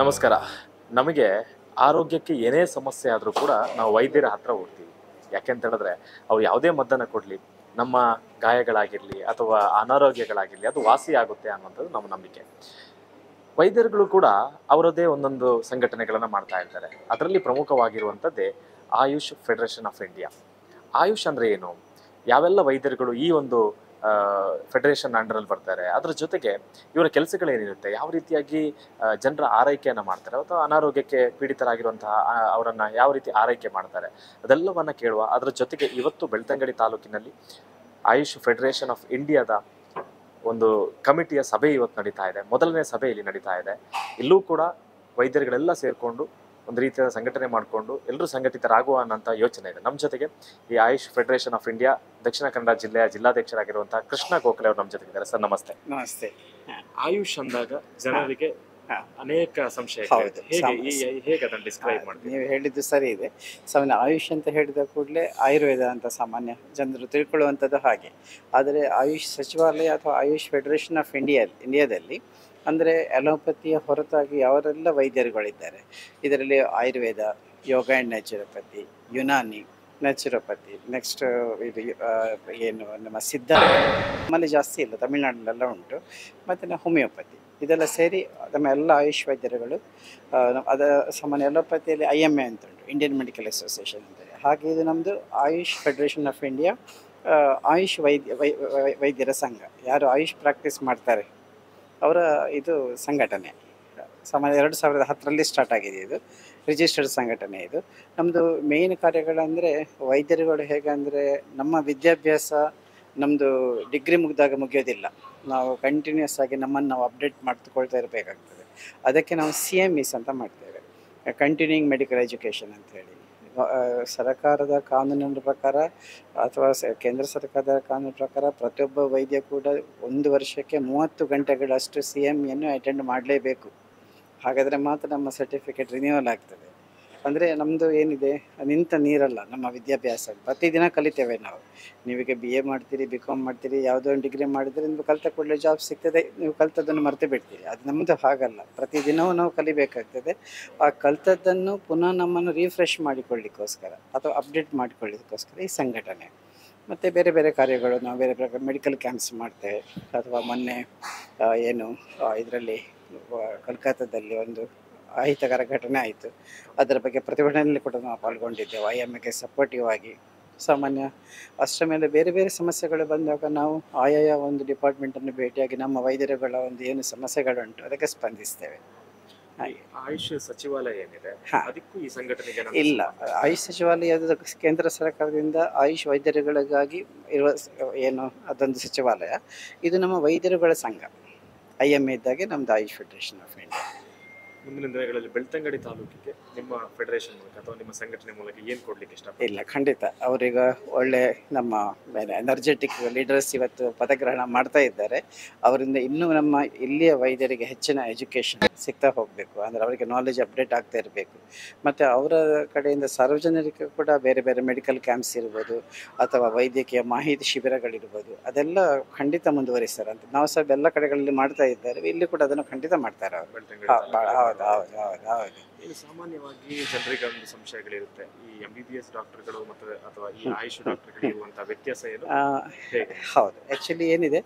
ನಮಸ್ಕಾರ. ನಮಗೆ ಆರೋಗ್ಯಕ್ಕೆ ಏನೇ ಸಮಸ್ಯೆ ಆದರೂ ಕೂಡ ನಾವು ವೈದ್ಯರ ಹತ್ರ ಹೋಗ್ತೀವಿ. ಯಾಕೆಂತ ಹೇಳಿದ್ರೆ ಅವ್ರು ಯಾವುದೇ ಮದ್ದನ್ನು ಕೊಡಲಿ, ನಮ್ಮ ಗಾಯಗಳಾಗಿರಲಿ ಅಥವಾ ಅನಾರೋಗ್ಯಗಳಾಗಿರಲಿ ಅದು ವಾಸಿ ಆಗುತ್ತೆ ಅನ್ನೋಂಥದ್ದು ನಮ್ಮ ನಂಬಿಕೆ. ವೈದ್ಯರುಗಳು ಕೂಡ ಅವರದ್ದೇ ಒಂದೊಂದು ಸಂಘಟನೆಗಳನ್ನು ಮಾಡ್ತಾ ಇರ್ತಾರೆ. ಅದರಲ್ಲಿ ಪ್ರಮುಖವಾಗಿರುವಂಥದ್ದೇ Ayush federation of India. Ayush ಅಂದರೆ ಏನು, ಯಾವೆಲ್ಲ ವೈದ್ಯರುಗಳು ಈ ಒಂದು ಫೆಡರೇಷನ್ ಅಂಡರಲ್ಲಿ ಬರ್ತಾರೆ, ಅದರ ಜೊತೆಗೆ ಇವರ ಕೆಲಸಗಳೇನಿರುತ್ತೆ, ಯಾವ ರೀತಿಯಾಗಿ ಜನರ ಆರೈಕೆಯನ್ನು ಮಾಡ್ತಾರೆ ಅಥವಾ ಅನಾರೋಗ್ಯಕ್ಕೆ ಪೀಡಿತರಾಗಿರುವಂತಹ ಅವರನ್ನು ಯಾವ ರೀತಿ ಆರೈಕೆ ಮಾಡ್ತಾರೆ ಅದೆಲ್ಲವನ್ನು ಕೇಳುವ. ಅದರ ಜೊತೆಗೆ ಇವತ್ತು ಬೆಳ್ತಂಗಡಿ ತಾಲೂಕಿನಲ್ಲಿ ಆಯುಷ್ ಫೆಡರೇಷನ್ ಆಫ್ ಇಂಡಿಯಾದ ಒಂದು ಕಮಿಟಿಯ ಸಭೆ ಇವತ್ತು ನಡೀತಾ ಇದೆ. ಮೊದಲನೇ ಸಭೆ ಇಲ್ಲಿ ನಡೀತಾ ಇದೆ. ಇಲ್ಲೂ ಕೂಡ ವೈದ್ಯರುಗಳೆಲ್ಲ ಸೇರಿಕೊಂಡು ಒಂದು ರೀತಿಯ ಸಂಘಟನೆ ಮಾಡಿಕೊಂಡು ಎಲ್ಲರೂ ಸಂಘಟಿತರಾಗುವ ಅನ್ನೋಂಥ ಯೋಚನೆ ಇದೆ. ನಮ್ಮ ಜೊತೆಗೆ ಈ AYUSH federation of India Dakshina Kannada ಜಿಲ್ಲೆಯ ಜಿಲ್ಲಾಧ್ಯಕ್ಷರಾಗಿರುವಂತಹ ಕೃಷ್ಣ ಗೋಖಲೆ ಅವರು ನಮ್ಮ ಜೊತೆಗಿದ್ದಾರೆ. ಸರ್ ನಮಸ್ತೆ. ನಮಸ್ತೆ. ಆಯುಷ್ ಅಂದಾಗ ಜನರಿಗೆ ಅನೇಕ ಸಂಶಯ, ಹೇಗೆ ಅದನ್ನು ಡಿಸ್ಕ್ರೈಬ್ ಮಾಡ್ತೀವಿ? ನೀವು ಹೇಳಿದ್ದು ಸರಿ ಇದೆ. ಸಾಮಾನ್ಯ ಆಯುಷ್ ಅಂತ ಹೇಳಿದ ಕೂಡಲೇ ಆಯುರ್ವೇದ ಅಂತ ಸಾಮಾನ್ಯ ಜನರು ತಿಳ್ಕೊಳ್ಳುವಂಥದ್ದು ಹಾಗೆ. ಆದರೆ ಆಯುಷ್ ಸಚಿವಾಲಯ ಅಥವಾ ಆಯುಷ್ ಫೆಡರೇಷನ್ ಆಫ್ ಇಂಡಿಯಾದಲ್ಲಿ ಅಂದರೆ ಅಲೋಪತಿಯ ಹೊರತಾಗಿ ಯಾವರೆಲ್ಲ ವೈದ್ಯರುಗಳಿದ್ದಾರೆ, ಇದರಲ್ಲಿ Ayurveda, yoga and naturopathy, Unani, naturopathy, next ಇದು ಏನು ನಮ್ಮ ಸಿದ್ಧ, ನಮ್ಮಲ್ಲಿ ಜಾಸ್ತಿ ಇಲ್ಲ, ತಮಿಳ್ನಾಡಲ್ಲೆಲ್ಲ ಉಂಟು, ಮತ್ತು ಹೋಮಿಯೋಪತಿ, ಇದೆಲ್ಲ ಸೇರಿ ನಮ್ಮ ಎಲ್ಲ ಆಯುಷ್ ವೈದ್ಯರುಗಳು. ಅದ ಸಾಮಾನ್ಯ ಅಲೋಪತಿಯಲ್ಲಿ IMA ಅಂತ ಉಂಟು, ಇಂಡಿಯನ್ ಮೆಡಿಕಲ್ ಅಸೋಸಿಯೇಷನ್ ಅಂತೇಳಿ. ಹಾಗೆ ಇದು ನಮ್ಮದು AYUSH federation of India, AYUSH ವೈದ್ಯರ ಸಂಘ. ಯಾರು ಆಯುಷ್ ಪ್ರಾಕ್ಟೀಸ್ ಮಾಡ್ತಾರೆ ಅವರ ಇದು ಸಂಘಟನೆ. ಸಾಮಾನ್ಯ 2010ರಲ್ಲಿ ಸ್ಟಾರ್ಟ್ ಆಗಿದೆ. ಇದು ರಿಜಿಸ್ಟರ್ಡ್ ಸಂಘಟನೆ. ಇದು ನಮ್ಮದು ಮೇಯ್ನ್ ಕಾರ್ಯಗಳಂದರೆ ವೈದ್ಯರುಗಳು ಹೇಗೆಂದರೆ ನಮ್ಮ ವಿದ್ಯಾಭ್ಯಾಸ ನಮ್ಮದು ಡಿಗ್ರಿ ಮುಗಿದಾಗ ಮುಗಿಯೋದಿಲ್ಲ. ನಾವು ಕಂಟಿನ್ಯೂಸ್ ಆಗಿ ನಮ್ಮನ್ನು ನಾವು ಅಪ್ಡೇಟ್ ಮಾಡ್ಕೊಳ್ತಾ ಇರಬೇಕಾಗ್ತದೆ. ಅದಕ್ಕೆ ನಾವು CMEs ಅಂತ ಮಾಡ್ತೇವೆ, ಕಂಟಿನ್ಯೂಯಿಂಗ್ ಮೆಡಿಕಲ್ ಎಜುಕೇಷನ್ ಅಂಥೇಳಿ. ಸರ್ಕಾರದ ಕಾನೂನಿನ ಪ್ರಕಾರ ಅಥವಾ ಕೇಂದ್ರ ಸರ್ಕಾರದ ಕಾನೂನಿನ ಪ್ರಕಾರ ಪ್ರತಿಯೊಬ್ಬ ವೈದ್ಯ ಕೂಡ 1 ವರ್ಷಕ್ಕೆ 30 ಗಂಟೆಗಳಷ್ಟು CMEಯನ್ನು ಅಟೆಂಡ್ ಮಾಡಲೇಬೇಕು. ಹಾಗಾದರೆ ಮಾತ್ರ ನಮ್ಮ ಸರ್ಟಿಫಿಕೇಟ್ ರಿನ್ಯೂವಲ್ ಆಗ್ತದೆ. ಅಂದರೆ ನಮ್ಮದು ಏನಿದೆ ನಿಂತ ನೀರಲ್ಲ ನಮ್ಮ ವಿದ್ಯಾಭ್ಯಾಸ. ಪ್ರತಿದಿನ ಕಲಿತೇವೆ ನಾವು. ನೀವೀಗ BA ಮಾಡ್ತೀರಿ, BCom ಮಾಡ್ತೀರಿ, ಯಾವುದೋ ಒಂದು ಡಿಗ್ರಿ ಮಾಡಿದರೆ ನಿಮ್ಗೆ ಕಲಿತ ಕೂಡಲೇ ಜಾಬ್ ಸಿಗ್ತದೆ, ನೀವು ಕಲಿತದ್ದನ್ನು ಮರೆತು ಬಿಡ್ತೀರಿ. ಅದು ನಮ್ಮದು ಹಾಗಲ್ಲ. ಪ್ರತಿದಿನವೂ ನಾವು ಕಲಿಬೇಕಾಗ್ತದೆ. ಆ ಕಲಿತದ್ದನ್ನು ಪುನಃ ನಮ್ಮನ್ನು ರಿಫ್ರೆಶ್ ಮಾಡಿಕೊಳ್ಳಿಕ್ಕೋಸ್ಕರ ಅಥವಾ ಅಪ್ಡೇಟ್ ಮಾಡಿಕೊಳ್ಳಿಕ್ಕೋಸ್ಕರ ಈ ಸಂಘಟನೆ. ಮತ್ತು ಬೇರೆ ಬೇರೆ ಕಾರ್ಯಗಳು ನಾವು ಬೇರೆ ಬೇರೆ ಮೆಡಿಕಲ್ ಕ್ಯಾಂಪ್ಸ್ ಮಾಡ್ತೇವೆ. ಅಥವಾ ಮೊನ್ನೆ ಇದರಲ್ಲಿ ಕೋಲ್ಕತ್ತಾದಲ್ಲಿ ಒಂದು ಅಹಿತಕರ ಘಟನೆ ಆಯಿತು. ಅದರ ಬಗ್ಗೆ ಪ್ರತಿಭಟನೆಯಲ್ಲಿ ಕೂಡ ನಾವು ಪಾಲ್ಗೊಂಡಿದ್ದೆವು, IMAಗೆ ಸಪೋರ್ಟಿವ್ ಆಗಿ. ಸಾಮಾನ್ಯ ಅಷ್ಟರ ಮೇಲೆ ಬೇರೆ ಬೇರೆ ಸಮಸ್ಯೆಗಳು ಬಂದಾಗ ನಾವು ಆಯಾಯ ಒಂದು ಡಿಪಾರ್ಟ್ಮೆಂಟನ್ನು ಭೇಟಿಯಾಗಿ ನಮ್ಮ ವೈದ್ಯರುಗಳ ಒಂದು ಏನು ಸಮಸ್ಯೆಗಳುಂಟು ಅದಕ್ಕೆ ಸ್ಪಂದಿಸ್ತೇವೆ. ಹಾಗೆ ಆಯುಷ್ ಸಚಿವಾಲಯ ಏನಿದೆ ಅದಕ್ಕೂ ಈ ಸಂಘಟನೆಗೆ ಇಲ್ಲ, ಆಯುಷ್ ಸಚಿವಾಲಯದ ಕೇಂದ್ರ ಸರ್ಕಾರದಿಂದ ಆಯುಷ್ ವೈದ್ಯರುಗಳಿಗಾಗಿ ಇರುವ ಏನು ಅದೊಂದು ಸಚಿವಾಲಯ. ಇದು ನಮ್ಮ ವೈದ್ಯರುಗಳ ಸಂಘ. IMA ಇದ್ದಾಗೆ ನಮ್ಮದು ಆಯುಷ್ ಫೆಡರೇಷನ್ ಆಫ್ ಇಂಡಿಯಾ. ಮುಂದಿನ ದಿನಗಳಲ್ಲಿ ಬೆಳ್ತಂಗಡಿ ತಾಲೂಕಿಗೆ ನಿಮ್ಮ ಫೆಡರೇಷನ್ ಮೂಲಕ ಅಥವಾ ನಿಮ್ಮ ಸಂಘಟನೆ ಮೂಲಕ ಏನು ಕೊಡ್ಲಿಕ್ಕೆ ಇಷ್ಟಪಡ್ತೀವಿ? ಇಲ್ಲ, ಖಂಡಿತ ಅವರೀಗ ಒಳ್ಳೆ ನಮ್ಮ ಎನರ್ಜೆಟಿಕ್ ಲೀಡರ್ಸ್ ಇವತ್ತು ಪದಗ್ರಹಣ ಮಾಡ್ತಾ ಇದ್ದಾರೆ. ಅವರಿಂದ ಇನ್ನೂ ನಮ್ಮ ಇಲ್ಲಿಯ ವೈದ್ಯರಿಗೆ ಹೆಚ್ಚಿನ ಎಜುಕೇಷನ್ ಸಿಗ್ತಾ ಹೋಗಬೇಕು. ಅಂದರೆ ಅವರಿಗೆ ನಾಲೆಜ್ ಅಪ್ಡೇಟ್ ಆಗ್ತಾ ಇರಬೇಕು. ಮತ್ತು ಅವರ ಕಡೆಯಿಂದ ಸಾರ್ವಜನಿಕರು ಕೂಡ ಬೇರೆ ಬೇರೆ ಮೆಡಿಕಲ್ ಕ್ಯಾಂಪ್ಸ್ ಇರ್ಬೋದು ಅಥವಾ ವೈದ್ಯಕೀಯ ಮಾಹಿತಿ ಶಿಬಿರಗಳಿರ್ಬೋದು, ಅದೆಲ್ಲ ಖಂಡಿತ ಮುಂದುವರಿಸ್ತಾರೆ ಅಂತ ನಾವು ಸಹ ಎಲ್ಲ ಕಡೆಗಳಲ್ಲಿ ಮಾಡ್ತಾ ಇದ್ದಾರೆ. ಇಲ್ಲಿ ಕೂಡ ಅದನ್ನು ಖಂಡಿತ ಮಾಡ್ತಾರೆ ಅವರು. ಹೌದು. ಸಾಮಾನ್ಯವಾಗಿ ಜನರಿಗೆ ಒಂದು ಸಂಶಯಗಳಿರುತ್ತೆ, ಈ MBBS ಡಾಕ್ಟರ್ಗಳು ಮತ್ತು ಅಥವಾ ಈ ಆಯುಷ್ ಡಾಕ್ಟರ್ಗಳು ಇರುವಂತಹ ವ್ಯತ್ಯಾಸ ಏನು? ಹೌದು, ಆ್ಯಕ್ಚುಲಿ ಏನಿದೆ,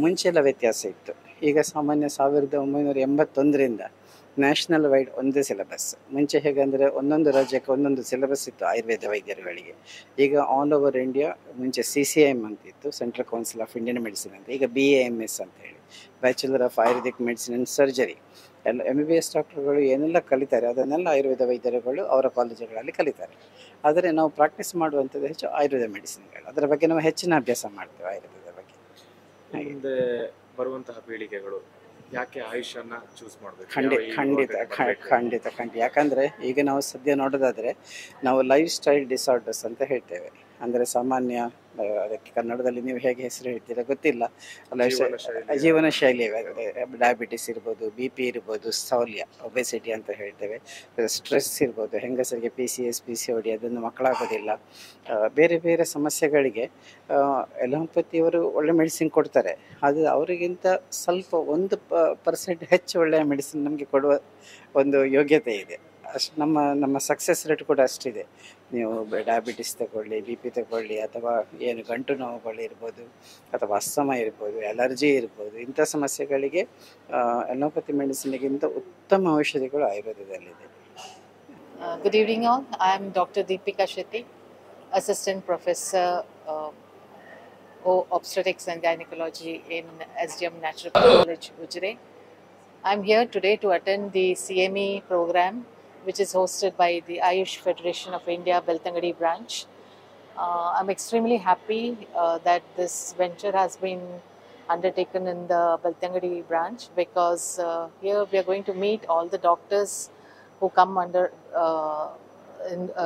ಮುಂಚೆ ಎಲ್ಲ ವ್ಯತ್ಯಾಸ ಇತ್ತು. ಈಗ ಸಾಮಾನ್ಯ 1981ರಿಂದ ನ್ಯಾಷನಲ್ ವೈಡ್ ಒಂದೇ ಸಿಲೆಬಸ್. ಮುಂಚೆ ಹೇಗೆಂದರೆ ಒಂದೊಂದು ರಾಜ್ಯಕ್ಕೆ ಒಂದೊಂದು ಸಿಲೆಬಸ್ ಇತ್ತು ಆಯುರ್ವೇದ ವೈದ್ಯರುಗಳಿಗೆ. ಈಗ ಆಲ್ ಓವರ್ ಇಂಡಿಯಾ ಮುಂಚೆ CCIM ಅಂತಿತ್ತು, central council of Indian medicine ಅಂತ. ಈಗ BAMS ಅಂತ ಹೇಳಿ, bachelor of ayurvedic medicine and surgery. ಎಲ್ಲ MBBS ಡಾಕ್ಟರ್ಗಳು ಏನೆಲ್ಲ ಕಲಿತಾರೆ ಅದನ್ನೆಲ್ಲ ಆಯುರ್ವೇದ ವೈದ್ಯರುಗಳು ಅವರ ಕಾಲೇಜುಗಳಲ್ಲಿ ಕಲಿತಾರೆ. ಆದರೆ ನಾವು ಪ್ರಾಕ್ಟೀಸ್ ಮಾಡುವಂಥದ್ದು ಹೆಚ್ಚು ಆಯುರ್ವೇದ ಮೆಡಿಸಿನ್ಗಳು. ಅದರ ಬಗ್ಗೆ ನಾವು ಹೆಚ್ಚಿನ ಅಭ್ಯಾಸ ಮಾಡ್ತೇವೆ ಆಯುರ್ವೇದದ ಬಗ್ಗೆ. ಮುಂದೆ ಬರುವಂತಹ ಪೀಳಿಗೆಗಳು ಯಾಕೆ ಆಯುಷನ್ನು ಚೂಸ್ ಮಾಡಬೇಕು? ಖಂಡಿತ. ಯಾಕಂದರೆ ಈಗ ನಾವು ಸದ್ಯ ನೋಡೋದಾದರೆ ನಾವು ಲೈಫ್ ಸ್ಟೈಲ್ ಡಿಸಾರ್ಡರ್ಸ್ ಅಂತ ಹೇಳ್ತೇವೆ. ಅಂದರೆ ಸಾಮಾನ್ಯ ಅದಕ್ಕೆ ಕನ್ನಡದಲ್ಲಿ ನೀವು ಹೇಗೆ ಹೆಸರು ಹೇಳ್ತೀರಾ ಗೊತ್ತಿಲ್ಲ. ಜೀವನ ಶೈಲಿ, ಡಯಾಬಿಟಿಸ್ ಇರ್ಬೋದು, ಬಿ ಪಿ ಇರ್ಬೋದು, ಸ್ಥೌಲ್ಯ ಒಬೆಸಿಟಿ ಅಂತ ಹೇಳ್ತೇವೆ, ಸ್ಟ್ರೆಸ್ ಇರ್ಬೋದು, ಹೆಂಗಸರಿಗೆ PCS PCOD ಅದನ್ನು ಮಕ್ಕಳಾಗೋದಿಲ್ಲ, ಬೇರೆ ಬೇರೆ ಸಮಸ್ಯೆಗಳಿಗೆ ಎಲೋಪತಿಯವರು ಒಳ್ಳೆ ಮೆಡಿಸಿನ್ ಕೊಡ್ತಾರೆ. ಅದು ಅವರಿಗಿಂತ ಸ್ವಲ್ಪ 1% ಹೆಚ್ಚು ಒಳ್ಳೆಯ ಮೆಡಿಸಿನ್ ನಮಗೆ ಕೊಡುವ ಒಂದು ಯೋಗ್ಯತೆ ಇದೆ. ಅಷ್ಟು ನಮ್ಮ ಸಕ್ಸಸ್ ರೇಟ್ ಕೂಡ ಅಷ್ಟಿದೆ. ನೀವು ಡಯಾಬಿಟಿಸ್ ತಗೊಳ್ಳಿ, BP ತಗೊಳ್ಳಿ, ಅಥವಾ ಏನು ಗಂಟು ನೋವುಗಳಿರ್ಬೋದು, ಅಥವಾ ಅಸ್ತಮ ಇರ್ಬೋದು, ಅಲರ್ಜಿ ಇರ್ಬೋದು, ಇಂಥ ಸಮಸ್ಯೆಗಳಿಗೆ ಅಲೋಪತಿ ಮೆಡಿಸಿನ್ಗಿಂತ ಉತ್ತಮ ಔಷಧಿಗಳು ಆಯುರ್ವೇದದಲ್ಲಿದೆ. Good evening all. I am Dr. Deepika Shetty, Assistant Professor Obstetrics and Gynecology in SDM Naturopathy College, Ujire. I am here today to attend the CME program, which is hosted by the Ayush Federation of India, Belthangady branch. I'm extremely happy that this venture has been undertaken in the Belthangady branch, because here we are going to meet all the doctors who come under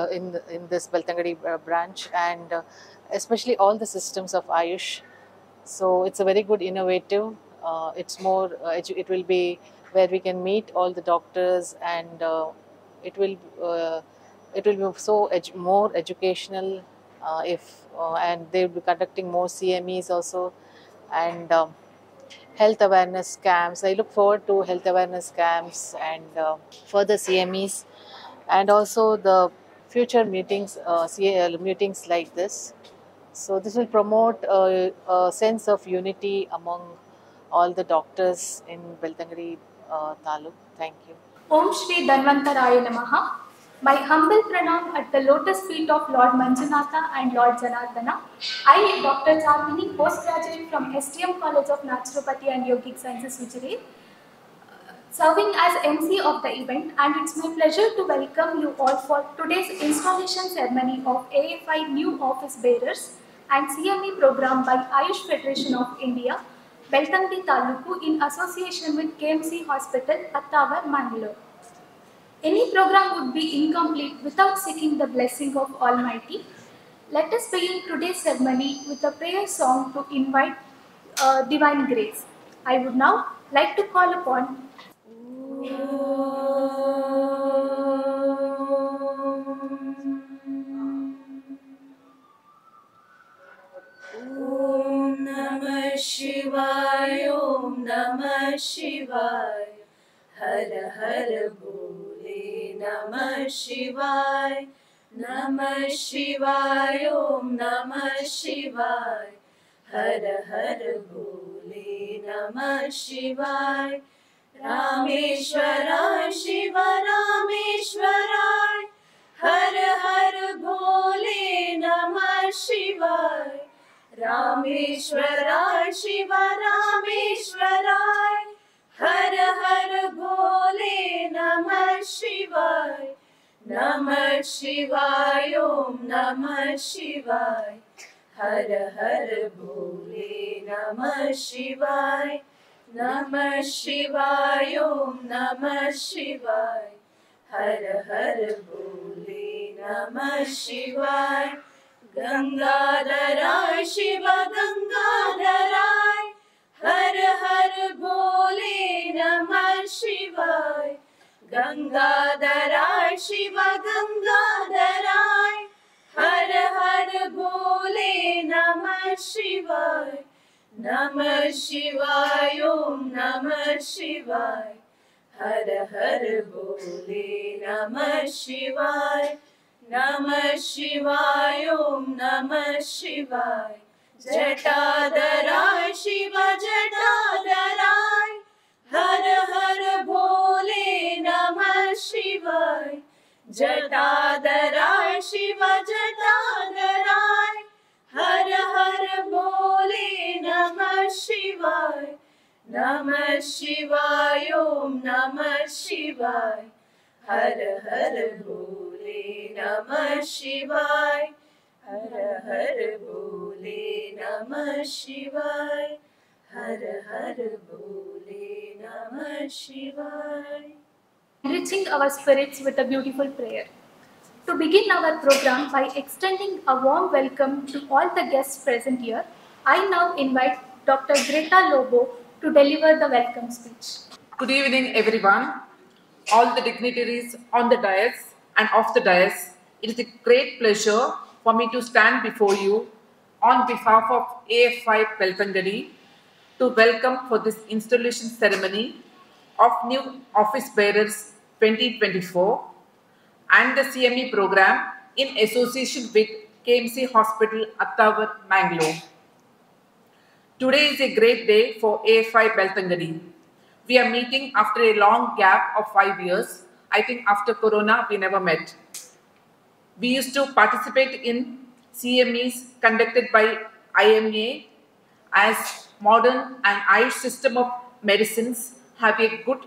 in this Belthangady branch, and especially all the systems of Ayush. So it's a very good innovative. It's more. It will be where we can meet all the doctors, and it will be so more educational. And they will be conducting more CMEs also, and health awareness camps. I look forward to health awareness camps and further CMEs, and also the future meetings, meetings like this. So this will promote a sense of unity among all the doctors in Belthangady Taluk. Thank you. Om Shri Dhanvantaraya Namaha. My humble pranam at the lotus feet of Lord Manjunatha and Lord Janardana. I, Dr. Chandini, postgraduate from SDM College of Naturopathy and Yogic Sciences, Ujire, serving as MC of the event, and it's my pleasure to welcome you all for today's installation ceremony of AFI new office bearers and CME program by Ayush Federation of India, Belthangadi Taluku, in association with KMC Hospital, Attawar, Mangalore. Any program would be incomplete without seeking the blessing of Almighty. Let us begin today's ceremony with a prayer song to invite divine grace. I would now like to call upon Om Namah Shivaya, Om Namah Shivaya, Har Har Bole Namah Shivaya, Namah Shivaya, Om Namah Shivaya, Har Har Bole Namah Shivaya, Rameshwara Shiva Rameshwara, Har Har Bole Namah Shivaya, Rameshwara Shiva Rameshwara, Har Har Bole Namah Shivaya, Namah Shivaya, Om Namah Shivaya, Har Har Bole Namah Shivaya, Namah Shivaya, Om Namah Shivaya, Har Har Bole Namah Shivaya, Gangadhara Shiva Gangadhara, Har Har Bole Namah Shivaya, Gangadhara Shiva Gangadhara, Har Har Bole Namah Shivaya, Namah Shivaya, Om Namah Shivaya, Har Har Bole Namah Shivaya, Namah Shivaya, Om Namah Shivaya, Jatadhara Shiva Jatadhara, Har Har Bole Namah Shivaya, Jatadhara Shiva Jatadhara, Har Har Bole Namah Shivaya, Namah Shivaya, Om Namah Shivaya, Har Har Bole Namah Shivaya, Har Har Bole Namah Shivaya, Har Har Bole Namah Shivaya. enriching our spirits with a beautiful prayer. To begin our program by extending a warm welcome to all the guests present here, I now invite Dr. Greta Lobo to deliver the welcome speech. Good evening, everyone. All the dignitaries on the dais and off the dais. It is a great pleasure for me to stand before you on behalf of AFI Belthangady to welcome for this installation ceremony of new office bearers 2024 and the CME program in association with KMC Hospital, Attawar, Mangalore. Today is a great day for AFI Belthangady. We are meeting after a long gap of 5 years. I think after Corona, we never met. We used to participate in CMEs conducted by IMA as modern and Irish system of medicines have a good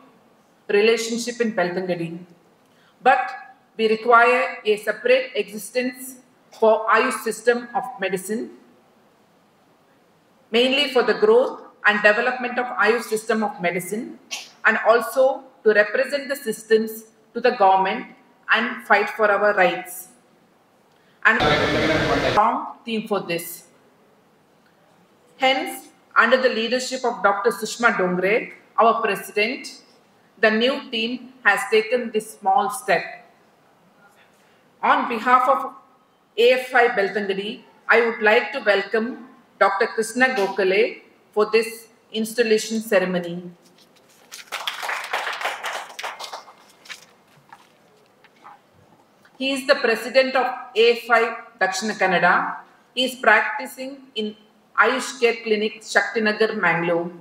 relationship in Belthangady. But we require a separate existence for Irish system of medicine, mainly for the growth and development of Irish system of medicine, and also to represent the systems to the government and fight for our rights. And a strong theme for this. Hence, under the leadership of Dr. Sushma Dongre, our president, the new team has taken this small step. On behalf of AFI Belthangady, I would like to welcome Dr. Krishna Gokhale for this installation ceremony. He is the president of AFI Dakshina Kannada. He is practicing in Ayush Care Clinic, Shaktinagar, Mangalore.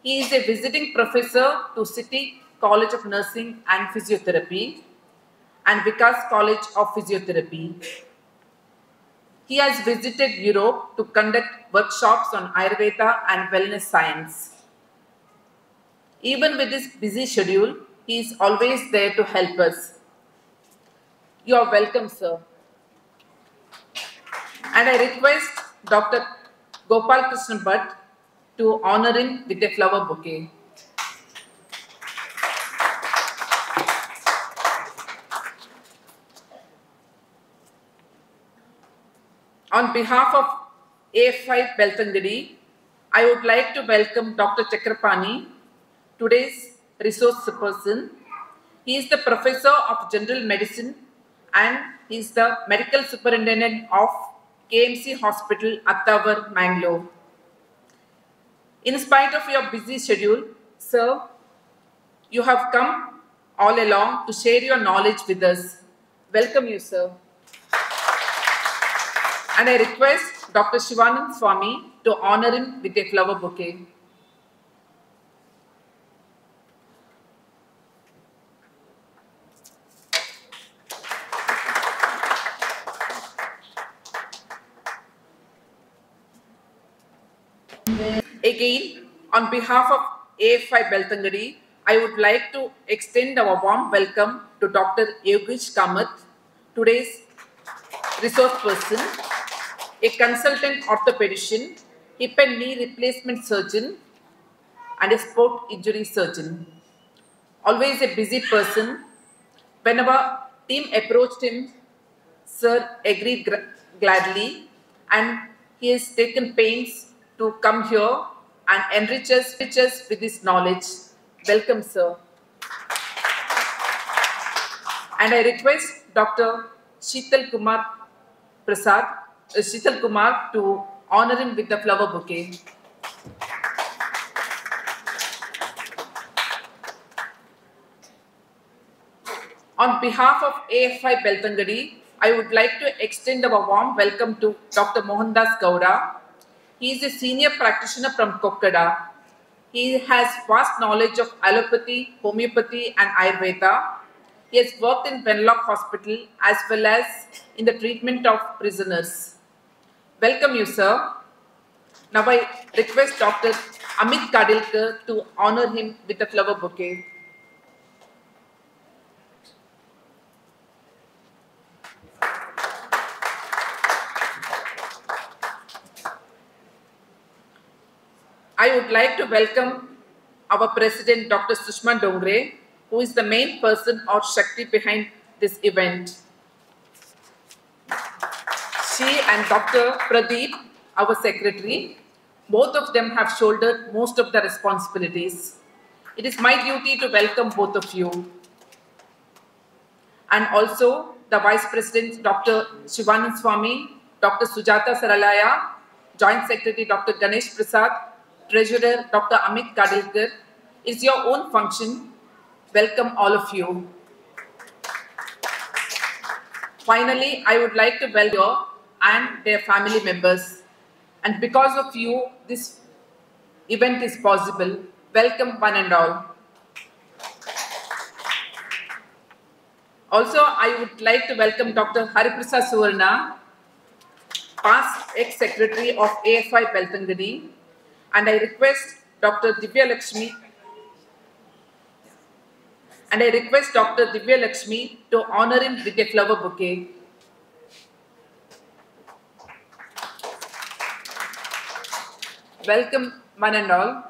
He is a visiting professor to City College of Nursing and Physiotherapy and Vikas College of Physiotherapy. He has visited Europe to conduct workshops on Ayurveda and wellness science. Even with his busy schedule, he is always there to help us. You are welcome, sir. And I request Dr. Gopal Krishna Bhatt to honor him with a flower bouquet. On behalf of AFI Belthangady, I would like to welcome Dr. Chakrapani, today's resource person. He is the professor of general medicine and he is the medical superintendent of KMC Hospital, Attawar, Mangalore. In spite of your busy schedule, sir, you have come all along to share your knowledge with us. Welcome you, sir. And I request Dr. Shivanand Swami to honor him with a flower bouquet. Again, on behalf of AFI Belthangady, I would like to extend our warm welcome to Dr. Yogesh Kamath, today's resource person, a consultant orthopedician, hip and knee replacement surgeon, and a sport injury surgeon. Always a busy person. Whenever team approached him, sir agreed gladly, and he has taken pains to come here and enrich us with his knowledge. Welcome, sir. And I request Dr. Sheetal Kumar to honor him with the flower bouquet. On behalf of AFI Belthangady, I would like to extend our warm welcome to Dr. Mohandas Gowda. He is a senior practitioner from Kokkada. He has vast knowledge of allopathy, homeopathy and Ayurveda. He has worked in Venlock Hospital as well as in the treatment of prisoners. Welcome you, sir. Now I request Dr. Amit Kadilkar to honor him with the flower bouquet. I would like to welcome our President, Dr. Sushma Dongre, who is the main person or Shakti behind this event. and Dr. Pradeep, our secretary. Both of them have shouldered most of the responsibilities. It is my duty to welcome both of you. And also the Vice President, Dr. Shivanand Swami, Dr. Sujata Saralaya, Joint Secretary, Dr. Ganesh Prasad, Treasurer, Dr. Amit Kadilkar. It's your own function. Welcome all of you. Finally, I would like to welcome you and their family members. And because of you, this event is possible. Welcome one and all. Also, I would like to welcome Dr. Hariprasad Suvarna, past ex-secretary of AFI Belthangady, and I request Dr. Divya Lakshmi to honor him with a flower bouquet. Welcome one and all.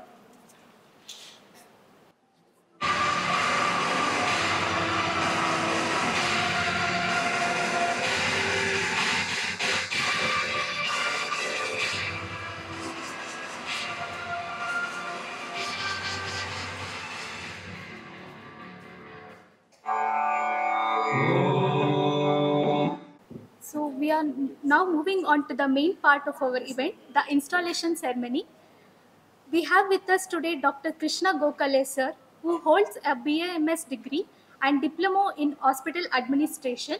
So we are now moving on to the main part of our event, the installation ceremony. We have with us today Dr. Krishna Gokhale sir, who holds a BAMS degree and diploma in hospital administration.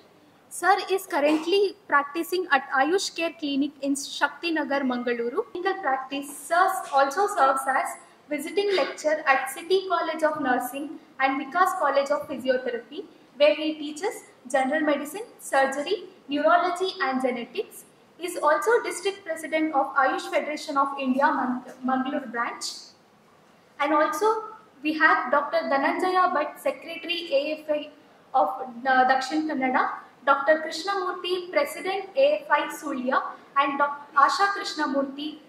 Sir is currently practicing at Ayush Care Clinic in Shakti Nagar, Mangaluru. Clinical practice, sir also serves as visiting lecturer at City College of Nursing and Vikas College of Physiotherapy, where he teaches general medicine, surgery, neurology and genetics. He is also district president of Ayush Federation of India, Mangalore branch. And also we have Dr. Dhananjaya Bhatt, secretary AFI of Dakshin Kannada, Dr. Krishnamurthy, president AFI Sulya, and Dr. Asha Krishnamurthy,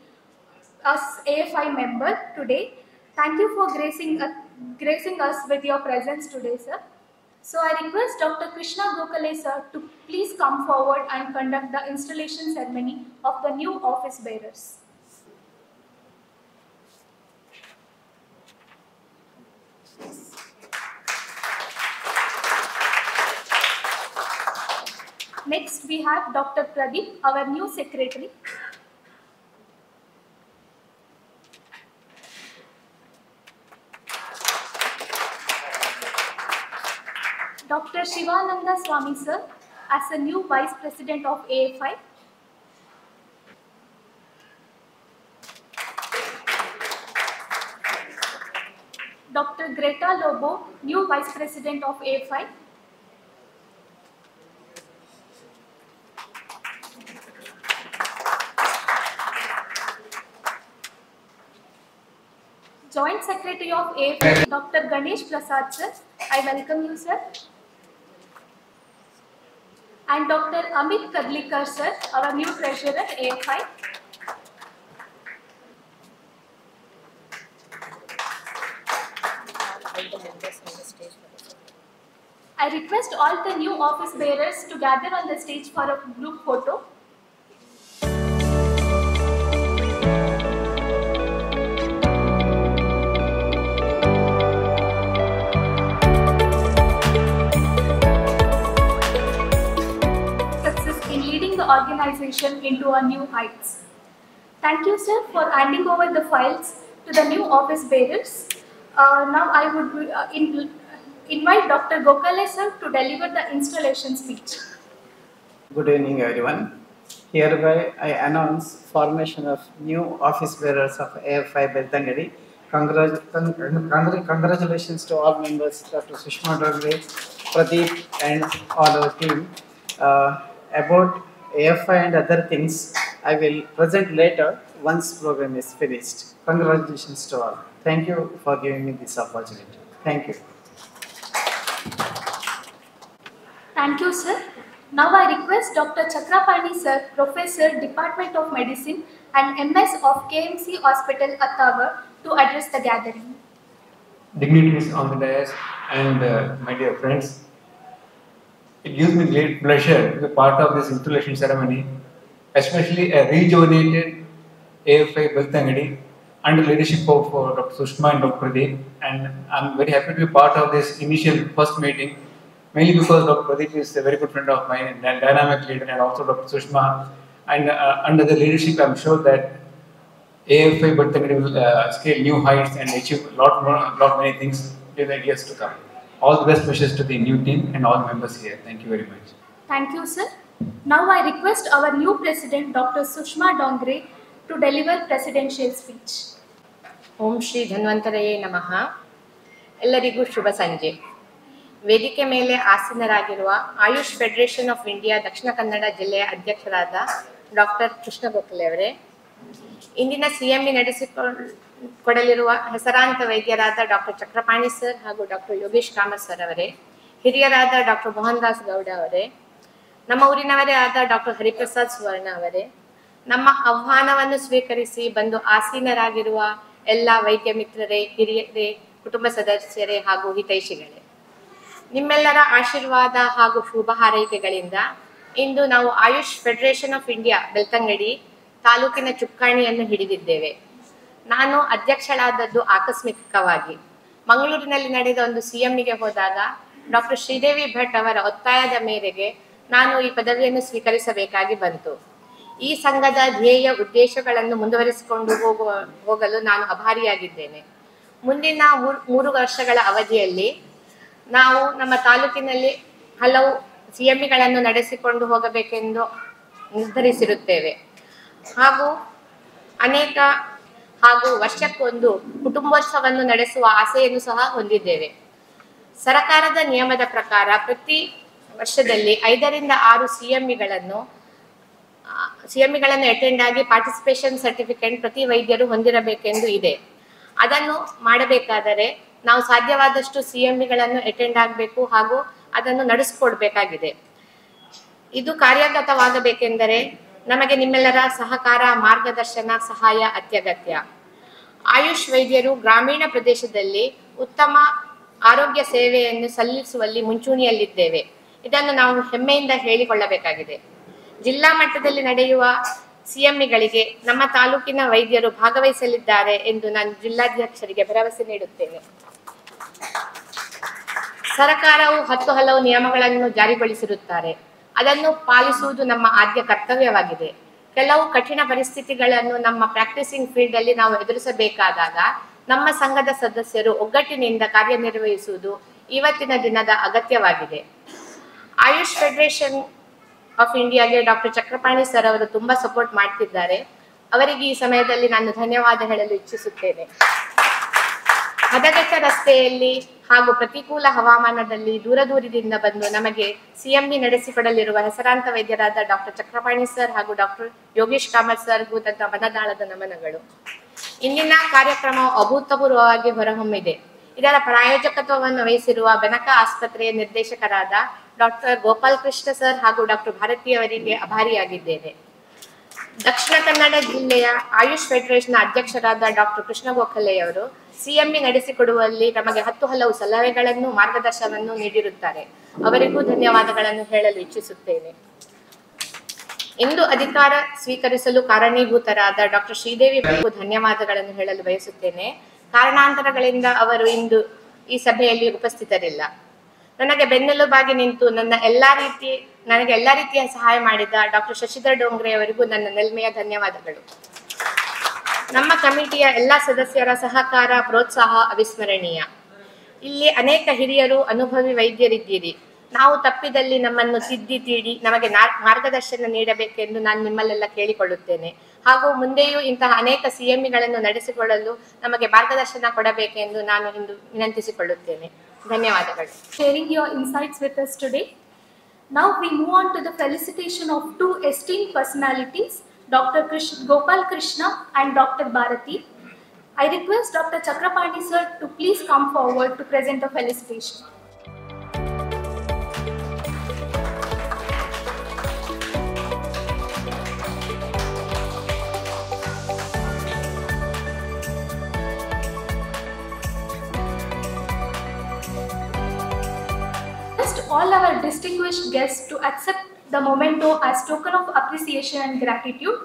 as AFI member today. Thank you for gracing us with your presence today, sir. So I request Dr. Krishna Gokhale sir to please come forward and conduct the installation ceremony of the new office bearers. Next we have Dr. Pradeep, our new secretary. Dr. Shivananda Swami sir, as a new Vice President of AFI. Dr. Greta Lobo, new Vice President of AFI. Joint Secretary of AFI, Dr. Ganesh Prasad sir. I welcome you, sir. And Dr. Amit Kadlikar sir, our new treasurer AFI. I request all the new office bearers to gather on the stage for a group photo. Organization into a new heights. Thank you, sir, for handing over the files to the new office bearers. Now I would invite Dr. Gokhale sir to deliver the installation speech. Good evening, everyone. Hereby I announce formation of new office bearers of AFI Belthangady. Congratulations to all members, Dr. Sushma Dogre, Pradeep and all our team. About AFI and other things I will present later once program is finished. Congratulations to all. Thank you for giving me this opportunity. Thank you. Thank you, sir. Now I request Dr. Chakrapani sir, Professor, Department of Medicine and MS of KMC Hospital, Ottawa, to address the gathering. Dignitaries on the dais and my dear friends, it gives me great pleasure to be part of this installation ceremony especially a rejuvenated AFI Belthangady under leadership of Dr. Sushma and Dr. Pradeep, and I'm very happy to be part of this initial first meeting, mainly because Dr. Pradeep is a very good friend of mine and dynamic leader, and also Dr. Sushma, and under the leadership I'm sure that AFI Belthangady will scale new heights and achieve lot many things in the years to come. All the best wishes to the new team and all members here. Thank you very much. Thank you, sir. Now I request our new president, Dr. Sushma Dongre, to deliver presidential speech. ಓಂ ಶ್ರೀ ಧನ್ವಂತರಯೇ ನಮಃ. ಎಲ್ಲರಿಗೂ ಶುಭ ಸಂಜೆ. ವೇದಿಕೆ ಮೇಲೆ ಆಸೀನರಾಗಿರುವ AYUSH federation of India Dakshina Kannada ಜಿಲ್ಲೆಯ ಅಧ್ಯಕ್ಷರಾದ doctor Krishna Gokhale ಅವರೇ, ಇಂದಿನ CME ನಡೆಸಿಕೊಡಲಿರುವ ಹೆಸರಾಂತ ವೈದ್ಯರಾದ ಡಾಕ್ಟರ್ ಚಕ್ರಪಾಣಿ ಸರ್ ಹಾಗೂ ಡಾಕ್ಟರ್ ಯೋಗೇಶ್ ಕಾಮತ್ ಸರ್ ಅವರೇ, ಹಿರಿಯರಾದ ಡಾಕ್ಟರ್ ಮೋಹನ್ ದಾಸ್ ಗೌಡ ಅವರೇ, ನಮ್ಮ ಊರಿನವರೇ ಆದ ಡಾಕ್ಟರ್ ಹರಿಪ್ರಸಾದ್ ಸುವರ್ಣ ಅವರೇ, ನಮ್ಮ ಆಹ್ವಾನವನ್ನು ಸ್ವೀಕರಿಸಿ ಬಂದು ಆಸೀನರಾಗಿರುವ ಎಲ್ಲ ವೈದ್ಯ ಮಿತ್ರರೇ, ಹಿರಿಯರೇ, ಕುಟುಂಬ ಸದಸ್ಯರೇ ಹಾಗೂ ಹಿತೈಷಿಗಳೇ, ನಿಮ್ಮೆಲ್ಲರ ಆಶೀರ್ವಾದ ಹಾಗೂ ಶುಭ ಹಾರೈಕೆಗಳಿಂದ ಇಂದು ನಾವು AYUSH federation of India Belthangady ತಾಲೂಕಿನ ಚುಕ್ಕಾಣಿಯನ್ನು ಹಿಡಿದಿದ್ದೇವೆ. ನಾನು ಅಧ್ಯಕ್ಷಳಾದದ್ದು ಆಕಸ್ಮಿಕವಾಗಿ. ಮಂಗಳೂರಿನಲ್ಲಿ ನಡೆದ ಒಂದು CMEಗೆ ಹೋದಾಗ ಡಾಕ್ಟರ್ ಶ್ರೀದೇವಿ ಭಟ್ ಅವರ ಒತ್ತಾಯದ ಮೇರೆಗೆ ನಾನು ಈ ಪದವಿಯನ್ನು ಸ್ವೀಕರಿಸಬೇಕಾಗಿ ಬಂತು. ಈ ಸಂಘದ ಧ್ಯೇಯ ಉದ್ದೇಶಗಳನ್ನು ಮುಂದುವರಿಸಿಕೊಂಡು ಹೋಗಲು ನಾನು ಆಭಾರಿಯಾಗಿದ್ದೇನೆ. ಮುಂದಿನ 3 ವರ್ಷಗಳ ಅವಧಿಯಲ್ಲಿ ನಾವು ನಮ್ಮ ತಾಲೂಕಿನಲ್ಲಿ ಹಲವು CMEಗಳನ್ನು ನಡೆಸಿಕೊಂಡು ಹೋಗಬೇಕೆಂದು ನಿರ್ಧರಿಸಿರುತ್ತೇವೆ. ಹಾಗೂ ವರ್ಷಕ್ಕೊಂದು ಕುಟುಂಬೋತ್ಸವವನ್ನು ನಡೆಸುವ ಆಸೆಯನ್ನು ಸಹ ಹೊಂದಿದ್ದೇವೆ. ಸರ್ಕಾರದ ನಿಯಮದ ಪ್ರಕಾರ ಪ್ರತಿ ವರ್ಷದಲ್ಲಿ 5 ರಿಂದ 6 CMEಗಳನ್ನು ಅಟೆಂಡ್ ಆಗಿ ಪಾರ್ಟಿಸಿಪೇಷನ್ ಸರ್ಟಿಫಿಕೇಟ್ ಪ್ರತಿ ವೈದ್ಯರು ಹೊಂದಿರಬೇಕೆಂದು ಇದೆ. ಅದನ್ನು ಮಾಡಬೇಕಾದರೆ ನಾವು ಸಾಧ್ಯವಾದಷ್ಟು CMEಗಳನ್ನು ಅಟೆಂಡ್ ಆಗಬೇಕು ಹಾಗೂ ಅದನ್ನು ನಡೆಸಿಕೊಡ್ಬೇಕಾಗಿದೆ. ಇದು ಕಾರ್ಯಗತವಾಗಬೇಕೆಂದರೆ ನಮಗೆ ನಿಮ್ಮೆಲ್ಲರ ಸಹಕಾರ, ಮಾರ್ಗದರ್ಶನ, ಸಹಾಯ ಅತ್ಯಗತ್ಯ. ಆಯುಷ್ ವೈದ್ಯರು ಗ್ರಾಮೀಣ ಪ್ರದೇಶದಲ್ಲಿ ಉತ್ತಮ ಆರೋಗ್ಯ ಸೇವೆಯನ್ನು ಸಲ್ಲಿಸುವಲ್ಲಿ ಮುಂಚೂಣಿಯಲ್ಲಿದ್ದೇವೆ. ಇದನ್ನು ನಾವು ಹೆಮ್ಮೆಯಿಂದ ಹೇಳಿಕೊಳ್ಳಬೇಕಾಗಿದೆ. ಜಿಲ್ಲಾ ಮಟ್ಟದಲ್ಲಿ ನಡೆಯುವ CMEಗಳಿಗೆ ನಮ್ಮ ತಾಲೂಕಿನ ವೈದ್ಯರು ಭಾಗವಹಿಸಲಿದ್ದಾರೆ ಎಂದು ನಾನು ಜಿಲ್ಲಾಧ್ಯಕ್ಷರಿಗೆ ಭರವಸೆ ನೀಡುತ್ತೇನೆ. ಸರ್ಕಾರವು ಹಲವು ನಿಯಮಗಳನ್ನು ಜಾರಿಗೊಳಿಸಿರುತ್ತಾರೆ. ಅದನ್ನು ಪಾಲಿಸುವುದು ನಮ್ಮ ಆದ್ಯ ಕರ್ತವ್ಯವಾಗಿದೆ. ಕೆಲವು ಕಠಿಣ ಪರಿಸ್ಥಿತಿಗಳನ್ನು ನಮ್ಮ ಪ್ರಾಕ್ಟೀಸಿಂಗ್ ಫೀಲ್ಡ್ ಅಲ್ಲಿ ನಾವು ಎದುರಿಸಬೇಕಾದಾಗ ನಮ್ಮ ಸಂಘದ ಸದಸ್ಯರು ಒಗ್ಗಟ್ಟಿನಿಂದ ಕಾರ್ಯನಿರ್ವಹಿಸುವುದು ಇವತ್ತಿನ ದಿನದ ಅಗತ್ಯವಾಗಿದೆ. ಆಯುಷ್ ಫೆಡರೇಷನ್ ಆಫ್ ಇಂಡಿಯಾಗೆ ಡಾಕ್ಟರ್ ಚಕ್ರಪಾಣಿ ಸರ್ ಅವರು ತುಂಬಾ ಸಪೋರ್ಟ್ ಮಾಡ್ತಿದ್ದಾರೆ. ಅವರಿಗೆ ಈ ಸಮಯದಲ್ಲಿ ನಾನು ಧನ್ಯವಾದ ಹೇಳಲು ಇಚ್ಛಿಸುತ್ತೇನೆ. ಹದಗೆಟ್ಟ ರಸ್ತೆಯಲ್ಲಿ ಹಾಗೂ ಪ್ರತಿಕೂಲ ಹವಾಮಾನದಲ್ಲಿ ದೂರದಿಂದ ಬಂದು ನಮಗೆ CME ನಡೆಸಿಕೊಡಲಿರುವ ಹೆಸರಾಂತ ವೈದ್ಯರಾದ ಡಾಕ್ಟರ್ ಚಕ್ರಪಾಣಿ ಸರ್ ಹಾಗೂ ಡಾಕ್ಟರ್ ಯೋಗೇಶ್ ಕಾಮತ್ ಸರ್ಗೂ ನನ್ನ ಮನದಾಳದ ನಮನಗಳು. ಇಂದಿನ ಕಾರ್ಯಕ್ರಮವು ಅಭೂತಪೂರ್ವವಾಗಿ ಹೊರಹೊಮ್ಮಿದೆ. ಇದರ ಪ್ರಾಯೋಜಕತ್ವವನ್ನು ವಹಿಸಿರುವ ಬೆನಕ ಆಸ್ಪತ್ರೆಯ ನಿರ್ದೇಶಕರಾದ ಡಾಕ್ಟರ್ ಗೋಪಾಲ್ ಕೃಷ್ಣ ಸರ್ ಹಾಗೂ ಡಾಕ್ಟರ್ ಭಾರತಿ ಅವರಿಗೆ ಆಭಾರಿಯಾಗಿದ್ದೇನೆ. ದಕ್ಷಿಣ ಕನ್ನಡ ಜಿಲ್ಲೆಯ ಆಯುಷ್ ಫೆಡರೇಷನ್ ಅಧ್ಯಕ್ಷರಾದ ಡಾಕ್ಟರ್ ಕೃಷ್ಣ ಗೋಖಲೆ ಅವರು CME ನಡೆಸಿಕೊಡುವಲ್ಲಿ ನಮಗೆ ಹಲವು ಸಲಹೆಗಳನ್ನು, ಮಾರ್ಗದರ್ಶನವನ್ನು ನೀಡಿರುತ್ತಾರೆ. ಅವರಿಗೂ ಧನ್ಯವಾದಗಳನ್ನು ಹೇಳಲು ಇಚ್ಛಿಸುತ್ತೇನೆ. ಇಂದು ಅಧಿಕಾರ ಸ್ವೀಕರಿಸಲು ಕಾರಣೀಭೂತರಾದ ಡಾಕ್ಟರ್ ಶ್ರೀದೇವಿ ಅವರಿಗೂ ಧನ್ಯವಾದಗಳನ್ನು ಹೇಳಲು ಬಯಸುತ್ತೇನೆ. ಕಾರಣಾಂತರಗಳಿಂದ ಅವರು ಇಂದು ಈ ಸಭೆಯಲ್ಲಿ ಉಪಸ್ಥಿತರಿಲ್ಲ. ನನಗೆ ಬೆನ್ನೆಲುಬಾಗಿ ನಿಂತು ನನಗೆ ಎಲ್ಲಾ ರೀತಿಯ ಸಹಾಯ ಮಾಡಿದ ಡಾಕ್ಟರ್ ಶಶಿಧರ್ ಡೋಂಗ್ರೆ ಅವರಿಗೂ ನನ್ನ ನೆಲ್ಮೆಯ ಧನ್ಯವಾದಗಳು. ನಮ್ಮ ಕಮಿಟಿಯ ಎಲ್ಲಾ ಸದಸ್ಯರ ಸಹಕಾರ, ಪ್ರೋತ್ಸಾಹ ಅವಿಸ್ಮರಣೀಯ. ಇಲ್ಲಿ ಅನೇಕ ಹಿರಿಯರು, ಅನುಭವಿ ವೈದ್ಯರಿದ್ದೀರಿ. ನಾವು ತಪ್ಪಿದಲ್ಲಿ ನಮ್ಮನ್ನು ತಿದ್ದಿ ತೀಡಿ ನಮಗೆ ಮಾರ್ಗದರ್ಶನ ನೀಡಬೇಕೆಂದು ನಾನು ನಿಮ್ಮಲ್ಲೆಲ್ಲ ಕೇಳಿಕೊಳ್ಳುತ್ತೇನೆ. ಹಾಗೂ ಮುಂದೆಯೂ ಇಂತಹ ಅನೇಕ CMEಗಳನ್ನು ನಡೆಸಿಕೊಳ್ಳಲು ನಮಗೆ ಮಾರ್ಗದರ್ಶನ ಕೊಡಬೇಕೆಂದು ನಾನು ಇಂದು ವಿನಂತಿಸಿಕೊಳ್ಳುತ್ತೇನೆ. ಧನ್ಯವಾದಗಳು. Sharing your insights with us today. Now we move on to the felicitation of 2 esteemed personalities, Dr. Gopal Krishna and Dr. Bharati. I request Dr. Chakrapani sir to please come forward to present the felicitation. All our distinguished guests to accept the memento as token of appreciation and gratitude.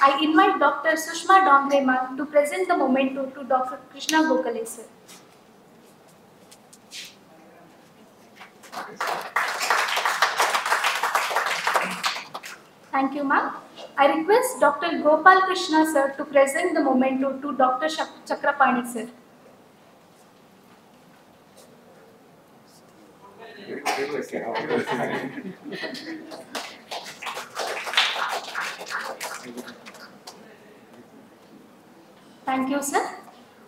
I invite Dr. Sushma Dongre ma'am to present the memento to Dr. Krishna Gokhale sir. Thank you, ma'am. I request Dr. Gopal Krishna sir to present the memento to Dr. Chakrapani sir. Thank you, sir.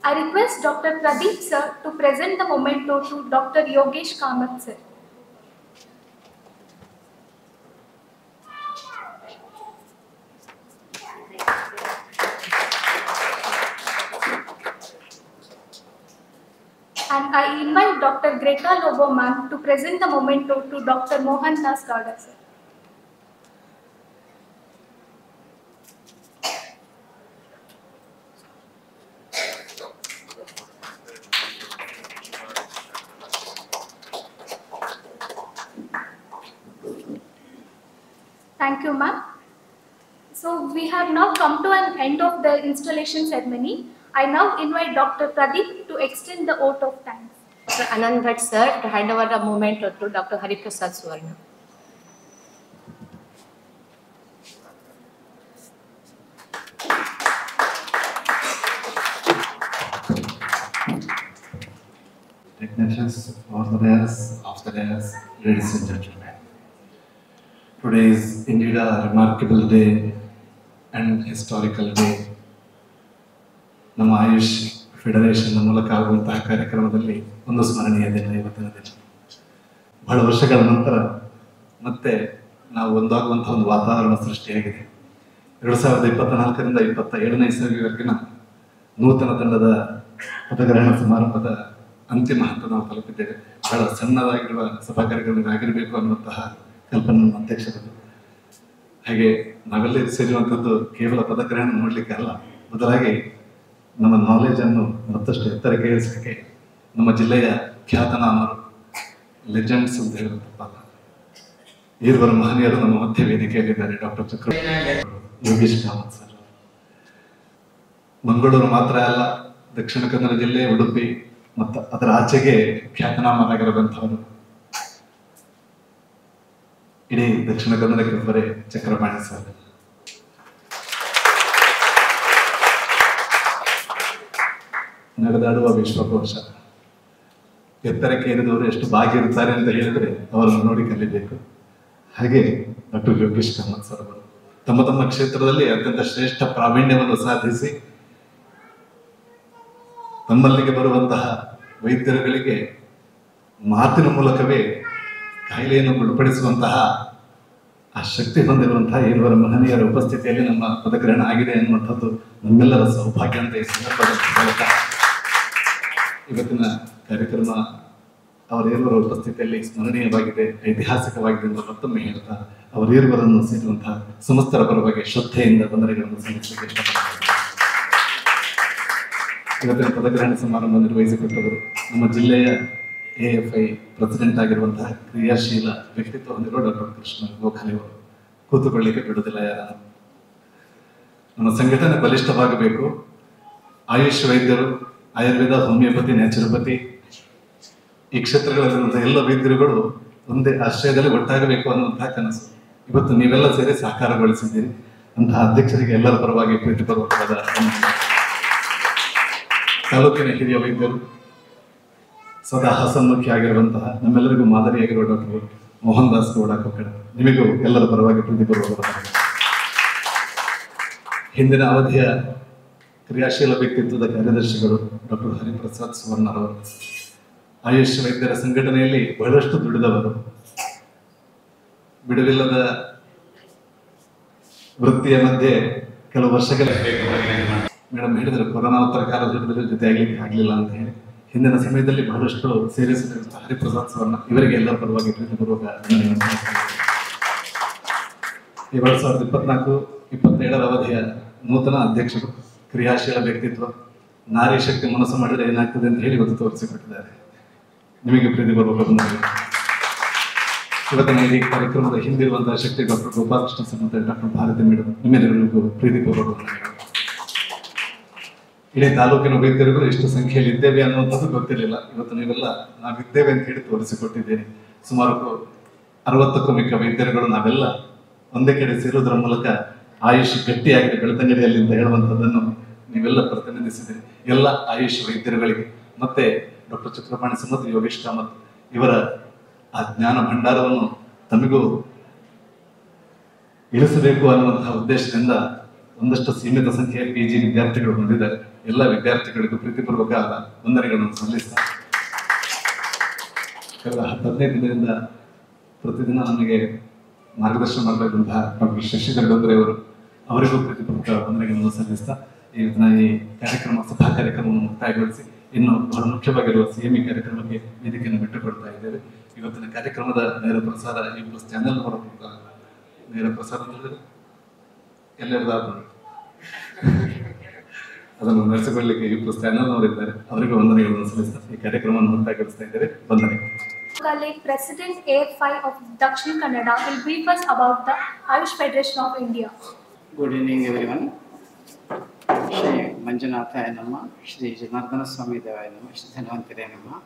I request Dr. Pradeep sir to present the memento to Dr. Yogesh Kamath sir. And I invite Dr. Greta Lobo ma'am to present the memento to Dr. Mohan Das Gowda sir. Thank you, ma'am. So we have now come to an end of the installation ceremony. I now invite Dr. Pradeep to extend the oath of thanks. Dr. Anand Bhatt sir to hand over the memento to Dr. Hariprasad Suvarna. Technicians, on the dais, off the dais, ladies and gentlemen. Today is indeed a remarkable day and historical day. ನಮ್ಮ AYUSH federation ಮೂಲಕ ಆಗುವಂತಹ ಕಾರ್ಯಕ್ರಮದಲ್ಲಿ ಒಂದು ಸ್ಮರಣೀಯ ದಿನ ಇವತ್ತಿನ ದಿನ. ಬಹಳ ವರ್ಷಗಳ ನಂತರ ಮತ್ತೆ ನಾವು ಒಂದಾಗುವಂತಹ ಒಂದು ವಾತಾವರಣ ಸೃಷ್ಟಿಯಾಗಿದೆ. 2024ರಿಂದ 27ನೇ ಇಸವಿವರೆಗಿನ ನೂತನ ತಂಡದ ಪದಗ್ರಹಣ ಸಮಾರಂಭದ ಅಂತಿಮ ಹಂತ ನಾವು ತಲುಪಿದ್ದೇವೆ. ಬಹಳ ಸಣ್ಣದಾಗಿರುವ ಸಭಾ ಕಾರ್ಯಕ್ರಮ ಆಗಿರಬೇಕು ಅನ್ನುವಂತಹ ಕಲ್ಪನೆ ನಮ್ಮ ಅಧ್ಯಕ್ಷರದ್ದು. ಹಾಗೆ ನಾವೆಲ್ಲ ಸೇರುವಂಥದ್ದು ಕೇವಲ ಪದಗ್ರಹಣ ನೋಡಲಿಕ್ಕೆ ಅಲ್ಲ, ಬದಲಾಗಿ ನಮ್ಮ ನಾಲೆಜನ್ನು ಮತ್ತಷ್ಟು ಎತ್ತರಕ್ಕೆ ಏರಿಸಲಿಕ್ಕೆ ನಮ್ಮ ಜಿಲ್ಲೆಯ ಖ್ಯಾತನಾಮರು ಲೆಜೆಂಡ್ಸ್ ಅಂತ ಹೇಳೋದು ತಪ್ಪಲ್ಲ, ಈರ್ವರ ಮಹನೀಯರು ನಮ್ಮ ಮಧ್ಯ ವೇದಿಕೆಯಲ್ಲಿದ್ದಾರೆ. ಡಾಕ್ಟರ್ ಯೋಗೇಶ್ ಕಾಮತ್ ಸರ್ ಮಂಗಳೂರು ಮಾತ್ರ ಅಲ್ಲ, ದಕ್ಷಿಣ ಕನ್ನಡ ಜಿಲ್ಲೆ, ಉಡುಪಿ ಮತ್ತು ಅದರ ಆಚೆಗೆ ಖ್ಯಾತನಾಮರಾಗಿರುವಂಥವರು. ಇಡೀ ದಕ್ಷಿಣ ಕನ್ನಡಕ್ಕೆ ಒಬ್ಬರೇ ಚಕ್ರಪಾಣಿ ಸರ್. ನಡೆದಾಡುವ ವಿಶ್ವಕೋಶ. ಎತ್ತರಕ್ಕೆ ಏರಿದವರು ಎಷ್ಟು ಭಾಗಿರುತ್ತಾರೆ ಅಂತ ಹೇಳಿದ್ರೆ ಅವರನ್ನು ನೋಡಿ ಕಲಿಬೇಕು. ಹಾಗೆ ಡಾಕ್ಟರ್ ಯೋಗೇಶ್ ಕಾಮತ್ ಸರ್ ಅವರು ತಮ್ಮ ತಮ್ಮ ಕ್ಷೇತ್ರದಲ್ಲಿ ಅತ್ಯಂತ ಶ್ರೇಷ್ಠ ಪ್ರಾವೀಣ್ಯವನ್ನು ಸಾಧಿಸಿ ನಮ್ಮಲ್ಲಿಗೆ ಬರುವಂತಹ ವೈದ್ಯರುಗಳಿಗೆ ಮಾತಿನ ಮೂಲಕವೇ ಕಾಯಿಲೆಯನ್ನು ಗುಣಪಡಿಸುವಂತಹ ಆ ಶಕ್ತಿ ಹೊಂದಿರುವಂತಹ ಇರುವರ ಮಹನೀಯರ ಉಪಸ್ಥಿತಿಯಲ್ಲಿ ನಮ್ಮ ಪದಗ್ರಹಣ ಆಗಿದೆ ಅನ್ನುವಂಥದ್ದು ನಮ್ಮೆಲ್ಲರ ಸೌಭಾಗ್ಯ ಅಂತ ಈ ಸಂದರ್ಭದಲ್ಲಿ ಇವತ್ತಿನ ಕಾರ್ಯಕ್ರಮ ಅವರೇರುವರ ಉಪಸ್ಥಿತಿಯಲ್ಲಿ ಸ್ಮರಣೀಯವಾಗಿದೆ, ಐತಿಹಾಸಿಕವಾಗಿದೆ ಎಂದು ಮತ್ತೊಮ್ಮೆ ಹೇಳ್ತಾ ಅವರೇರುವರನ್ನು ಸೇರುವಂತಹ ಸಮಸ್ತರ ಪರವಾಗಿ ಶ್ರದ್ಧೆಯಿಂದ ವಂದನೆಗಳನ್ನು ಸಲ್ಲಿಸಲಿಕ್ಕೆ ಇಷ್ಟಪಡ್ತಾರೆ. ಇವತ್ತಿನ ಪದಗ್ರಹಣ ಸಮಾರಂಭ ನಿರ್ವಹಿಸಿಕೊಟ್ಟವರು ನಮ್ಮ ಜಿಲ್ಲೆಯ AFI ಪ್ರೆಸಿಡೆಂಟ್ ಆಗಿರುವಂತಹ ಕ್ರಿಯಾಶೀಲ ವ್ಯಕ್ತಿತ್ವ ಹೊಂದಿರುವ ಡಾಕ್ಟರ್ ಕೃಷ್ಣ ಗೋಖಲೆ ಅವರು. ಕೂತುಕೊಳ್ಳಿಕ್ಕೆ ಬಿಡುವುದಿಲ್ಲ ಯಾರನ್ನು. ನಮ್ಮ ಸಂಘಟನೆ ಬಲಿಷ್ಠವಾಗಬೇಕು. ಆಯುಷ್ ವೈದ್ಯರು, ಆಯುರ್ವೇದ, ಹೋಮಿಯೋಪತಿ, ನ್ಯಾಚುರೋಪತಿ ಈ ಕ್ಷೇತ್ರಗಳಲ್ಲಿರುವಂತಹ ಎಲ್ಲ ವೈದ್ಯರುಗಳು ಒಂದೇ ಆಶ್ರಯದಲ್ಲಿ ಒಟ್ಟಾಗಬೇಕು ಅನ್ನುವಂತಹ ಕನಸು ಇವತ್ತು ನೀವೆಲ್ಲ ಸೇರಿ ಸಾಕಾರಗೊಳಿಸಿದ್ದೀರಿ. ಅಂತಹ ಅಧ್ಯಕ್ಷರಿಗೆ ಎಲ್ಲರ ಪರವಾಗಿ ಪ್ರೀತಿಪೂರ್ವಕವಾದ ತಾಲೂಕಿನ ಹಿರಿಯ ವೈದ್ಯರು, ಸದಾ ಹಸನ್ಮುಖಿ ಆಗಿರುವಂತಹ ನಮ್ಮೆಲ್ಲರಿಗೂ ಮಾದರಿಯಾಗಿರುವ ಡಾಕ್ಟರ್ ಮೋಹನ್ ದಾಸ್ ಗೌಡ ಕೊಕ್ಕಡ, ನಿಮಗೂ ಎಲ್ಲರ ಪರವಾಗಿ ಪ್ರೀತಿಪೂರ್ವಕವಾದ ಹಿಂದಿನ ಅವಧಿಯ ಕ್ರಿಯಾಶೀಲ ವ್ಯಕ್ತಿತ್ವದ ಕಾರ್ಯದರ್ಶಿಗಳು ಡಾಕ್ಟರ್ ಹರಿಪ್ರಸಾದ್ ಸುವರ್ಣರವರು, ಆಯುಷ್ ವೈದ್ಯರ ಸಂಘಟನೆಯಲ್ಲಿ ಬಹಳಷ್ಟು ದುಡಿದವರು, ಬಿಡುವಿಲ್ಲದ ವೃತ್ತಿಯ ಮಧ್ಯೆ ಕೆಲವು ವರ್ಷಗಳ ಮೇಡಮ್ ಹೇಳಿದರು ಕೊರೋನಾೋತ್ತರ ಕಾಲದ ಜೊತೆ ಆಗ್ಲಿಕ್ಕೆ ಆಗಲಿಲ್ಲ ಅಂತ ಹೇಳಿ. ಹಿಂದಿನ ಸಮಯದಲ್ಲಿ ಬಹಳಷ್ಟು ಸೇರಿಸಿದಂತಹ ಹರಿಪ್ರಸಾದ್ ಸುವರ್ಣ ಇವರಿಗೆ ಎಲ್ಲರ ಪರವಾಗಿ ಪ್ರೀತಿಪೂರ್ವಕ 2024-27 ಅವಧಿಯ ನೂತನ ಅಧ್ಯಕ್ಷರು, ಕ್ರಿಯಾಶೀಲ ವ್ಯಕ್ತಿತ್ವ, ನಾರಿ ಶಕ್ತಿ ಮನಸ್ಸು ಮಾಡಿದರೆ ಏನಾಗ್ತದೆ ಅಂತ ಹೇಳಿ ಇವತ್ತು ತೋರಿಸಿಕೊಟ್ಟಿದ್ದಾರೆ. ನಿಮಗೆ ಪ್ರೀತಿಪೂರ್ವಕ ಇವತ್ತಿನ ಈ ಕಾರ್ಯಕ್ರಮದ ಹಿಂದಿರುವಂತಹ ಶಕ್ತಿ ಡಾಕ್ಟರ್ ಗೋಪಾಲಕೃಷ್ಣ ಸರ್ ಮತ್ತು ಡಾಕ್ಟರ್ ಭಾರತಿ ಮೇಡಮ್ ನಿಮ್ಮೆಲ್ಲರಿಗೂ ಪ್ರೀತಿಪೂರ್ವಕ ಇಡೀ ತಾಲೂಕಿನ ವೈದ್ಯರುಗಳು ಎಷ್ಟು ಸಂಖ್ಯೆಯಲ್ಲಿ ಇದ್ದೇವೆ ಅನ್ನುವಂಥದ್ದು ಗೊತ್ತಿರಲಿಲ್ಲ. ಇವತ್ತು ನೀವೆಲ್ಲ ನಾವಿದ್ದೇವೆ ಅಂತ ಹೇಳಿ ತೋರಿಸಿಕೊಟ್ಟಿದ್ದೇನೆ. ಸುಮಾರು 60ಕ್ಕೂ ಮಿಕ್ಕ ವೈದ್ಯರುಗಳು ನಾವೆಲ್ಲ ಒಂದೇ ಕಡೆ ಸೇರುವುದರ ಮೂಲಕ ಆಯುಷ್ ಗಟ್ಟಿಯಾಗಿದೆ ಬೆಳ್ತಂಗಡಿಯಲ್ಲಿ ಅಂತ ಹೇಳುವಂಥದ್ದನ್ನು ನೀವೆಲ್ಲ ಪ್ರತಿನಿಧಿಸಿದ್ದೀರಿ. ಎಲ್ಲ ಆಯುಷ್ ವೈದ್ಯರುಗಳಿಗೆ ಮತ್ತೆ ಡಾಕ್ಟರ್ ಚಕ್ರಪಾಣಿ ಸರ್ ಮತ್ತು ಯೋಗೇಶ್ ಕಾಮತ್ ಇವರ ಆ ಜ್ಞಾನ ಭಂಡಾರವನ್ನು ತಮಗೂ ಇಳಿಸಬೇಕು ಅನ್ನುವಂತಹ ಉದ್ದೇಶದಿಂದ ಒಂದಷ್ಟು ಸೀಮಿತ ಸಂಖ್ಯೆಯ PG ವಿದ್ಯಾರ್ಥಿಗಳು ಬಂದಿದ್ದಾರೆ. ಎಲ್ಲ ವಿದ್ಯಾರ್ಥಿಗಳಿಗೂ ಪ್ರೀತಿಪೂರ್ವಕ ವಂದನೆಗಳನ್ನು ಸಲ್ಲಿಸ್ತಾ ಕಳೆದ 15 ದಿನದಿಂದ ಪ್ರತಿದಿನ ನಮಗೆ ಮಾರ್ಗದರ್ಶನ ಮಾಡ್ತಾ ಇದ್ದಂತಹ ಡಾಕ್ಟರ್ ಶಶಿಧರ್ ಡೋಂಗ್ರೆ ಅವರು ಅವರಿಗೂ ಪ್ರೀತಿಪೂರ್ವಕ ವಂದನೆಗಳನ್ನು ಸಲ್ಲಿಸ್ತಾ ಇವತ್ತಿನ ಈ ಕಾರ್ಯಕ್ರಮ ಸಭಾ ಕಾರ್ಯಕ್ರಮವನ್ನು ಮುಕ್ತಾಯಗೊಳಿಸಿ ಇನ್ನು ಬಹಳ ಮುಖ್ಯವಾಗಿರುವ CME ಕಾರ್ಯಕ್ರಮಕ್ಕೆ ವೇದಿಕೆಯನ್ನು ಬಿಟ್ಟುಕೊಡ್ತಾ ಇದ್ದೇವೆ. ಇವತ್ತಿನ ಕಾರ್ಯಕ್ರಮದ ನೇರ ಪ್ರಸಾರ UPLus ಚಾನೆಲ್ ಮೂಲಕ ನೇರ ಪ್ರಸಾರ ಎಲ್ಲರೂ ಅದನ್ನು ನಡೆಸಿಕೊಳ್ಳಲಿಕ್ಕೆ UPLus ಚಾನೆಲ್ ಅವರಿದ್ದಾರೆ. ಅವರಿಗೂ ವಂದನೆಗಳನ್ನು ಸಲ್ಲಿಸ್ತಾ ಈ ಕಾರ್ಯಕ್ರಮವನ್ನು ಮುಕ್ತಾಯಗೊಳಿಸ್ತಾ ಇದ್ದೇವೆ. ವಂದನೆ. President AFI of Dakshin Kannada will brief us about the Ayush Federation of India. Good evening, everyone. Shri Manjunathaya Namah, Shri Janardana Swami Devaya Namah, Shri Dhanvantare Namah.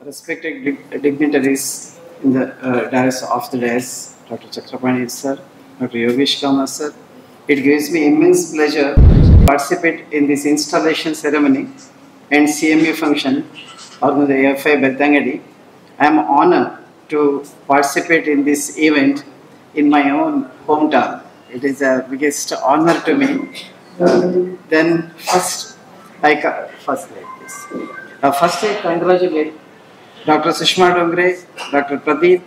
Respected dignitaries in the dais of the dais, Dr. Chakrapani sir, Dr. Yogesh Kamat sir, it gives me immense pleasure to participate in this installation ceremony and CME function organized by AFI Belthangady. I am honored to participate in this event in my own hometown. It is a biggest honor to me. First I congratulate Dr. Sushma Dongre, Dr. Pradeep,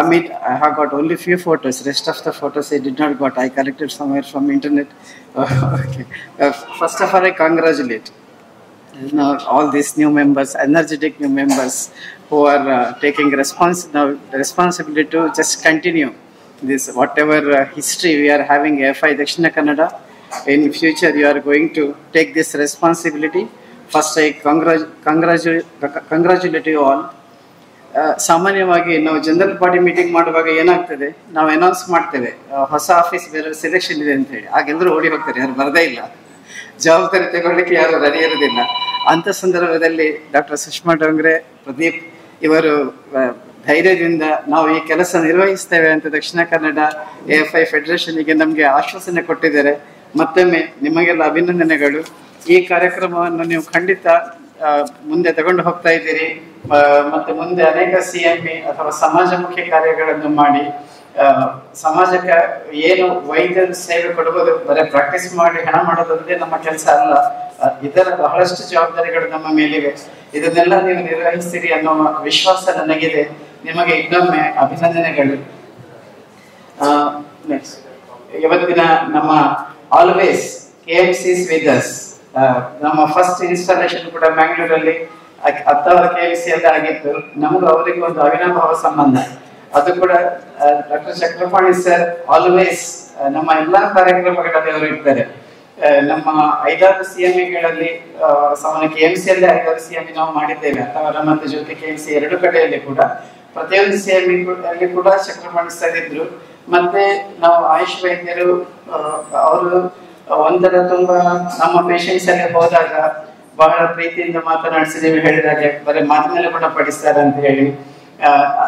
Amit. I have got only few photos. Rest of the photos I did not got. I collected somewhere from internet. Okay. First of all, I congratulate all these new members, energetic new members who are taking responsibility to just continue this whatever history we are having AFI Dakshina Kannada. In future, you are going to take this responsibility. First, I congratulate you all. ಸಾಮಾನ್ಯವಾಗಿ ನಾವು general body meeting ಮಾಡುವಾಗ ಏನಾಗ್ತದೆ, ನಾವು announce ಮಾಡ್ತೇವೆ ಹೊಸ office ಬೇರೆ selection ಇದೆ ಅಂತ ಹೇಳಿ. ಆಗೆಲ್ಲರೂ ಓಡಿ ಹೋಗ್ತಾರೆ, ಯಾರು ಬರದೇ ಇಲ್ಲ, ಜವಾಬ್ದಾರಿ ತಗೊಳ್ಳಿಕ್ಕೆ ಯಾರು ರೆಡಿ ಇರೋದಿಲ್ಲ. ಅಂಥ ಸಂದರ್ಭದಲ್ಲಿ ಡಾಕ್ಟರ್ ಸುಷ್ಮಾ ಡೋಂಗ್ರೆ, ಪ್ರದೀಪ್ ಇವರು ಧೈರ್ಯದಿಂದ ನಾವು ಈ ಕೆಲಸ ನಿರ್ವಹಿಸ್ತೇವೆ ಅಂತ ದಕ್ಷಿಣ ಕನ್ನಡ AFI ಫೆಡರೇಷನ್ಗೆ ನಮಗೆ ಆಶ್ವಾಸನೆ ಕೊಟ್ಟಿದ್ದಾರೆ. ಮತ್ತೊಮ್ಮೆ ನಿಮಗೆಲ್ಲ ಅಭಿನಂದನೆಗಳು. ಈ ಕಾರ್ಯಕ್ರಮವನ್ನು ನೀವು ಖಂಡಿತ ಮುಂದೆ ತಗೊಂಡು ಹೋಗ್ತಾ ಇದ್ದೀರಿ. ಮತ್ತೆ ಮುಂದೆ ಅನೇಕ CME ಅಥವಾ ಸಮಾಜಮುಖಿ ಕಾರ್ಯಗಳನ್ನು ಮಾಡಿ ಸಮಾಜಕ್ಕೆ ಏನು ವೈದ್ಯರು ಸೇವೆ ಕೊಡುವುದು ಬರೀ ಪ್ರಾಕ್ಟೀಸ್ ಮಾಡಿ ಹಣ ಮಾಡೋದೊಂದೇ ನಮ್ಮ ಕೆಲಸ ಅಲ್ಲ, ಇದರ ಬಹಳಷ್ಟು ಜವಾಬ್ದಾರಿಗಳು ನಮ್ಮ ಮೇಲಿವೆ. ಇದನ್ನೆಲ್ಲ ನೀವು ನಿರ್ವಹಿಸ್ತೀರಿ ಅನ್ನೋ ವಿಶ್ವಾಸ ನನಗಿದೆ. ನಿಮಗೆ ಇನ್ನೊಮ್ಮೆ ಅಭಿನಂದನೆಗಳು. ನೆಕ್ಸ್ಟ್, ಇವತ್ತಿನ ನಮ್ಮ ಆಲ್ವೇಸ್ KMCs with us. ನಮ್ಮ ಫಸ್ಟ್ ಇನ್ಸ್ಟಾಲೇಷನ್ ಕೂಡ ಮ್ಯಾಂಗ್ಳೂರಲ್ಲಿ 10 KMC ಅಂತ ಆಗಿತ್ತು. ನಮಗೂ ಅವರಿಗೂ ಒಂದು ಅವಿನಾಭಾವ ಸಂಬಂಧ. ಅದು ಕೂಡ ಡಾಕ್ಟರ್ ಚಕ್ರಪಾಣಿ ಸರ್ ಆಲ್ವೇಸ್ ನಮ್ಮ ಎಲ್ಲಾ ಕಾರ್ಯಕ್ರಮಗಳಲ್ಲಿ ಅವರು ಇರ್ತಾರೆ. ನಮ್ಮ 5-6 CMEಗಳಲ್ಲಿ ಸಾಮಾನ್ಯ KMCಯಲ್ಲೇ 5-6 CME ನಾವು ಮಾಡಿದ್ದೇವೆ. ಅಥವಾ ಮತ್ತೆ ಜೊತೆ KMC 2 ಕಡೆಯಲ್ಲಿ ಕೂಡ ಪ್ರತಿಯೊಂದು CME ಅಲ್ಲಿ ಕೂಡ ಚಕ್ರಪಾಣಿ ಸರ್ ಇದ್ರು. ಮತ್ತೆ ನಾವು ಆಯುಷ್ ವೈದ್ಯರು ಅವರು ಒಂದರ ತುಂಬಾ ನಮ್ಮ ಪೇಷಂಟ್ಸ್ ಅಲ್ಲಿ ಹೋದಾಗ ಬಹಳ ಪ್ರೀತಿಯಿಂದ ಮಾತನಾಡಿಸಿದ್ದೇವೆ. ಹೇಳಿದಾಗೆ ಬರೀ ಮಾತಿನಲ್ಲಿ ಕೂಡ ಪಡಿಸ್ತಾರೆ ಅಂತ ಹೇಳಿ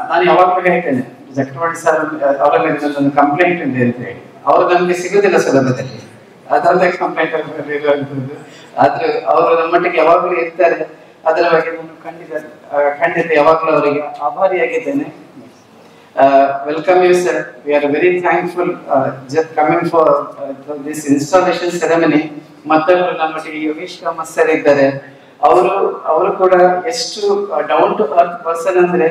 ನಾನು ಯಾವಾಗಲೂ ಹೇಳ್ತೇನೆ, ಚಕ್ರಪಾಣಿ ಸರ್ ಅವರ ಮೇಲೆ ಒಂದು ಕಂಪ್ಲೇಂಟ್ ಇದೆ ಅಂತ ಹೇಳಿ. ಅವರು ನಮ್ಗೆ ಸಿಗುದಿಲ್ಲ ಸುಲಭದಲ್ಲಿ, ಅದರದ್ದೇ ಕಂಪ್ಲೇಂಟ್ ಇರುವಂತದ್ದು. ಆದ್ರೂ ಅವರು ನಮ್ಮೊಟ್ಟಿಗೆ ಯಾವಾಗಲೂ ಇರ್ತಾರೆ. ಅದರ ಬಗ್ಗೆ ನಾನು ಖಂಡಿತ ಯಾವಾಗಲೂ ಅವರಿಗೆ ಆಭಾರಿಯಾಗಿದ್ದೇನೆ. Welcome you sir. We are very thankful just coming for this installation ceremony. ಮತ್ತೊಬ್ಬರು ನಮ್ಮೊಟ್ಟಿಗೆ ಯೋಗೇಶ್ ಕಾಮತ್ ಸರ್ ಇದ್ದಾರೆ. ಅವರು ಕೂಡ ಎಷ್ಟು ಡೌನ್ ಟು ಅರ್ತ್ ಪರ್ಸನ್ ಅಂದ್ರೆ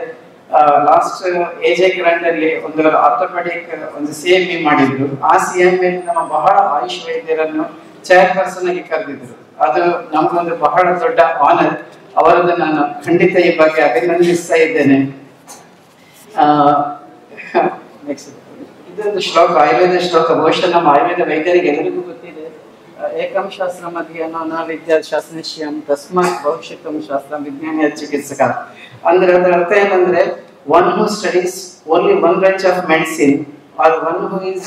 ಲಾಸ್ಟ್ AJ ಗ್ರಾಂಡ್ ಅಲ್ಲಿ ಒಂದು ಆರ್ಥೋಪೆಡಿಕ್ ಒಂದು CME ಮಾಡಿದ್ರು. ಆ CME ನಮ್ಮ ಬಹಳ ಆಯುಷ್ ವೈದ್ಯರನ್ನು ಚೇರ್ ಪರ್ಸನ್ ಆಗಿ ಕರೆದಿದ್ರು. ಅದು ನಮಗೊಂದು ಬಹಳ ದೊಡ್ಡ ಆನರ್. ಅವರನ್ನು ನಾನು ಖಂಡಿತ ಈ ಬಗ್ಗೆ ಅಭಿನಂದಿಸ್ತಾ ಇದ್ದೇನೆ. ನೆಕ್ಸ್ಟ್, ಇದೊಂದು ಶ್ಲೋಕ, ಆಯುರ್ವೇದ ಶ್ಲೋಕ. ಬಹುಶಃ ನಮ್ಮ ಆಯುರ್ವೇದ ವೈದ್ಯರಿಗೆ ಎಲ್ಲರಿಗೂ ಗೊತ್ತಿದೆ. ಏಕಂ ಶಾಸ್ತ್ರ ಮಧ್ಯನೋ ನ ವಿದ್ಯಾ ಶಾಸ್ತ್ರಶ್ಯಂ ತಸ್ಮಾತ್ ಭವಿಷ್ಯಕಂ ಶಾಸ್ತ್ರ ವಿಜ್ಞಾನ ಚಿಕಿತ್ಸಕ. ಅಂದ್ರೆ ಅದರ ಅರ್ಥ ಏನಂದ್ರೆ one who studies only one branch of medicine or one who is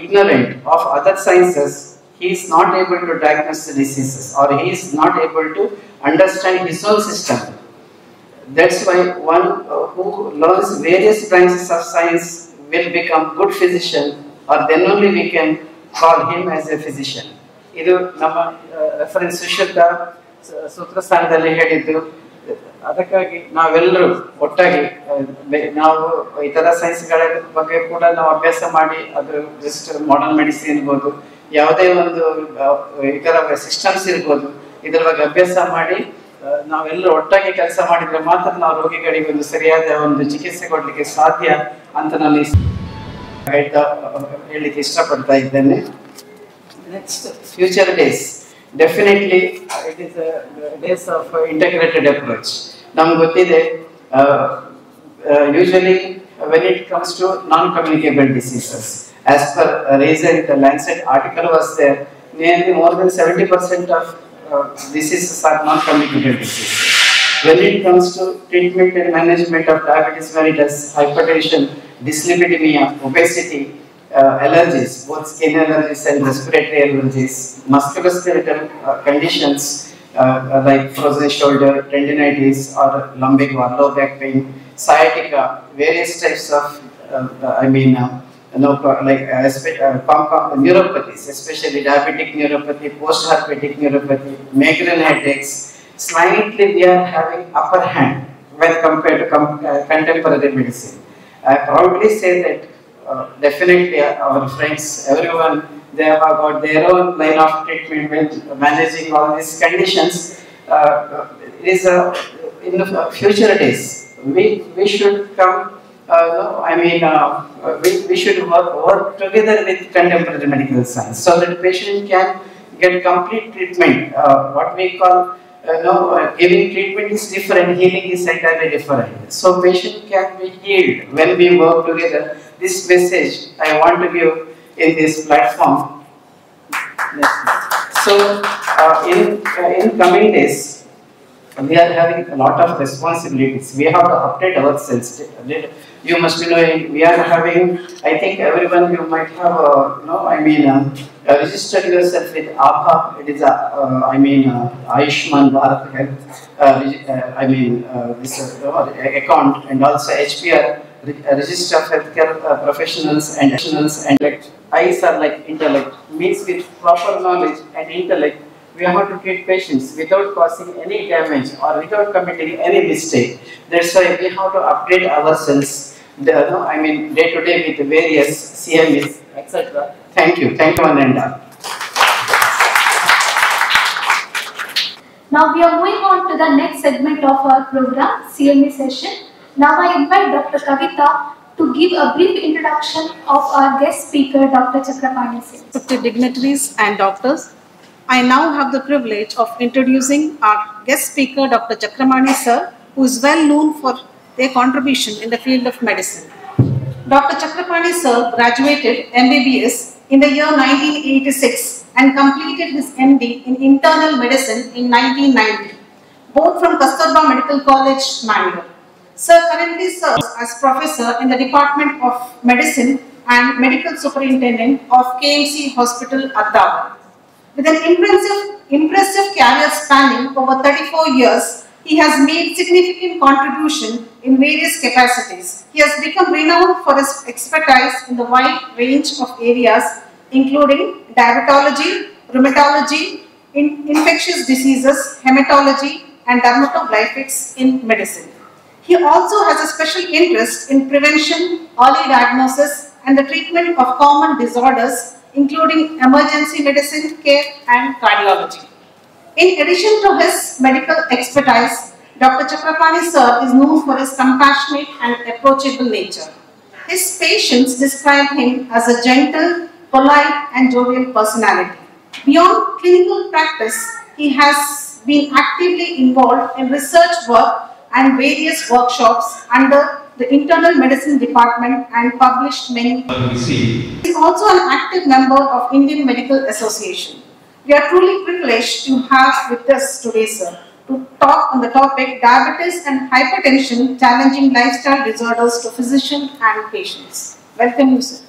ignorant of other sciences, he is not able to diagnose the diseases, or he is not able to understand his own system. That's why one who learns various branches of science will become good physician, or then only we can call him as a physician. ಇದು ನಮ್ಮ reference ಸುಶುದ್ಧ ಸೂತ್ರಸ್ಥಾನದಲ್ಲಿ ಹೇಳಿದ್ದು. ಅದಕ್ಕಾಗಿ ನಾವೆಲ್ಲರೂ ಒಟ್ಟಾಗಿ ನಾವು ಇತರ ಸೈನ್ಸ್ಗಳ ಬಗ್ಗೆ ಕೂಡ ನಾವು ಅಭ್ಯಾಸ ಮಾಡಿ, ಅದು ಜಸ್ಟ್ ಮಾಡರ್ನ್ ಮೆಡಿಸಿನ್ ಇರ್ಬೋದು, ಯಾವುದೇ ಒಂದು ಇತರ ಸಿಸ್ಟಮ್ಸ್ ಇರ್ಬೋದು, ಇದರ ಬಗ್ಗೆ ಅಭ್ಯಾಸ ಮಾಡಿ ನಾವೆಲ್ಲರೂ ಒಟ್ಟಾಗಿ ಕೆಲಸ ಮಾಡಿದ್ರೆ ಮಾತ್ರ ನಾವು ರೋಗಿಗಳಿಗೆ ಒಂದು ಸರಿಯಾದ ಒಂದು ಚಿಕಿತ್ಸೆ ಕೊಡ್ಲಿಕ್ಕೆ ಸಾಧ್ಯ ಅಂತ ನಾನು ಹೇಳಲಿಕ್ಕೆ ಇಷ್ಟಪಡ್ತಾ ಇದ್ದೇನೆ. Next, future days. Definitely it is days of integrated approach. ನಮ್ಗೆ ಗೊತ್ತಿದೆ, usually when it comes to non communicable diseases, as per recent the Lancet article was there, nearly more than 70% of diseases are non-communicable diseases. When it comes to treatment and management of diabetes mellitus, hypertension, dyslipidemia, obesity, allergies, both skin allergies and respiratory allergies, musculoskeletal conditions like frozen shoulder, tendinitis or lumbar low back pain, sciatica, various types of neuropathies, especially diabetic neuropathy, post-herpetic neuropathy, migraine headaches. Slightly they are having upper hand when compared to contemporary medicine. I proudly say that definitely our friends, everyone, they have got their own line of treatment when managing all these conditions. It is in the future days we should come. We should work together with contemporary medical science so that the patient can get complete treatment. What we call giving treatment is different, healing is entirely different. So patient can be healed when we work together. This message I want to give in this platform. So in coming days, we are having a lot of responsibilities. We have to update ourselves. You must be knowing, we are having, I think everyone, you might have, registered yourself with ABHA. It is Ayushman Bharat Health, this account, and also HPR, Register of Healthcare Professionals and Intellect. Eyes are like intellect, means with proper knowledge and intellect, we have to treat patients without causing any damage or without committing any mistake. That's why we have to update ourselves, day to day with various CMEs, etc. Thank you, Ananda. Now we are moving on to the next segment of our program, CME session. Now I invite Dr. Kavita to give a brief introduction of our guest speaker, Dr. Chakrapani Sir. Respected dignitaries and doctors, I now have the privilege of introducing our guest speaker, Dr. Chakrapani Sir, who is well known for their contribution in the field of medicine. Dr. Chakrapani Sir graduated MBBS in the year 1986 and completed his MD in internal medicine in 1990, both from Kasturba Medical College, Bandaru. Sir currently serves as professor in the Department of Medicine and Medical Superintendent of KMC Hospital, Alwada. With an impressive career spanning over 34 years, he has made significant contribution in various capacities. He has become renowned for his expertise in the wide range of areas including diabetology, rheumatology, infectious diseases, hematology and dermatoglyphics in medicine. He also has a special interest in prevention, early diagnosis and the treatment of common disorders including emergency medicine care and cardiology. In addition to his medical expertise, Dr. Chakrapani Sir is known for his compassionate and approachable nature. His patients describe him as a gentle, polite and jovial personality. Beyond clinical practice, he has been actively involved in research work and various workshops under the internal medicine department and published many. He is also an active member of Indian Medical Association. We are truly privileged to have with us today, sir, to talk on the topic Diabetes and Hypertension, Challenging Lifestyle Disorders to Physicians and Patients. Welcome you, sir.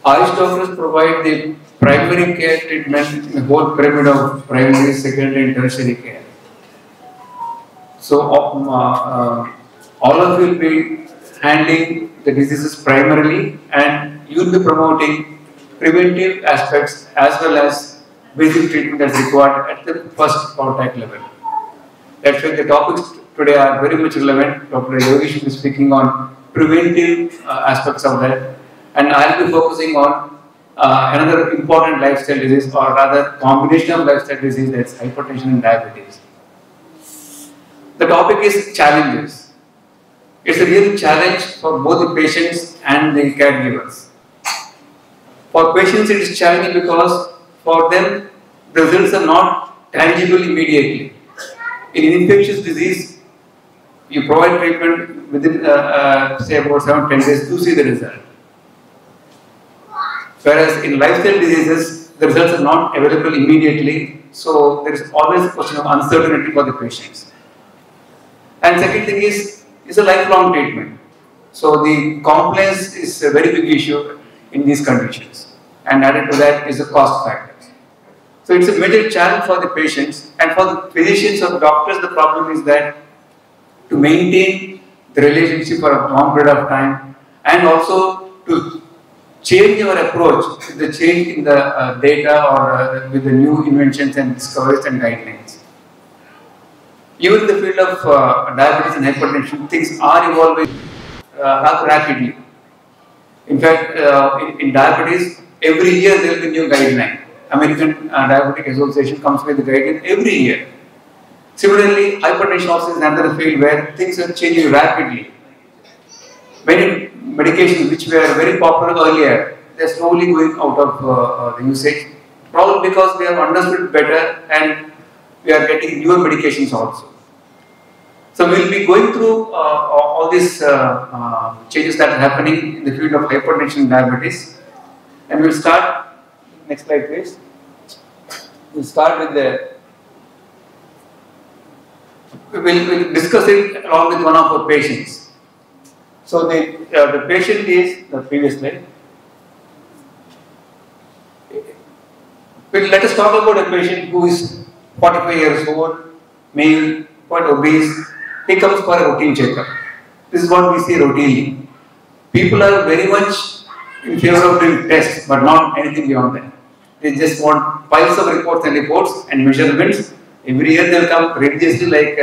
Ayush doctors provide the primary care treatment in the whole pyramid of primary, secondary and tertiary care. So all of you will be handling the diseases primarily, and you will be promoting preventive aspects as well as basic treatment as required at the first contact level. That's why the topics today are very much relevant. Dr. Yogesh will be speaking on preventive aspects of that, and I will be focusing on another important lifestyle disease, or rather combination of lifestyle disease, that's hypertension and diabetes. The topic is challenges. It's a real challenge for both the patients and the caregivers. For patients it is challenging because for them the results are not tangible immediately. In infectious disease, you provide treatment within say about 7-10 days to see the result. Whereas in lifestyle diseases, the results are not available immediately, so there is always a question of uncertainty for the patients. And second thing is a lifelong treatment. So the compliance is a very big issue in these conditions, and added to that is the cost factor. So it's a major challenge for the patients, and for the physicians or doctors, the problem is that to maintain the relationship for a long period of time, and also to change our approach with the change in the data or with the new inventions and discoveries and guidelines. Even in the field of diabetes and hypertension, things are evolving rather rapidly. In fact, in diabetes, every year there will be new guideline. American Diabetic Association comes with the guideline every year. Similarly, hypertension also is another field where things are changing rapidly. Many medications which were very popular earlier, they are slowly going out of the usage, probably because we have understood better and we are getting newer medications also. So we will be going through all these changes that are happening in the field of hypertension and diabetes, and we will start. Next slide, please. We'll start with we'll discuss it along with one of our patients. So the patient is the previous slide. Let us talk about a patient who is 45 years old, male, quite obese. He comes for a routine checkup. This is what we see routinely. People are very much in favor of doing tests, but not anything beyond that. They just want piles of reports and measurements. Every year they will come religiously, like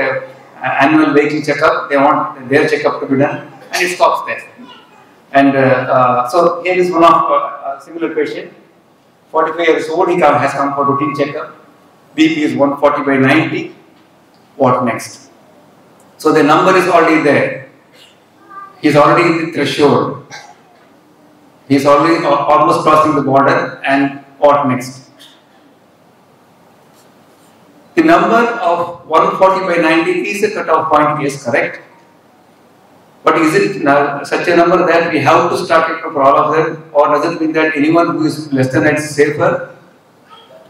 annual vehicle checkup. They want their checkup to be done, and it stops there. And so here is one of a similar patient, 45 years old. He has come for routine checkup. BP is 140/90. What next? So the number is already there. He is already in the threshold. He is already almost crossing the border, and what next? The number of 140/90 is a cutoff point, yes, correct. But is it such a number that we have to start it for all of them, or does it mean that anyone who is less than that is safer?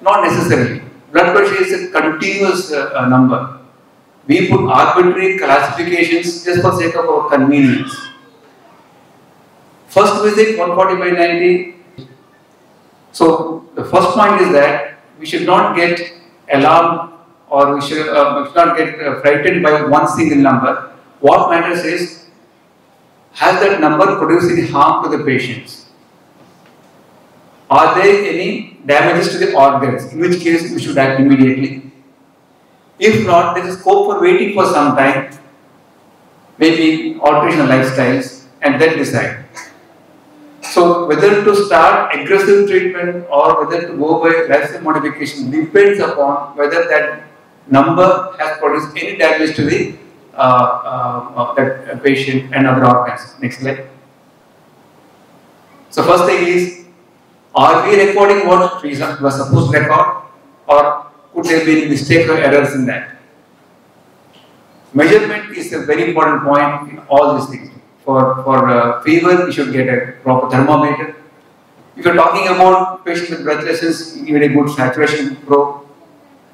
Not necessarily. Blood pressure is a continuous number. We put arbitrary classifications just for sake of our convenience. First visit 140/90. So the first point is that we should not get alarmed, or we should not get frightened by one single number. What matters is, has that number produced any harm to the patients? Are there any damages to the organs? In which case we should act immediately. If not, there is scope for waiting for some time, maybe alteration of lifestyles, and then decide. So whether to start aggressive treatment or whether to go by lifestyle modification depends upon whether that number has produced any damage to the that patient and other organs. Next slide. So first thing is, are we recording what we were supposed to record, or could there be any mistake or errors in that? Measurement is a very important point in all these things. For fever, we should get a proper thermometer. If you're talking about patient with breathlessness, you need a good saturation probe.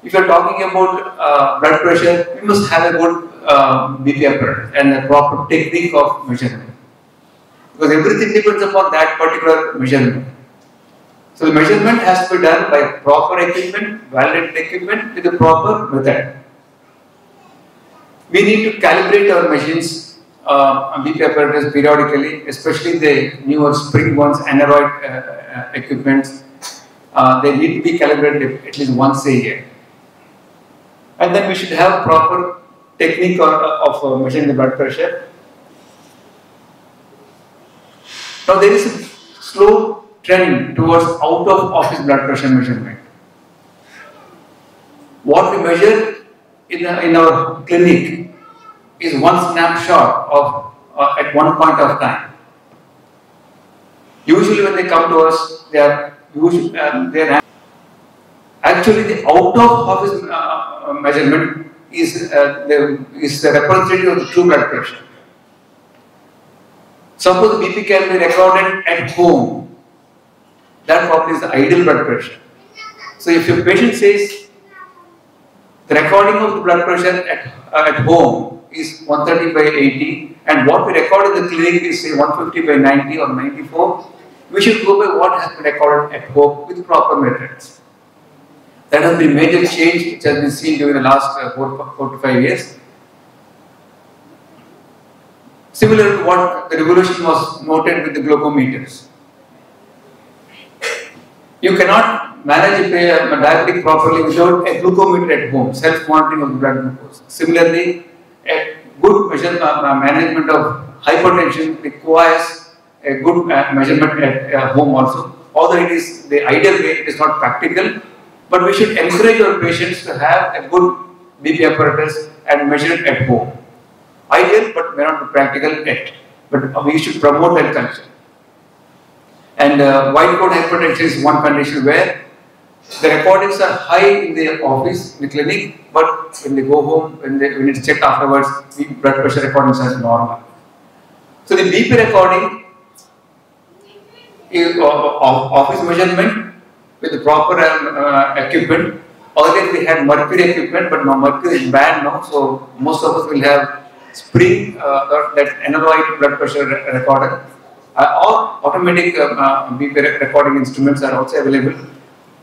If you are talking about blood pressure, you must have a good BP apparatus and a proper technique of measurement. Because everything depends upon that particular measurement. So the measurement has to be done by proper equipment, validated equipment with a proper method. We need to calibrate our machines, BP apparatus periodically, especially the newer spring ones, aneroid equipments. They need to be calibrated at least once a year. And then we should have proper technique of measuring the blood pressure. Now there is a slow trend towards out of office blood pressure measurement. What we measure in our clinic is one snapshot of at one point of time. Usually when they come to us, they are actually the out of office measurement is the representative of the true blood pressure. Suppose BP can be recorded at home. That probably is the ideal blood pressure. So if your patient says the recording of the blood pressure at home is 130 by 80 and what we record in the clinic is say 150 by 90 or 94, we should go by what has been recorded at home with proper methods. That has been a major change which has been seen during the last 4 to 5 years. Similar to what the revolution was noted with the glucometers. You cannot manage a diabetic properly without a glucometer at home, self-monitoring of the blood glucose. Similarly, a good management of hypertension requires a good measurement at home also. Although it is the ideal way, it is not practical, but we should encourage our patients to have a good BP apparatus and measure it at home. Ideal, but may not be practical yet. But we should promote that culture. And white coat hypertension is one condition where the recordings are high in the office, in the clinic, but when they go home, when it's checked afterwards, the blood pressure recordings are normal. So the BP recording is office measurement with the proper equipment. Earlier we had mercury equipment, but now mercury is banned now, so most of us will have spring, that aneroid blood pressure recorder. Or automatic BP recording instruments are also available.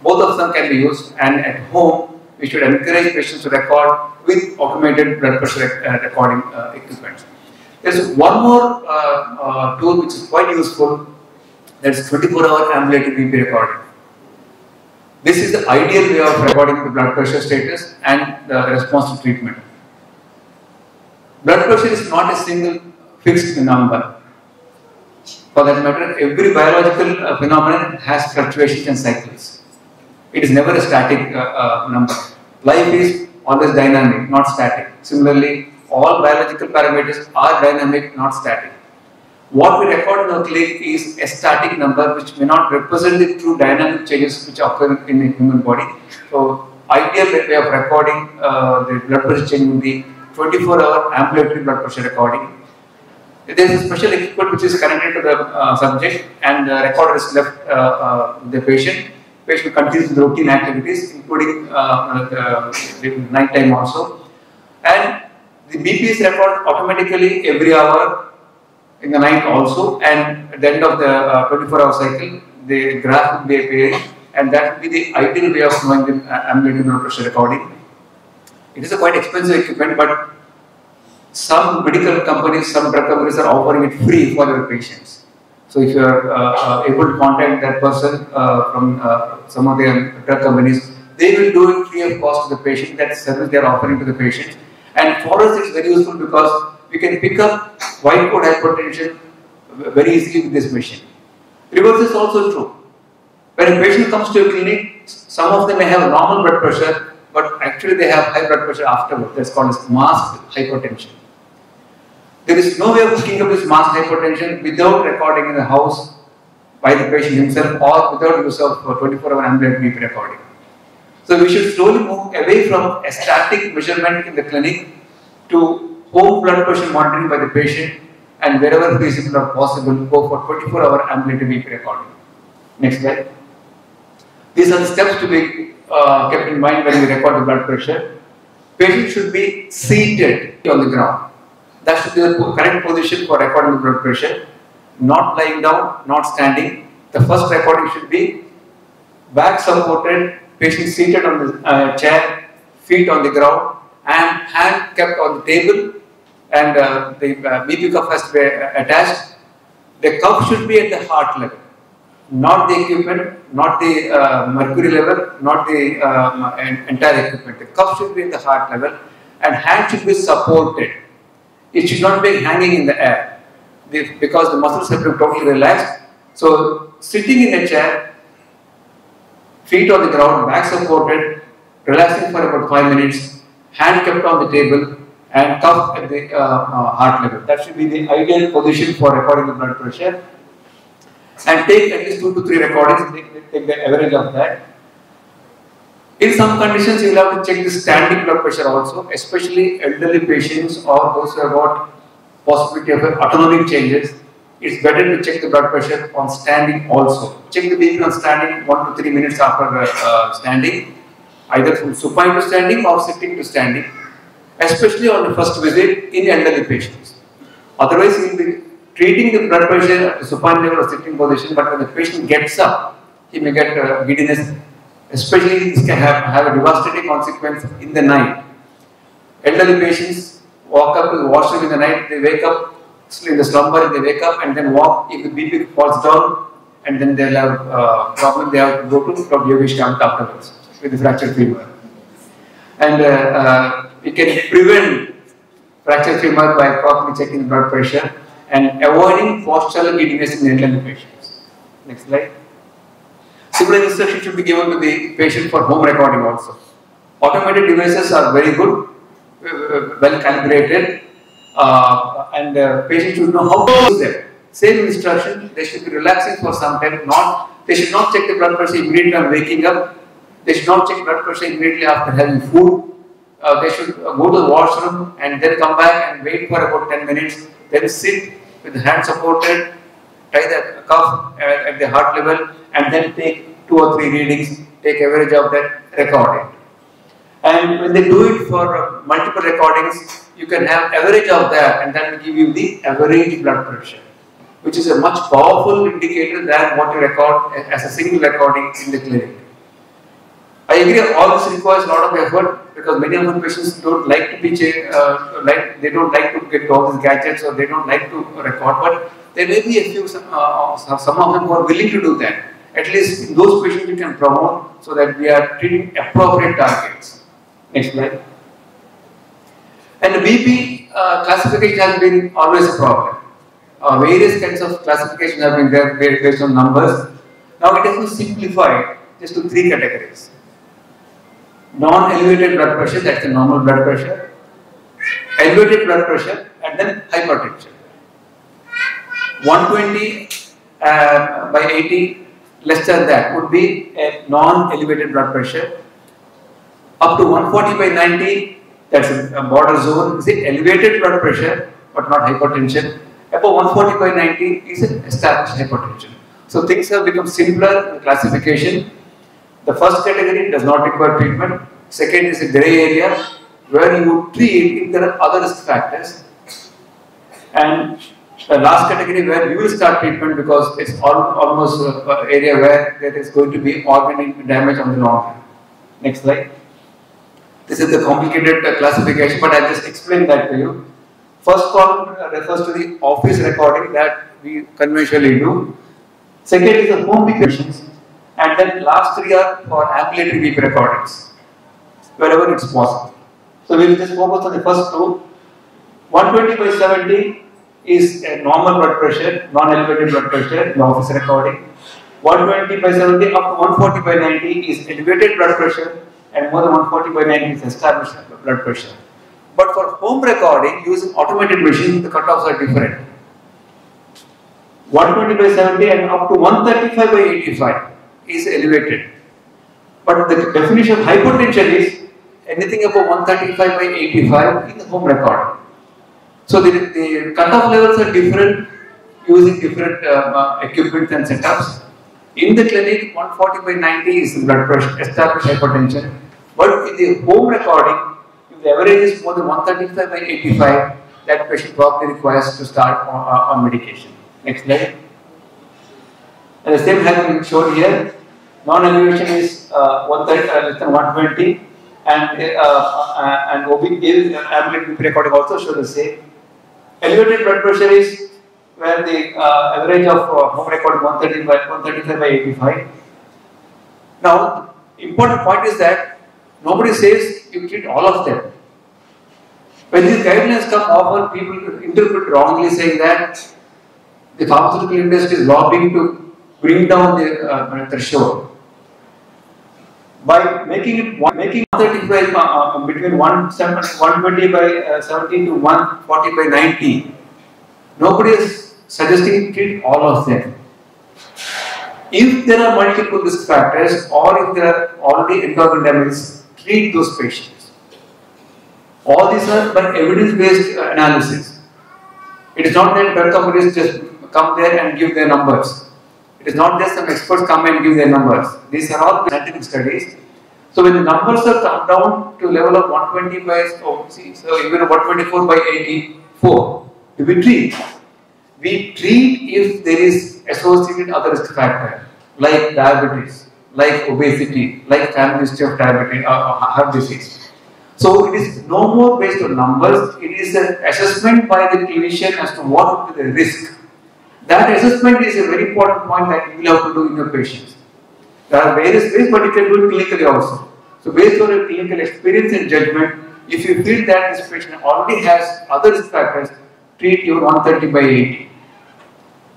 Both of them can be used, and at home we should encourage patients to record with automated blood pressure recording equipment. There is one more tool which is quite useful, that is 24-hour ambulatory BP recording. This is the ideal way of recording the blood pressure status and the response to treatment. Blood pressure is not a single fixed number. For that matter, every biological phenomenon has fluctuations and cycles. It is never a static number. Life is always dynamic, not static. Similarly, all biological parameters are dynamic, not static. What we record in our clinic is a static number which may not represent the true dynamic changes which occur in the human body. So, ideal way of recording the blood pressure change will be 24-hour ambulatory blood pressure recording. There is a special equipment which is connected to the subject, and the recorder is left with the patient. Patient continues with routine activities, including the night time also. And the BP is recorded automatically every hour in the night also, and at the end of the 24-hour cycle, the graph will be appearing, and that will be the ideal way of knowing the ambulatory blood pressure recording. It is a quite expensive equipment, but some medical companies, some drug companies are offering it free for their patients. So if you are able to contact that person from some of their drug companies, they will do it free of cost to the patient. That service they are offering to the patient. And for us it's very useful because we can pick up white coat hypertension very easily with this machine. Reverse is also true. When a patient comes to a clinic, some of them may have normal blood pressure, but actually they have high blood pressure afterwards. That's called as masked hypertension. There is no way of looking up this masked hypertension without recording in the house by the patient himself or without use of 24-hour ambulatory BP recording. So we should slowly move away from a static measurement in the clinic to home blood pressure monitoring by the patient, and wherever feasible or possible, go for 24-hour ambulatory BP recording. Next slide. These are the steps to be kept in mind when we record the blood pressure. Patient should be seated on the ground. That should be the correct position for recording the blood pressure. Not lying down, not standing. The first recording should be back supported, patient seated on the chair, feet on the ground, and hand kept on the table, and the BP cuff has to be attached. The cuff should be at the heart level, not the equipment, not the mercury level, not the entire equipment. The cuff should be at the heart level, and hand should be supported. It should not be hanging in the air because the muscles have been totally relaxed. So, sitting in a chair, feet on the ground, back supported, relaxing for about 5 minutes, hand kept on the table, and cuff at the heart level. That should be the ideal position for recording the blood pressure. And take at least 2 to 3 recordings, take the average of that. In some conditions, you will have to check the standing blood pressure also, especially elderly patients or those who have got possibility of autonomic changes. It's better to check the blood pressure on standing also. Check the BP on standing 1 to 3 minutes after standing, either from supine to standing or sitting to standing, especially on the first visit in elderly patients. Otherwise, you will be treating the blood pressure at the supine level or sitting position, but when the patient gets up, he may get giddiness. Especially this can have a devastating consequence in the night. Elderly patients walk up to the washroom in the night, they wake up, in the slumber, they wake up and then walk. If the BP falls down, and then they'll have problem, they have to go to Dr. Yogesh camp afterwards with the fractured femur. And we can prevent fractured femur by properly checking the blood pressure and avoiding postural giddiness in elderly patients. Next slide. Similar instruction should be given to the patient for home recording also. Automated devices are very good, well calibrated, and patient should know how to use them. Same instruction, they should be relaxing for some time. They should not check the blood pressure immediately on waking up. They should not check blood pressure immediately after having food. They should go to the washroom and then come back and wait for about 10 minutes. Then sit with the hand supported, tie the cuff at the heart level, and then take 2 or 3 readings, take average of that recording. And when they do it for multiple recordings, you can have average of that and that will give you the average blood pressure, which is a much powerful indicator than what you record as a single recording in the clinic. I agree, all this requires a lot of effort because many of the patients don't like to be they don't like to get all these gadgets or they don't like to record, but there may be a few, some of them who are willing to do that. At least those patients you can promote so that we are treating appropriate targets. Next slide. And the BP classification has been always a problem. Various kinds of classification have been there based on numbers. Now it has been simplified just to 3 categories. Non-elevated blood pressure, that's the normal blood pressure. Elevated blood pressure, and then hypertension. 120 by 80, less than that would be a non-elevated blood pressure. Up to 140 by 90, that's a border zone, is the elevated blood pressure, but not hypertension. Above 140 by 90 is an established hypertension. So things have become simpler in classification. The first category does not require treatment. Second is a grey area where you would treat if there are other risk factors. And the last category where you will start treatment because it's almost an area where there is going to be organ damage on the long run. Next slide. This is the complicated classification, but I'll just explain that to you. First column refers to the office recording that we conventionally do. Second is the home BP patients, and then last 3 are for ambulatory BP recordings, wherever it's possible. So we will just focus on the first 2. 120 by 70 is a normal blood pressure, non-elevated blood pressure in the office recording. 120 by 70 up to 140 by 90 is elevated blood pressure, and more than 140 by 90 is established blood pressure. But for home recording using automated machines, the cutoffs are different. 120 by 70 and up to 135 by 85 is elevated. But the definition of hypertension is anything above 135 by 85 in the home recording. So the cutoff levels are different using different equipment and setups. In the clinic, 140/90 is blood pressure, established hypertension. But in the home recording, if the average is more than 135/85, that patient probably requires to start on medication. Next slide. And the same has been shown here. Non-elevation is 130, less than 120, and ambulatory recording also shows the same. Elevated blood pressure is where the average of home record 135/85. Now, important point is that nobody says you treat all of them. When these guidelines come, often people interpret wrongly, saying that the pharmaceutical industry is lobbying to bring down the threshold. By making it 135 between 120/70 to 140/90, nobody is suggesting treat all of them. If there are multiple risk factors or if there are already endocrine damage, treat those patients. All these are by evidence-based analysis. It is not that drug companies just come there and give their numbers. It is not just some experts come and give their numbers. These are all scientific studies. So when the numbers are come down to level of 120/84, we treat. We treat if there is associated other risk factor like diabetes, like obesity, like family history of diabetes or heart disease. So it is no more based on numbers. It is an assessment by the clinician as to what would be the risk. That assessment is a very important point that you will have to do in your patients. There are various ways, but you can do it clinically also. So based on your clinical experience and judgment, if you feel that this patient already has other risk factors, treat your 130/80.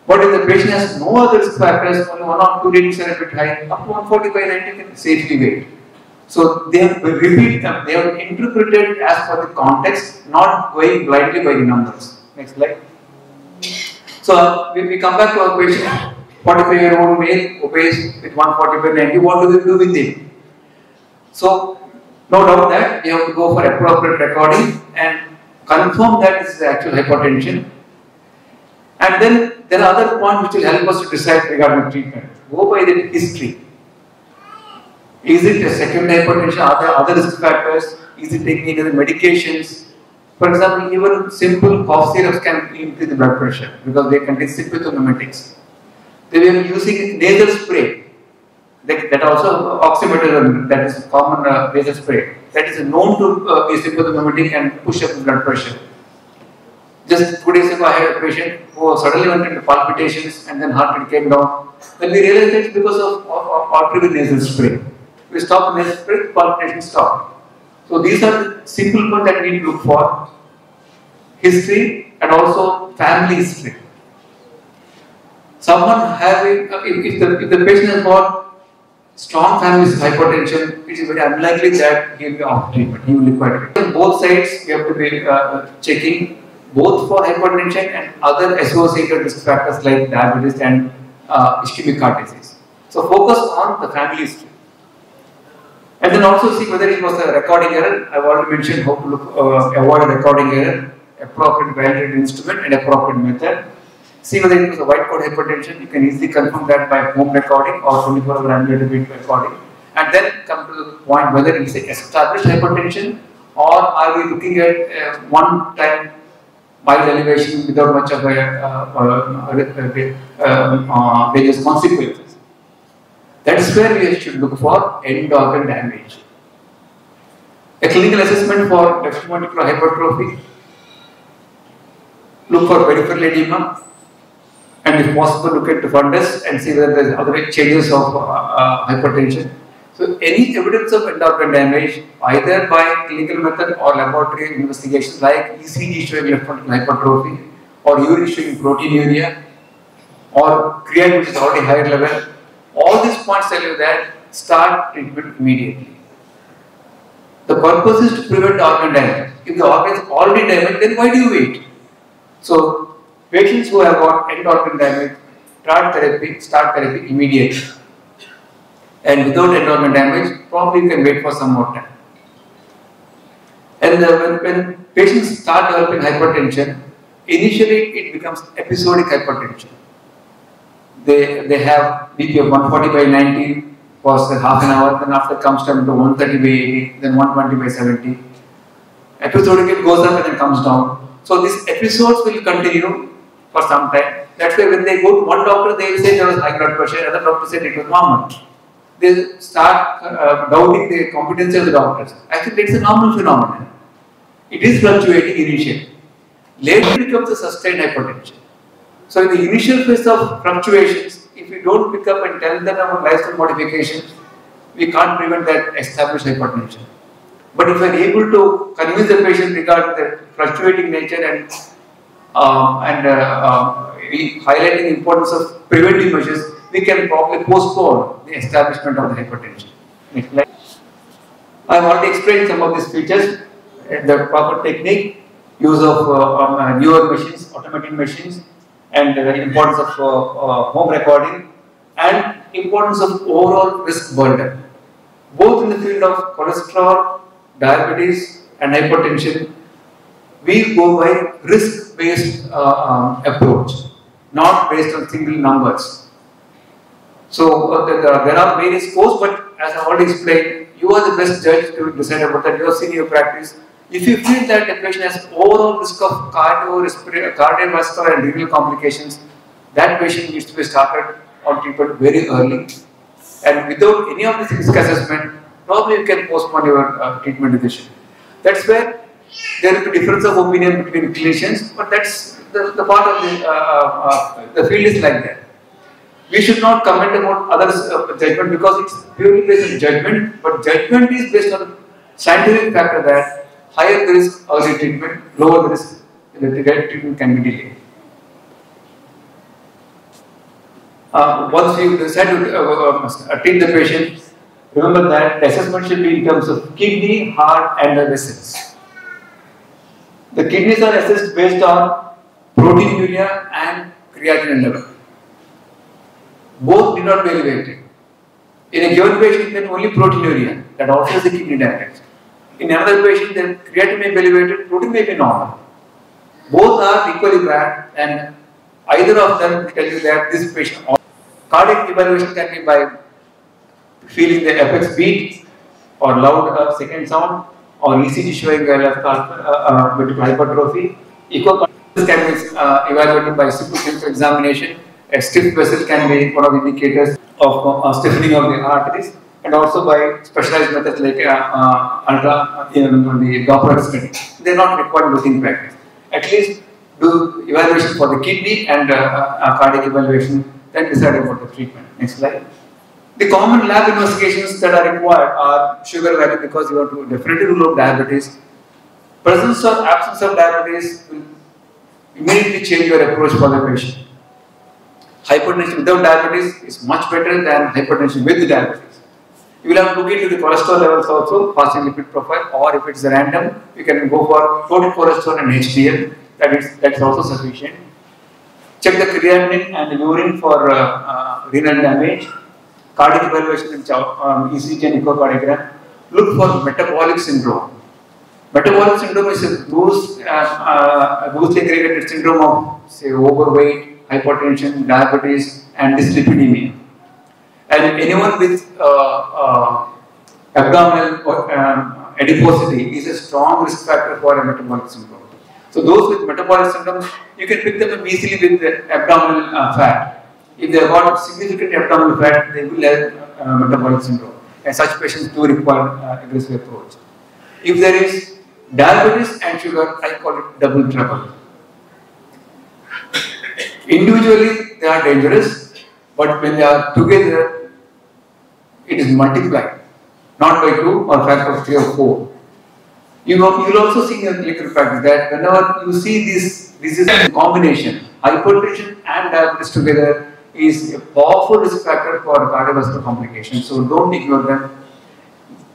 But if the patient has no other risk factors, only 1 or 2 readings are a bit high, up to 140/90 can safely wait. So they have repeat them, they have interpreted as per the context, not going blindly by the numbers. Next slide. So we come back to our patient, 45-year-old male, obese with 140/90, what do we do with him? So no doubt that we have to go for appropriate recording and confirm that this is actual hypertension. And then there are other points which will help us to decide regarding treatment. Go by the history. Is it a secondary hypertension? Are there other risk factors? Is it taking any other medications? For example, even simple cough syrups can increase the blood pressure because they contain sympathomimetics. They were using nasal spray. That also oximeter, that is common nasal spray. That is known to be sympathomimetic and push up the blood pressure. Just 2 days ago, I had a patient who suddenly went into palpitations and then heart rate came down. When we realized it's because of artery nasal spray. We stopped the nasal spray, palpitation stopped. So these are the simple points that we need to look for. History and also family history. Someone having, if the patient has got strong family hypertension, it is very unlikely that he will be off treatment, he will require treatment. On both sides, we have to be checking both for hypertension and other associated risk factors like diabetes and ischemic heart disease. So focus on the family history. And then also see whether it was a recording error. I've already mentioned how to avoid a recording error, appropriate validated instrument and appropriate method. See whether it was a white coat hypertension. You can easily confirm that by home recording or 24-hour ambulatory recording. And then come to the point whether it is established hypertension or are we looking at one-time mild elevation without much of various consequences. That is where we should look for end organ damage. A clinical assessment for left ventricular hypertrophy. Look for peripheral edema. And if possible, look at the fundus and see whether there are other changes of hypertension. So, any evidence of end organ damage, either by clinical method or laboratory investigations like ECG showing left ventricular hypertrophy, or urine showing proteinuria, or creatinine which is already higher level, all these points tell you that start treatment immediately. The purpose is to prevent organ damage. If the organ is already damaged, then why do you wait? So, patients who have got end organ damage, start therapy immediately. And without end organ damage, probably you can wait for some more time. And when patients start developing hypertension, initially it becomes episodic hypertension. they have BP of 140/90 for half an hour, then after comes down to 130/80, then 120/70. Episodically it goes up and then comes down. So these episodes will continue for some time. That's why when they go to one doctor, they will say there was high blood pressure, another doctor said it was normal. They start doubting the competency of the doctors. Actually, it's a normal phenomenon. It is fluctuating initially. Later it becomes a sustained hypertension. So in the initial phase of fluctuations, if we don't pick up and tell them about lifestyle modifications, we can't prevent that established hypertension. But if we are able to convince the patient regarding the fluctuating nature and highlighting the importance of preventive measures, we can probably postpone the establishment of the hypertension. Next slide. I have already explained some of these features, the proper technique, use of newer machines, automated machines, and the importance of home recording, and importance of overall risk burden. Both in the field of cholesterol, diabetes, and hypertension, we go by risk-based approach, not based on single numbers. So there are various scores, but as I already explained, you are the best judge to decide about that. You have seen your practice. If you feel that the patient has overall risk of cardiovascular and renal complications, that patient needs to be started on treatment very early. And without any of this risk assessment, probably you can postpone your treatment decision. That's where there will be difference of opinion between clinicians, but that's the part of the field is like that. We should not comment about others' judgment because it's purely based on judgment, but judgment is based on scientific factor that higher the risk, early treatment, lower the risk, the treatment can be delayed. Once you decide to treat the patient, remember that the assessment should be in terms of kidney, heart, and the vessels. The kidneys are assessed based on proteinuria and creatinine level. Both need not be elevated. In a given patient, then only proteinuria, that also has the kidney damage. In another patient, then creatinine may be elevated, protein may be normal. Both are equally bad, and either of them will tell you that this patient. Cardiac evaluation can be by feeling the apex beat or loud second sound, or ECG showing left ventricular hypertrophy. Echocardiography can be evaluated by simple clinical examination. A stiff vessel can be one of the indicators of stiffening of the arteries, and also by specialized methods like the Doppler study. They are not required routine practice. At least do evaluation for the kidney and cardiac evaluation, then decide about the treatment. Next slide. The common lab investigations that are required are sugar value, because you want to definitely rule out diabetes. Presence or absence of diabetes will immediately change your approach for the patient. Hypertension without diabetes is much better than hypertension with diabetes. You will have to look into the cholesterol levels also, fasting lipid profile, or if it's random, you can go for total cholesterol and HDL. That's also sufficient. Check the creatinine and the urine for renal damage. Cardiac evaluation in ECG and echocardiogram. Look for metabolic syndrome. Metabolic syndrome is a loosely aggregated syndrome of, say, overweight, hypertension, diabetes, and dyslipidemia. And anyone with abdominal adiposity is a strong risk factor for a metabolic syndrome. So those with metabolic syndromes, you can pick them up easily with the abdominal fat. If they have got significant abdominal fat, they will have metabolic syndrome. And such patients do require aggressive approach. If there is diabetes and sugar, I call it double trouble. Individually, they are dangerous, but when they are together, it is multiplied, not by 2 or factor of 3 or 4. You will also see in clinical practice that whenever you see this disease in combination, hypertension and diabetes together is a powerful risk factor for cardiovascular complications. So don't ignore them.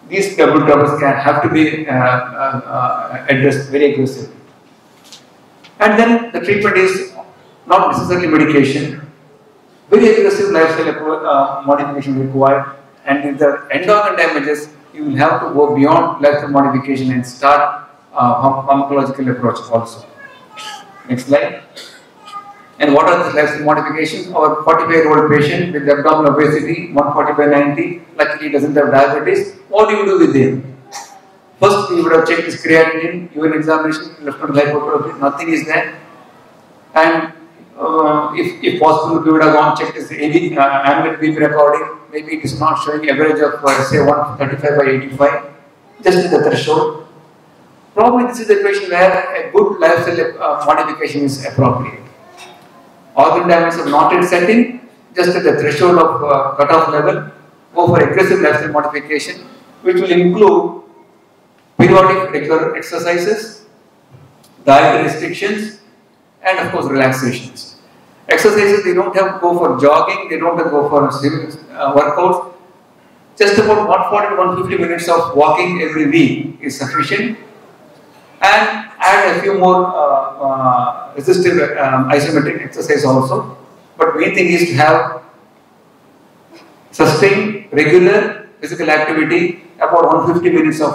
These double troubles can have to be addressed very aggressively. And then the treatment is not necessarily medication. Very aggressive lifestyle modification required. And if the end organ damages, you will have to go beyond lifestyle modification and start pharmacological approach also. Next slide. And what are the lifestyle modifications? Our 45-year-old patient with abdominal obesity, 140/90, luckily he doesn't have diabetes. What do you do with him? First, we would have checked his creatinine, urine examination, left nodal hypertrophy, nothing is there. And if possible, we would have gone checked his annual BP recording. Maybe it is not showing average of say 135/85, just at the threshold. Probably this is the patient where a good lifestyle modification is appropriate. Organ damage are not yet set in, just at the threshold of cutoff level. Go for aggressive lifestyle modification, which will include periodic regular exercises, diet restrictions, and of course relaxations. Exercises, they don't have to go for jogging, they don't have to go for workouts. Just about 140 to 150 minutes of walking every week is sufficient. And add a few more resistive isometric exercise also. But main thing is to have sustained regular physical activity, about 150 minutes of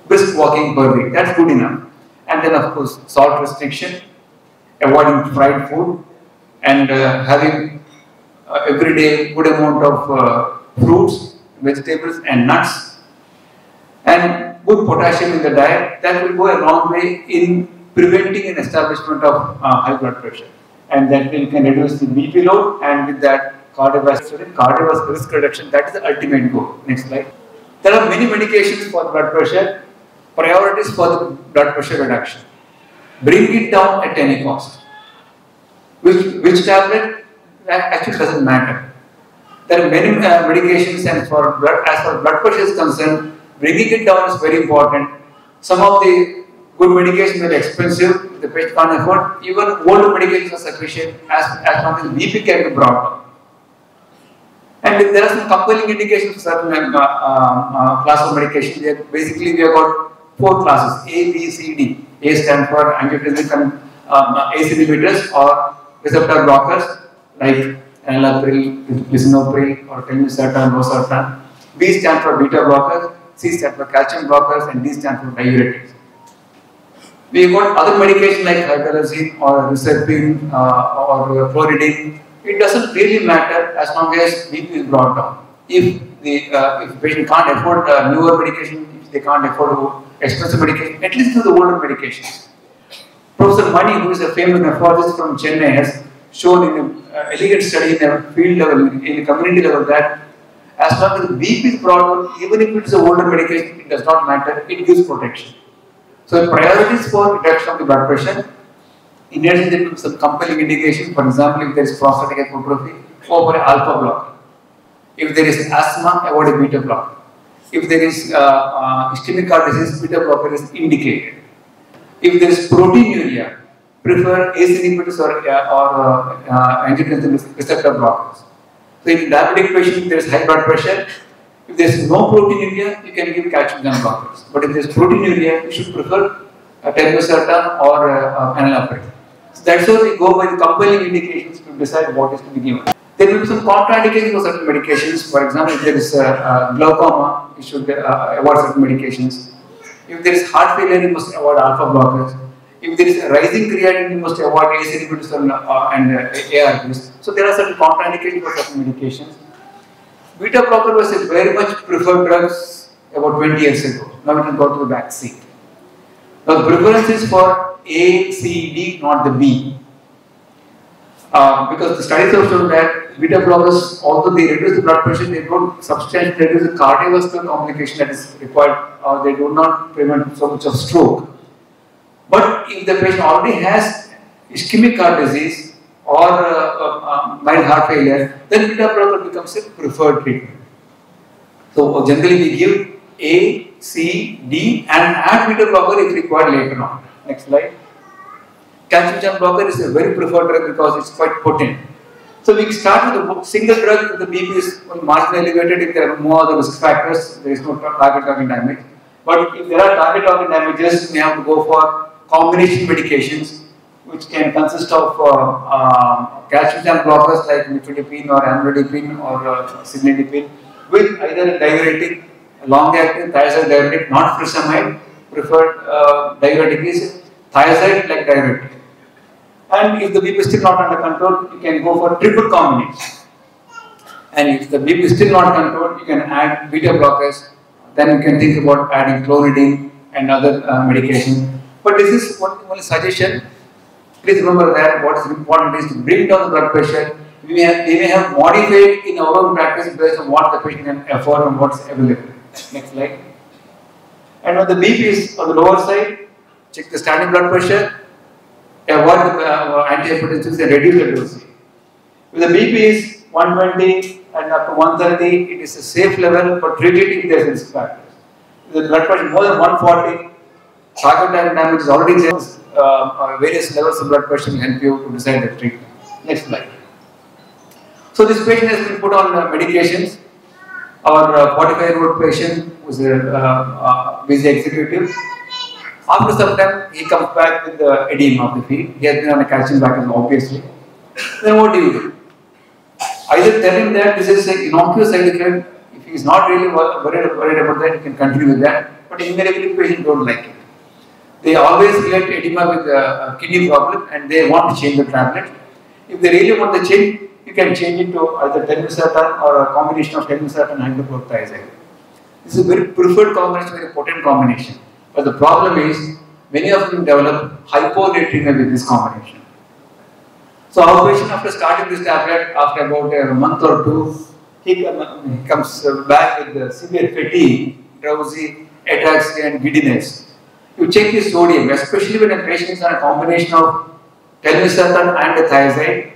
brisk walking per week. That's good enough. And then of course salt restriction, avoiding fried food, and having every day good amount of fruits, vegetables and nuts, and good potassium in the diet. That will go a long way in preventing an establishment of high blood pressure, and that will can reduce the BP load, and with that cardiovascular risk reduction. That is the ultimate goal. Next slide. There are many medications for blood pressure. Priorities for the blood pressure reduction. Bring it down at any cost. Which tablet actually doesn't matter. There are many medications, and for blood, as far as blood pressure is concerned, bringing it down is very important. Some of the good medications are expensive, the patient can't afford. Even old medications are sufficient as long as BP can be brought down. And there are some compelling indications for certain class of medication. Basically, we have got 4 classes: A, B, C, D. A stands for angiotensin ACE inhibitors or receptor blockers like enalapril, lisinopril, or telmisartan, losartan. B stands for beta blockers. C stands for calcium blockers, and D stands for diuretics. We got other medication like hydralazine or risperidone or chloride. It doesn't really matter as long as BP is brought down. If the patient can't afford newer medication, if they can't afford expensive medication, at least do the older medications. Professor Mani, who is a famous nephrologist from Chennai, has shown in an elegant study in a field level, in a community level, that as long as the BP is brought down, even if it is an older medication, it does not matter, it gives protection. So priorities for reduction of the blood pressure. In addition, there is some compelling indication. For example, if there is prostatic hypertrophy, go for an alpha blocker. If there is asthma, avoid a beta blocker. If there is ischemic heart disease, beta blocker is indicated. If there is proteinuria, prefer ACE inhibitors or angiotensin receptor blockers. So in diabetic patient, if there is high blood pressure, if there is no proteinuria, you can give calcium channel blockers. But if there is proteinuria, you should prefer telmisartan or enalapril. So that's how we go by the compelling indications to decide what is to be given. There will be some contraindications for certain medications. For example, if there is glaucoma, you should avoid certain medications. If there is heart failure, you must avoid alpha blockers. If there is a rising creatinine, you must avoid ACE inhibitors and ARBs. So there are certain contraindications for certain medications. Beta blocker was a very much preferred drugs about 20 years ago. Now it has got to the back seat. Now the preference is for A, C, D, not the B. Because the studies have shown that beta blockers, although they reduce the blood pressure, they don't substantially reduce the cardiovascular complication that is required, or they do not prevent so much of stroke. But if the patient already has ischemic heart disease or mild heart failure, then beta blocker becomes a preferred treatment. So generally we give A, C, D and add beta blocker if required later on. Next slide. Calcium channel blocker is a very preferred drug because it's quite potent. So we start with a single drug if the BP is marginally elevated. If there are no other risk factors, there is no target organ damage. But if there are target organ damages, we have to go for combination medications, which can consist of calcium channel blockers like nifedipine or amlodipine or cilnidipine, with either a diuretic, long-acting thiazide diuretic, not furosemide. Preferred diuretic is thiazide like diuretic. And if the BP is still not under control, you can go for triple combination. And if the BP is still not controlled, you can add beta blockers. Then you can think about adding clonidine and other medication. But this is one suggestion. Please remember that what is important is to bring down the blood pressure. They may have modified in our own practice based on what the patient can afford and what's available. Next slide. And when the BP is on the lower side, check the standing blood pressure. Avoid the antihypertensives and reduce the dose. If the BP is 120 and up to 130, it is a safe level, but treat it if there is risk factors. If the blood pressure is more than 140, cardiac damage is already there. Various levels of blood pressure will help you to decide the treatment. Next slide. So this patient has been put on medications. Our 45-year-old patient was a busy executive. After some time, he comes back with the edema of the feet. He has been on a calcium backup, obviously. Then what do? Either tell him that this is an innocuous side effect. If he is not really worried about that, he can continue with that. But invariably, patients don't like it. They always relate edema with a kidney problem and they want to change the tablet. If they really want to change, you can change it to either telmisartan or a combination of telmisartan and hydrochlorothiazide. This is a very preferred combination, very potent combination. But the problem is, many of them develop hyponatremia with this combination. So our patient, after starting this tablet, after about a month or two, he comes back with severe fatigue, drowsy, ataxia and giddiness. You check his sodium, especially when a patient is on a combination of telmisartan and a thiazide.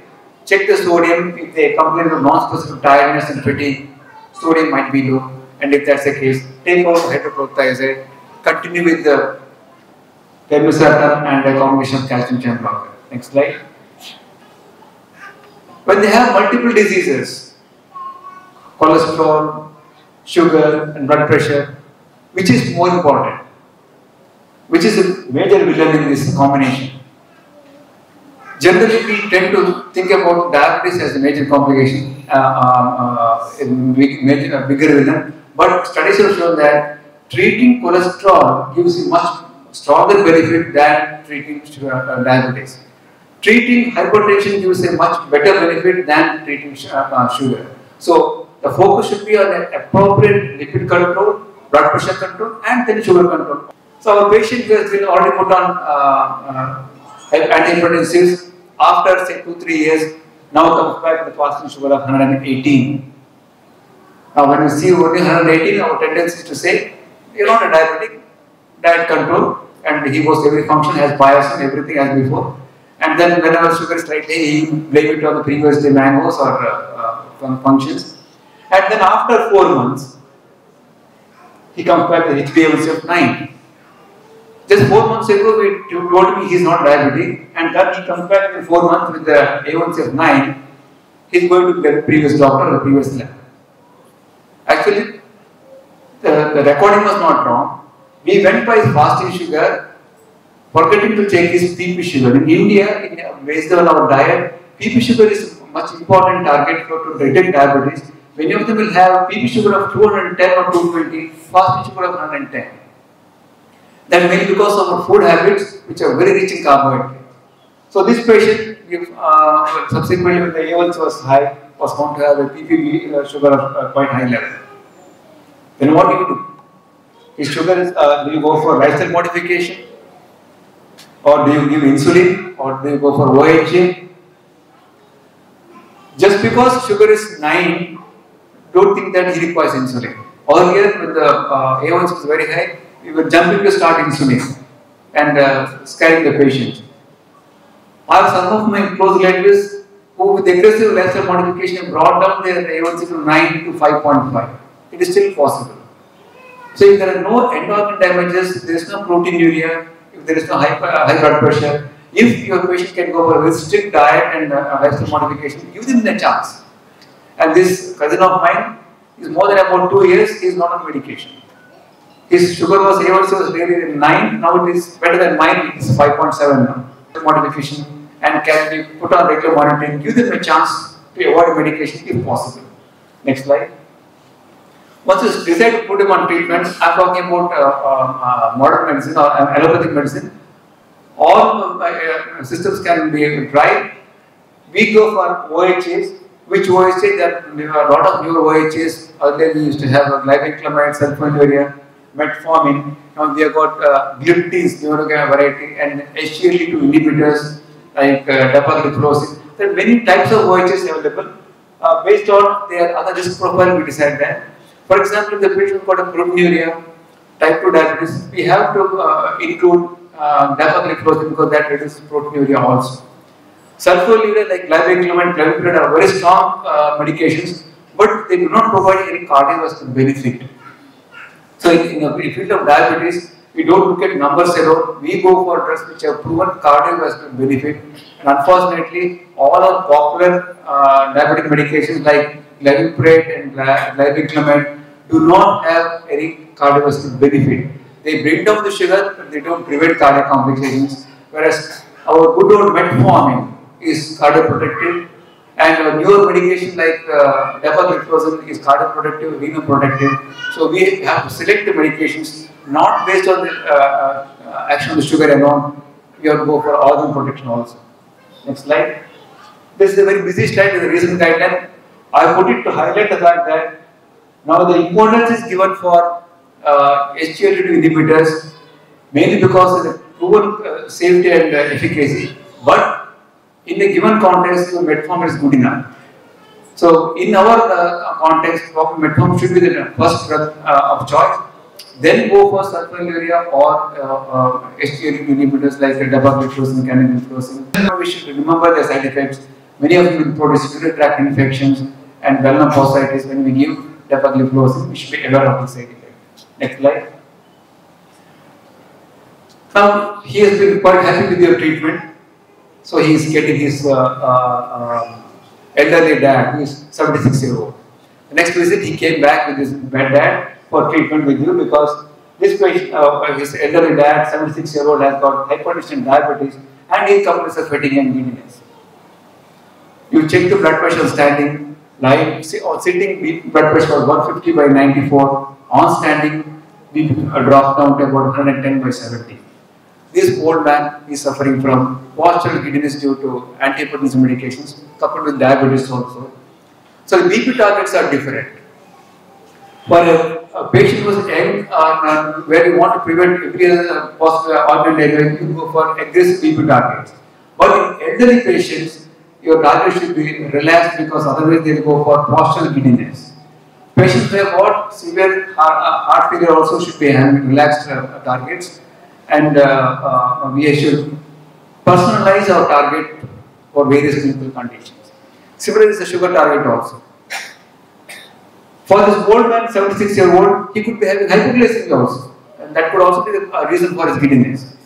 Check the sodium. If they complain of non-specific tiredness and fatigue, sodium might be low. And if that's the case, take out hydrochlorothiazide. Continue with the telmisartan and a combination of calcium channel blocker. Next slide. When they have multiple diseases, cholesterol, sugar and blood pressure, which is more important? Which is a major villain in this combination? Generally, we tend to think about diabetes as a major complication, a bigger villain. But studies have shown that treating cholesterol gives a much stronger benefit than treating diabetes. Treating hypertension gives a much better benefit than treating sugar. So the focus should be on an appropriate lipid control, blood pressure control, and then sugar control. So our patient has been already put on antihypertensives after say 2-3 years. Now comes back with a fasting sugar of 118. Now when we see only 118, our tendency is to say, you're not a diabetic, diet control, and he goes to every function, has bias and everything as before. And then whenever sugar is slightly, he blame it on the previous day mangoes or functions. And then after 4 months, he comes back with HbA1c of 9. Just 4 months ago, you told me he is not diabetic, and then he comes back in 4 months with the A1c of 9. He is going to get the previous doctor or the previous lab. Actually, the recording was not wrong. We went by his fasting sugar, forgetting to check his PP sugar. In India, based on our diet, PP sugar is a much important target to detect diabetes. Many of them will have PP sugar of 210 or 220, fasting sugar of 110. That may be because of our food habits, which are very rich in carbohydrate. So this patient, subsequently when the A1C was high, was found to have a PP sugar of quite high level. Then what do? His sugar is, do you go for lifestyle modification? Or do you give insulin? Or do you go for OHA? Just because sugar is 9, don't think that he requires insulin. Earlier, when the A1C was very high, we were jumping to start insulin and scaring the patient. I have some of my close relatives who, with aggressive lifestyle modification, brought down their A1C from 9 to 5.5. It is still possible. So, if there are no endocrine damages, there is no proteinuria, if there is no high blood pressure, if your patient can go for a strict diet and lifestyle modification, give them the chance. And this cousin of mine is more than about 2 years, he is not on medication. His sugar was A1C was really 9, now it is better than mine, it is 5.7 now. Modification and can be put on regular monitoring, give them a chance to avoid medication if possible. Next slide. Once you decide to put him on treatment, I am talking about modern medicine or allopathic medicine. all systems can be tried. We go for OHAs, which OHA, there are a lot of new OHAs. Earlier we used to have glycine, sulfonylurea, metformin. Now we have got gliptins, neurogram variety, and SGLT2 inhibitors like dapagliflozin. There are many types of OHAs available. Based on their other risk profile, we decide that. For example, if the patient got a proteinuria, type 2 diabetes, we have to include dapagliflozin because that reduces proteinuria also. Sulfonylurea like glycine, glycoprid are very strong medications, but they do not provide any cardiovascular benefit. So in the field of diabetes, we don't look at numbers alone. We go for drugs which have proven cardiovascular benefit. And unfortunately, all our popular diabetic medications like glycoprid and glycoprid do not have any cardiovascular benefit. They bring down the sugar, but they don't prevent cardiac complications. Whereas our good old metformin is cardioprotective, and our newer medication like dapagliflozin is cardioprotective, renoprotective. So we have to select the medications not based on the action of the sugar alone. We have to go for organ protection also. Next slide. This is a very busy slide with a recent guideline. I put it to highlight the fact that now the importance is given for SGLT2 inhibitors mainly because of the proven safety and efficacy. But in a given context, metformin is good enough. So in our context, metformin should be the first drug of choice. Then go for sulfonylurea or SGLT2 inhibitors like dapagliflozin, canagliflozin. We should remember the side effects. Many of them produce urinary tract infections and vellum fasciitis. When we give dapagliflozin, we should be aware of the side effects. Next slide. Now he has been quite happy with your treatment. So he is getting his elderly dad, who is 76-year-old. The next visit, he came back with his dad for treatment with you because this patient, his elderly dad, 76-year-old, has got hypertension, diabetes, and he complains of fatigue and giddiness. You check the blood pressure standing, lying, or sitting, blood pressure was 150 by 94. On standing, we dropped down to about 110 by 70. This old man is suffering from postural giddiness due to antihypertensive medications, coupled with diabetes also. So the BP targets are different. For a patient who is young, where you want to prevent every other possible organ area, you go for aggressive BP targets. But in elderly patients, your target should be relaxed because otherwise they will go for postural giddiness. Patients who have got severe heart failure also should be having relaxed targets. And we should personalize our target for various clinical conditions. Similarly, is the sugar target also. For this old man, 76-year-old, he could be having hypoglycemia also, and that could also be a reason for his giddiness.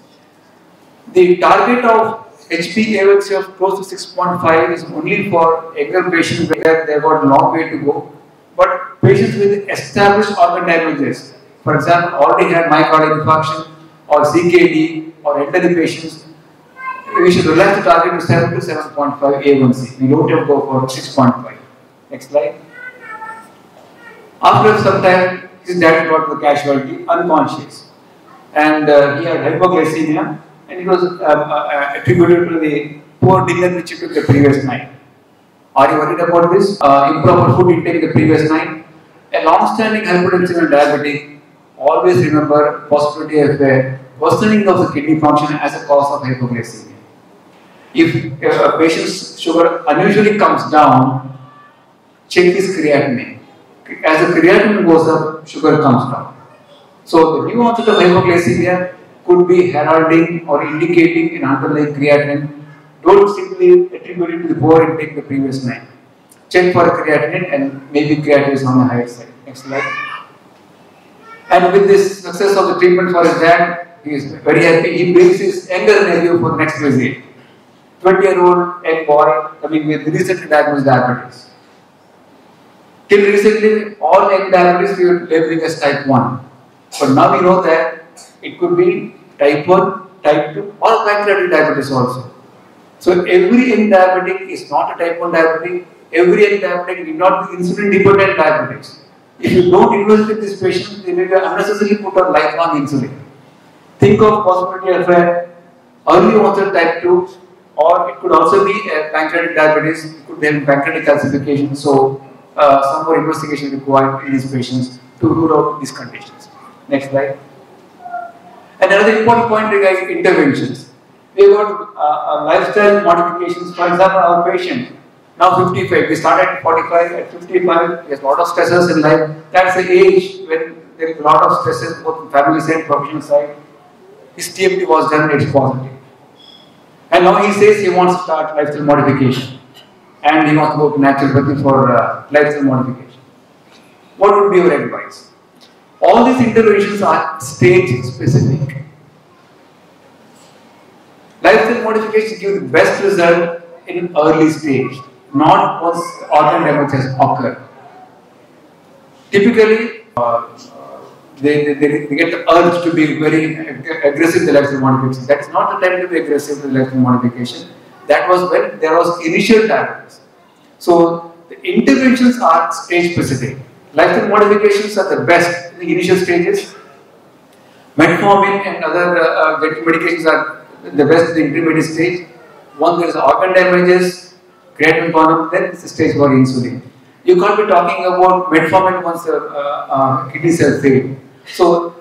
The target of HbA1c of close to 6.5 is only for younger patients where they have got a long way to go. But patients with established organ damages, for example, already had myocardial infarction, or CKD, or elderly patients, we should relax the target to 7 to 7.5 A1C. We don't have to go for 6.5. Next slide. After some time, his dad got the casualty, unconscious. And he had hypoglycemia, and it was attributed to the poor dinner which he took the previous night. Are you worried about this? Improper food intake the previous night. A long-standing hypertension and diabetic, always remember possibility of a worsening of the kidney function as a cause of hypoglycemia. If a patient's sugar unusually comes down, check his creatinine. As the creatinine goes up, sugar comes down. So the new onset of hypoglycemia could be heralding or indicating an underlying creatinine. Don't simply attribute it to the poor intake the previous night. Check for creatinine, and maybe creatinine is on the higher side. Next slide. And with this success of the treatment for his dad, he is very happy. He brings his younger nephew for the next visit. 20-year-old young boy coming with recently diagnosed diabetes. Till recently, all young diabetes we were labeling as type 1. But now we know that it could be type 1, type 2, or pancreatic diabetes also. So every young diabetic is not a type 1 diabetic. Every young diabetic need not be insulin dependent diabetes. If you don't investigate this patient, they may be unnecessarily put on lifelong insulin. Think of possibility of a early onset type 2, or it could also be pancreatic diabetes. It could be pancreatic calcification. So some more investigation required in these patients to rule out these conditions. Next slide. And another important point regarding interventions. We have got lifestyle modifications. For example, our patient now 55. We started at 45. At 55, he has a lot of stresses in life. That's the age when there is a lot of stresses both on family side, professional side. His TMT was done. It's positive. And now he says he wants to start lifestyle modification. And he wants to go to naturopathy for lifestyle modification. What would be your advice? All these interventions are stage specific. Lifestyle modification gives the best result in early stage, not once organ damage has occurred. Typically, they get the urge to be very aggressive with the lifestyle modification. That is not the time to be aggressive with the lifestyle modification. That was when there was initial diagnosis. So the interventions are stage specific. Lifestyle modifications are the best in the initial stages. Metformin and other medications are the best in the intermediate stage. Once there is organ damages, creatinine gone up, then it's the stage for insulin. You can't be talking about metformin once the kidney cells fail. So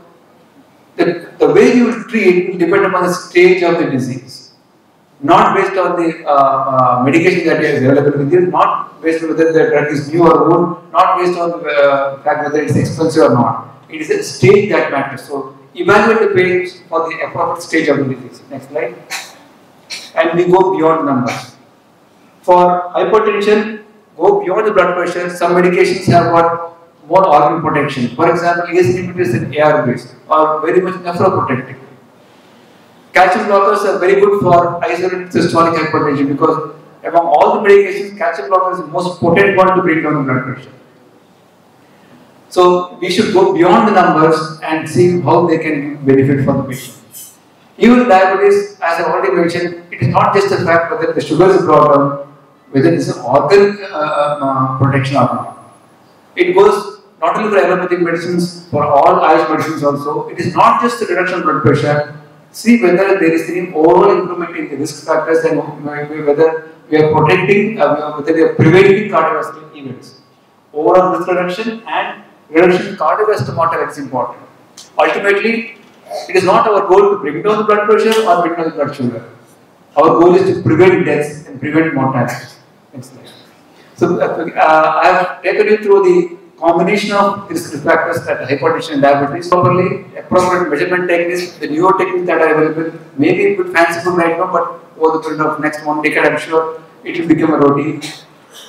the way you will treat will depend upon the stage of the disease, not based on the medication that is available with you, not based on whether the drug is new or old, not based on the fact whether it's expensive or not. It is a stage that matters. So evaluate the patients for the appropriate stage of the disease. Next slide. And we go beyond numbers. For hypertension, go beyond the blood pressure. Some medications have got more organ protection. For example, ACE inhibitors and AR based are very much nephroprotective. Calcium blockers are very good for isolated systolic hypertension because among all the medications, calcium blockers is the most potent one to bring down the blood pressure. So we should go beyond the numbers and see how they can benefit for the patient. Even diabetes, as I already mentioned, it is not just the fact whether the sugar is brought down, whether it is an organ protection or not. It goes not only for allopathic medicines, for all Ayurvedic medicines also. It is not just the reduction of blood pressure. See whether there is any overall improvement in the risk factors and whether we are protecting, whether we are preventing cardiovascular events. Overall risk reduction and reduction in cardiovascular mortality is important. Ultimately, it is not our goal to bring down the blood pressure or bring down the blood sugar. Our goal is to prevent deaths and prevent mortality. Next slide. So, I have taken you through the combination of risk factors that hypertension and diabetes properly, appropriate measurement techniques, the newer techniques that are available, maybe a bit fanciful right now, but over the period of next 1 decade, I'm sure it will become a routine.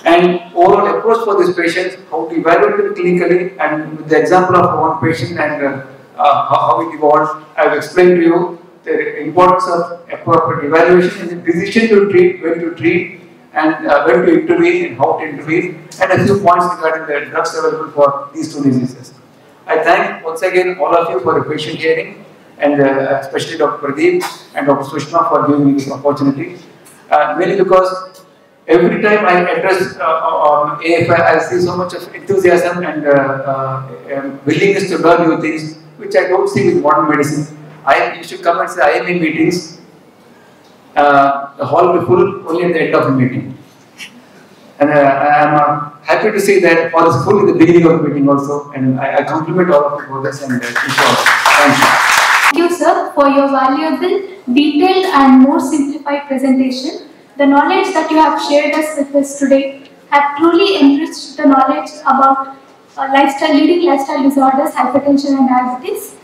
And overall approach for these patients, how to evaluate them clinically, and with the example of one patient and how it evolved, I have explained to you the importance of appropriate evaluation and the decision to treat, when to treat, and when to intervene and how to intervene, and a few points regarding the drugs available for these two diseases. I thank once again all of you for your patient hearing, and especially Dr. Pradeep and Dr. Sushma for giving me this opportunity. Mainly because every time I address AFI, I see so much of enthusiasm and willingness to learn new things, which I don't see with modern medicine. I used to come and say IME meetings. The hall will be full only at the end of the meeting. And I am happy to see that hall is full in the beginning of the meeting also. And I compliment all of you for this and wish you all. Thank you. Thank you, sir, for your valuable, detailed and more simplified presentation. The knowledge that you have shared with us today have truly enriched the knowledge about leading lifestyle disorders, hypertension and diabetes.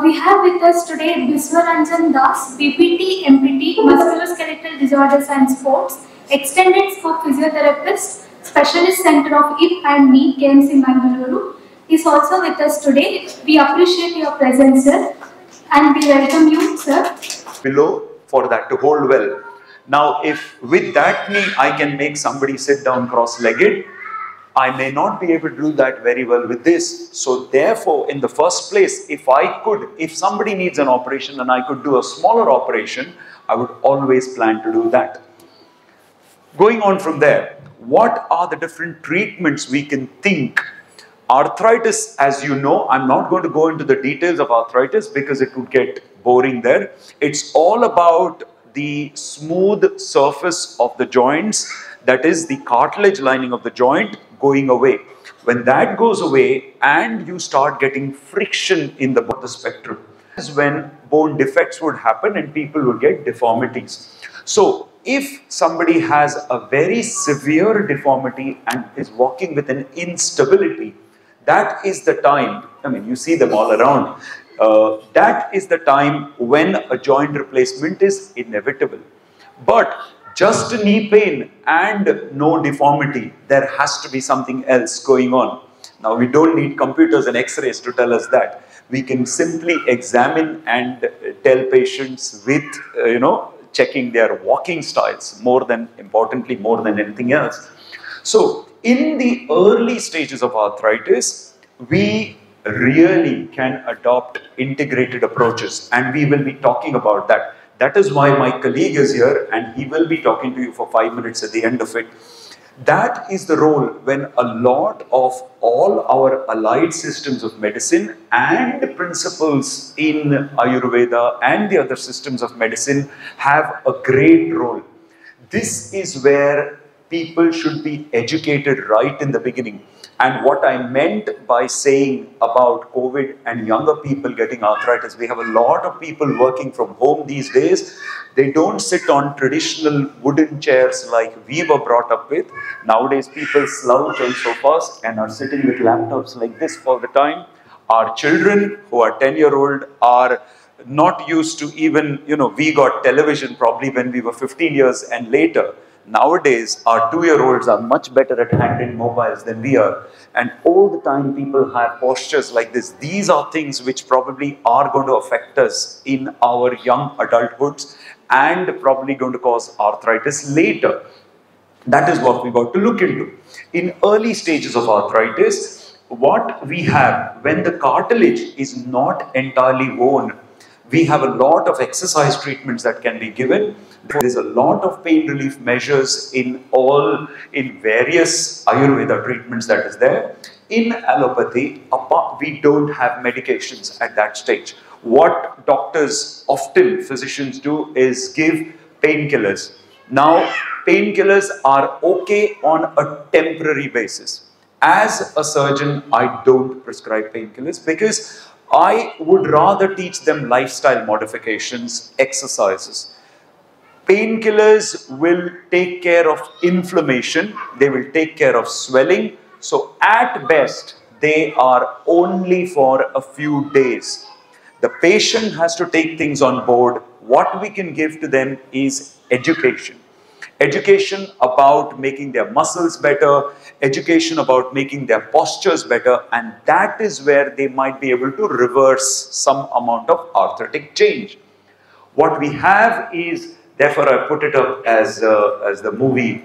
We have with us today Biswaranjan Das, BPT, MPT, Musculoskeletal Disorders and Sports, Extended Scope Physiotherapist, Specialist Center of Hip and Knee, KMC Bandaru. He is also with us today. We appreciate your presence, sir, and we welcome you, sir. Below for that to hold well. Now, if with that knee I can make somebody sit down cross-legged, I may not be able to do that very well with this. So therefore, in the first place, if somebody needs an operation and I could do a smaller operation, I would always plan to do that. Going on from there, what are the different treatments we can think Arthritis, as you know, I'm not going to go into the details of arthritis because it would get boring there. It's all about the smooth surface of the joints, that is the cartilage lining of the joint going away. When that goes away and you start getting friction in the spectrum, is when bone defects would happen and people would get deformities. So if somebody has a very severe deformity and is walking with an instability, that is the time, I mean, you see them all around, that is the time when a joint replacement is inevitable. But just knee pain and no deformity, there has to be something else going on. Now, we don't need computers and x-rays to tell us that. We can simply examine and tell patients with, checking their walking styles, importantly, more than anything else. So, in the early stages of arthritis, we really can adopt integrated approaches, and we will be talking about that. That is why my colleague is here, and he will be talking to you for 5 minutes at the end of it. That is the role when a lot of all our allied systems of medicine and principles in Ayurveda and the other systems of medicine have a great role. This is where people should be educated right in the beginning. And what I meant by saying about COVID and younger people getting arthritis, we have a lot of people working from home these days. They don't sit on traditional wooden chairs like we were brought up with. Nowadays, people slouch on sofas and are sitting with laptops like this all the time. Our children who are 10-year-old are not used to even, we got television probably when we were 15 years and later. Nowadays, our 2-year-olds are much better at handling mobiles than we are. And all the time people have postures like this. These are things which probably are going to affect us in our young adulthoods and probably going to cause arthritis later. That is what we got to look into. In early stages of arthritis, what we have when the cartilage is not entirely worn, we have a lot of exercise treatments that can be given. There's a lot of pain relief measures in various Ayurveda treatments that is there. In allopathy, we don't have medications at that stage. What doctors, often physicians do is give painkillers. Now, painkillers are okay on a temporary basis. As a surgeon, I don't prescribe painkillers because I would rather teach them lifestyle modifications, exercises. Painkillers will take care of inflammation, they will take care of swelling. So at best, they are only for a few days. The patient has to take things on board. What we can give to them is education. Education about making their muscles better, education about making their postures better, and that is where they might be able to reverse some amount of arthritic change. What we have is, therefore I put it up as the movie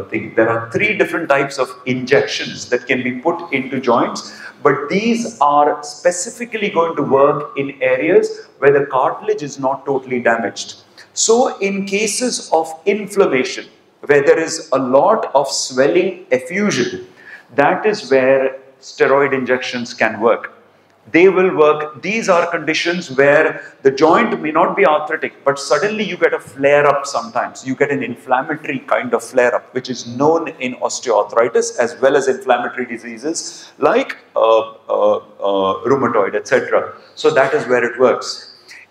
thing. There are 3 different types of injections that can be put into joints, but these are specifically going to work in areas where the cartilage is not totally damaged. So in cases of inflammation, where there is a lot of swelling, effusion, that is where steroid injections can work. They will work. These are conditions where the joint may not be arthritic, but suddenly you get a flare-up sometimes. You get an inflammatory kind of flare-up, which is known in osteoarthritis as well as inflammatory diseases like rheumatoid, etc. So that is where it works.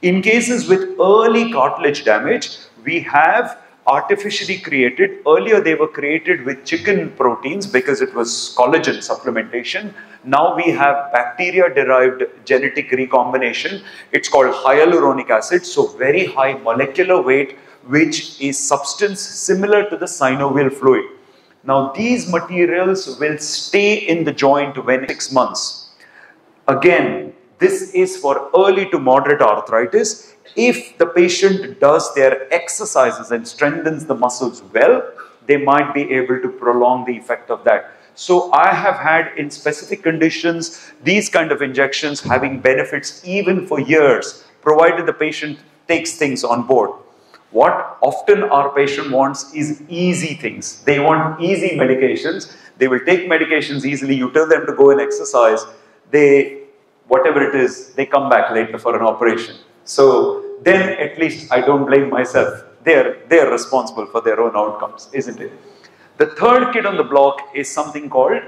In cases with early cartilage damage, we have artificially created, earlier they were created with chicken proteins because it was collagen supplementation. Now we have bacteria-derived genetic recombination. It's called hyaluronic acid, so very high molecular weight, which is substance similar to the synovial fluid. Now these materials will stay in the joint when 6 months. Again, this is for early to moderate arthritis. If the patient does their exercises and strengthens the muscles well, they might be able to prolong the effect of that. So I have had in specific conditions, these kind of injections having benefits even for years, provided the patient takes things on board. What often our patient wants is easy things. They want easy medications. They will take medications easily. You tell them to go and exercise. They, whatever it is, they come back later for an operation. So then at least I don't blame myself. They're responsible for their own outcomes, isn't it? The third kid on the block is something called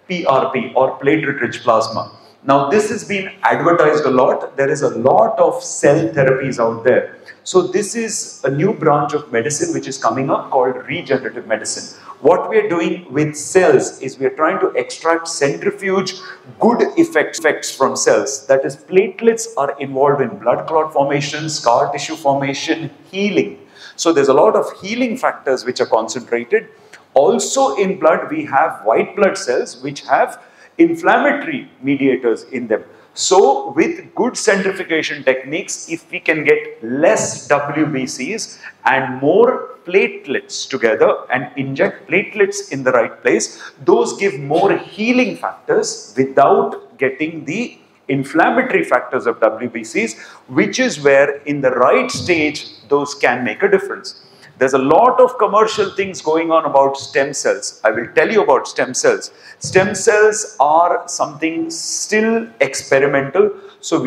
PRP, or platelet-rich plasma. Now this has been advertised a lot. There is a lot of cell therapies out there. So this is a new branch of medicine which is coming up called regenerative medicine. What we are doing with cells is we are trying to extract centrifuge good effects from cells. That is, platelets are involved in blood clot formation, scar tissue formation, healing. So there's a lot of healing factors which are concentrated. Also in blood we have white blood cells which have inflammatory mediators in them. So with good centrifugation techniques, if we can get less WBCs and more platelets together and inject platelets in the right place, those give more healing factors without getting the inflammatory factors of WBCs, which is where in the right stage those can make a difference. There's a lot of commercial things going on about stem cells. I will tell you about stem cells. Stem cells are something still experimental. So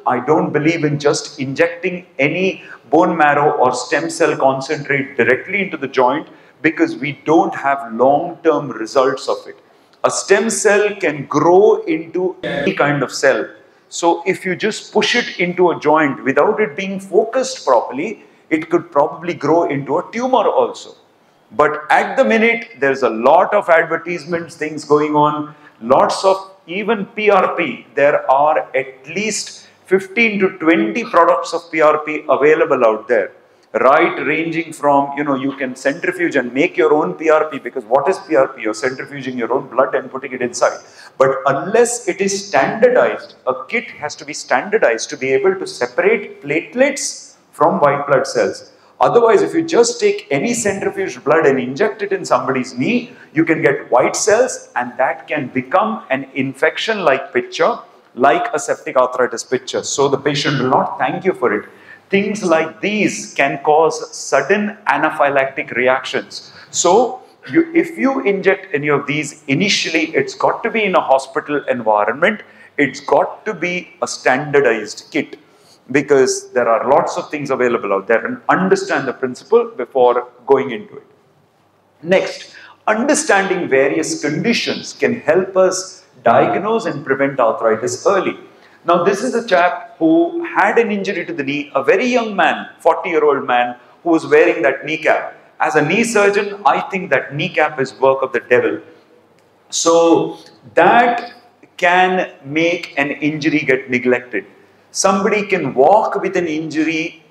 I don't believe in just injecting any bone marrow or stem cell concentrate directly into the joint, because we don't have long-term results of it. A stem cell can grow into any kind of cell. So if you just push it into a joint without it being focused properly, it could probably grow into a tumor also. But at the minute, there's a lot of advertisements, things going on, lots of even PRP. There are at least 15 to 20 products of PRP available out there, right? Ranging from, you can centrifuge and make your own PRP, because what is PRP? You're centrifuging your own blood and putting it inside. But unless it is standardized, a kit has to be standardized to be able to separate platelets from white blood cells. Otherwise, if you just take any centrifuged blood and inject it in somebody's knee, you can get white cells, and that can become an infection-like picture, like a septic arthritis picture. So the patient will not thank you for it. Things like these can cause sudden anaphylactic reactions. So if you inject any of these initially, it's got to be in a hospital environment. It's got to be a standardized kit, because there are lots of things available out there, and understand the principle before going into it. Next, understanding various conditions can help us diagnose and prevent arthritis early. Now, this is a chap who had an injury to the knee, a very young man, 40-year-old man, who was wearing that kneecap. As a knee surgeon, I think that kneecap is work of the devil. So that can make an injury get neglected. Somebody can walk with an injury,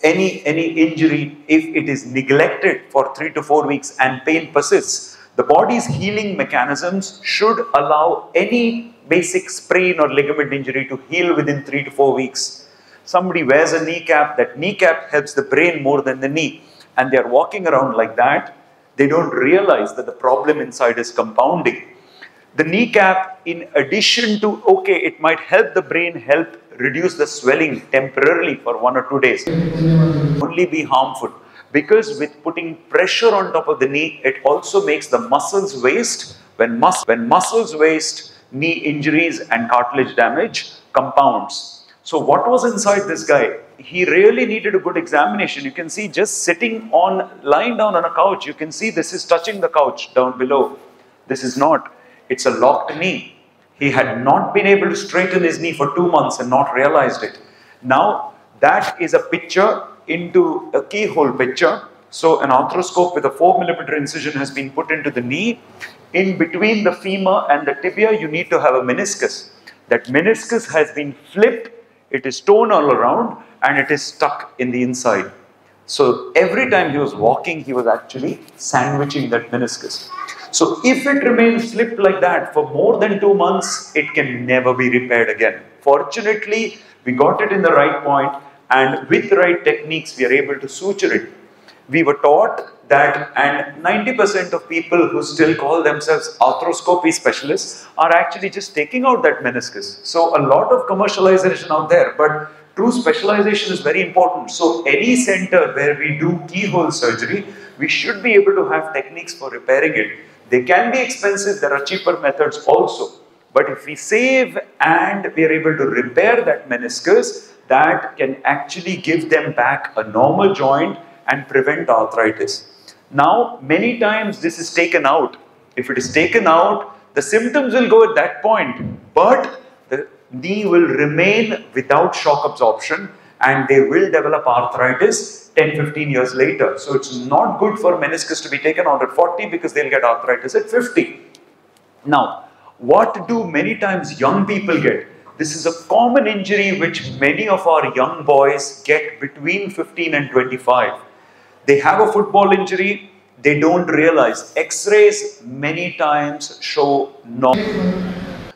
any injury, if it is neglected for 3 to 4 weeks and pain persists. The body's healing mechanisms should allow any basic sprain or ligament injury to heal within 3 to 4 weeks. Somebody wears a kneecap, that kneecap helps the brain more than the knee, and they're walking around like that. They don't realize that the problem inside is compounding. The kneecap, in addition to, it might help the brain, help reduce the swelling temporarily for 1 or 2 days, only be harmful, because with putting pressure on top of the knee, it also makes the muscles waste. When muscles waste, knee injuries and cartilage damage compounds. So what was inside this guy? He really needed a good examination. You can see just lying down on a couch, you can see this is touching the couch down below. This is not. It's a locked knee. He had not been able to straighten his knee for 2 months and not realized it. Now, that is a picture into a keyhole picture. So an arthroscope with a 4mm incision has been put into the knee. In between the femur and the tibia, you need to have a meniscus. That meniscus has been flipped, it is torn all around, and it is stuck in the inside. So every time he was walking, he was actually sandwiching that meniscus. So if it remains slipped like that for more than 2 months, it can never be repaired again. Fortunately, we got it in the right point, and with the right techniques, we are able to suture it. We were taught that, and 90% of people who still call themselves arthroscopy specialists are actually just taking out that meniscus. So a lot of commercialization out there, but true specialization is very important. So any center where we do keyhole surgery, we should be able to have techniques for repairing it. They can be expensive, there are cheaper methods also. But if we save and we are able to repair that meniscus, that can actually give them back a normal joint and prevent arthritis. Now, many times this is taken out. If it is taken out, the symptoms will go at that point, but the knee will remain without shock absorption and they will develop arthritis 10-15 years later. So it's not good for meniscus to be taken out at 40 because they'll get arthritis at 50. Now, what do many times young people get? This is a common injury which many of our young boys get between 15 and 25. They have a football injury, they don't realize. X-rays many times show